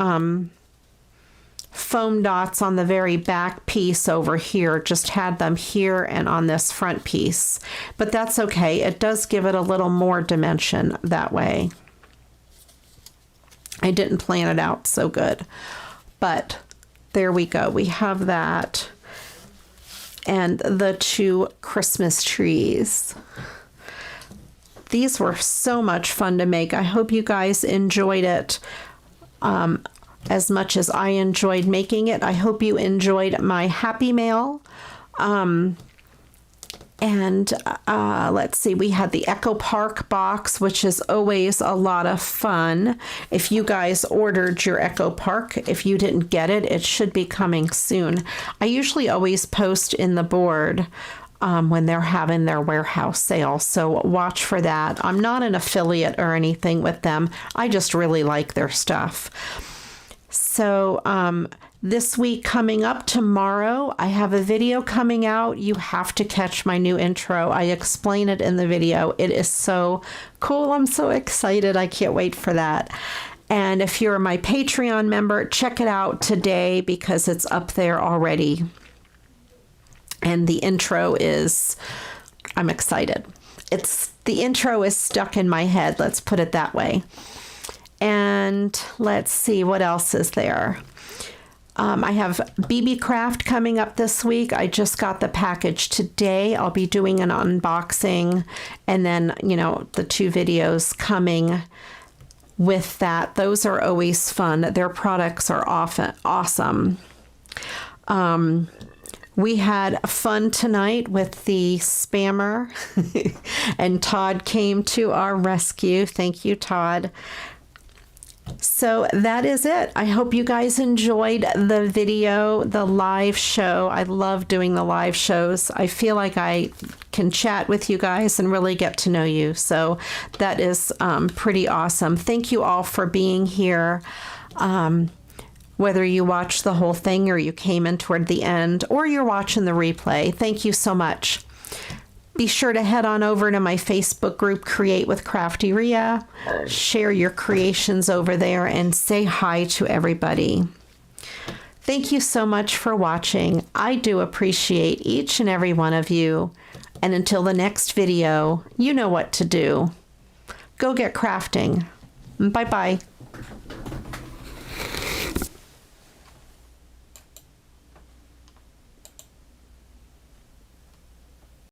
foam dots on the very back piece over here, just had them here and on this front piece. But that's okay. It does give it a little more dimension that way. I didn't plan it out so good, but there we go. We have that. And the 2 Christmas trees. These were so much fun to make. I hope you guys enjoyed it as much as I enjoyed making it. I hope you enjoyed my Happy Mail. And let's see, we had the Echo Park box, which is always a lot of fun. If you guys ordered your Echo Park, if you didn't get it, it should be coming soon. I usually always post in the board when they're having their warehouse sale, so watch for that. I'm not an affiliate or anything with them. I just really like their stuff. So this week coming up tomorrow, I have a video coming out. You have to catch my new intro. I explain it in the video. It is so cool. I'm so excited. I can't wait for that. And if you're my Patreon member, check it out today because it's up there already. And the intro is, I'm excited. The intro is stuck in my head. Let's put it that way. And let's see, what else is there? I have BB Craft coming up this week. I just got the package today. I'll be doing an unboxing, and then, the 2 videos coming with that. Those are always fun. Their products are often awesome. We had fun tonight with the spammer, and Todd came to our rescue. Thank you, Todd. So that is it. I hope you guys enjoyed the video, the live show. I love doing the live shows. I feel like I can chat with you guys and really get to know you. So that is pretty awesome. Thank you all for being here. Whether you watched the whole thing or you came in toward the end or you're watching the replay, thank you so much. Be sure to head on over to my Facebook group, Create with CraftyRia. Share your creations over there and say hi to everybody. Thank you so much for watching. I do appreciate each and every one of you. And until the next video, you know what to do. Go get crafting. Bye-bye.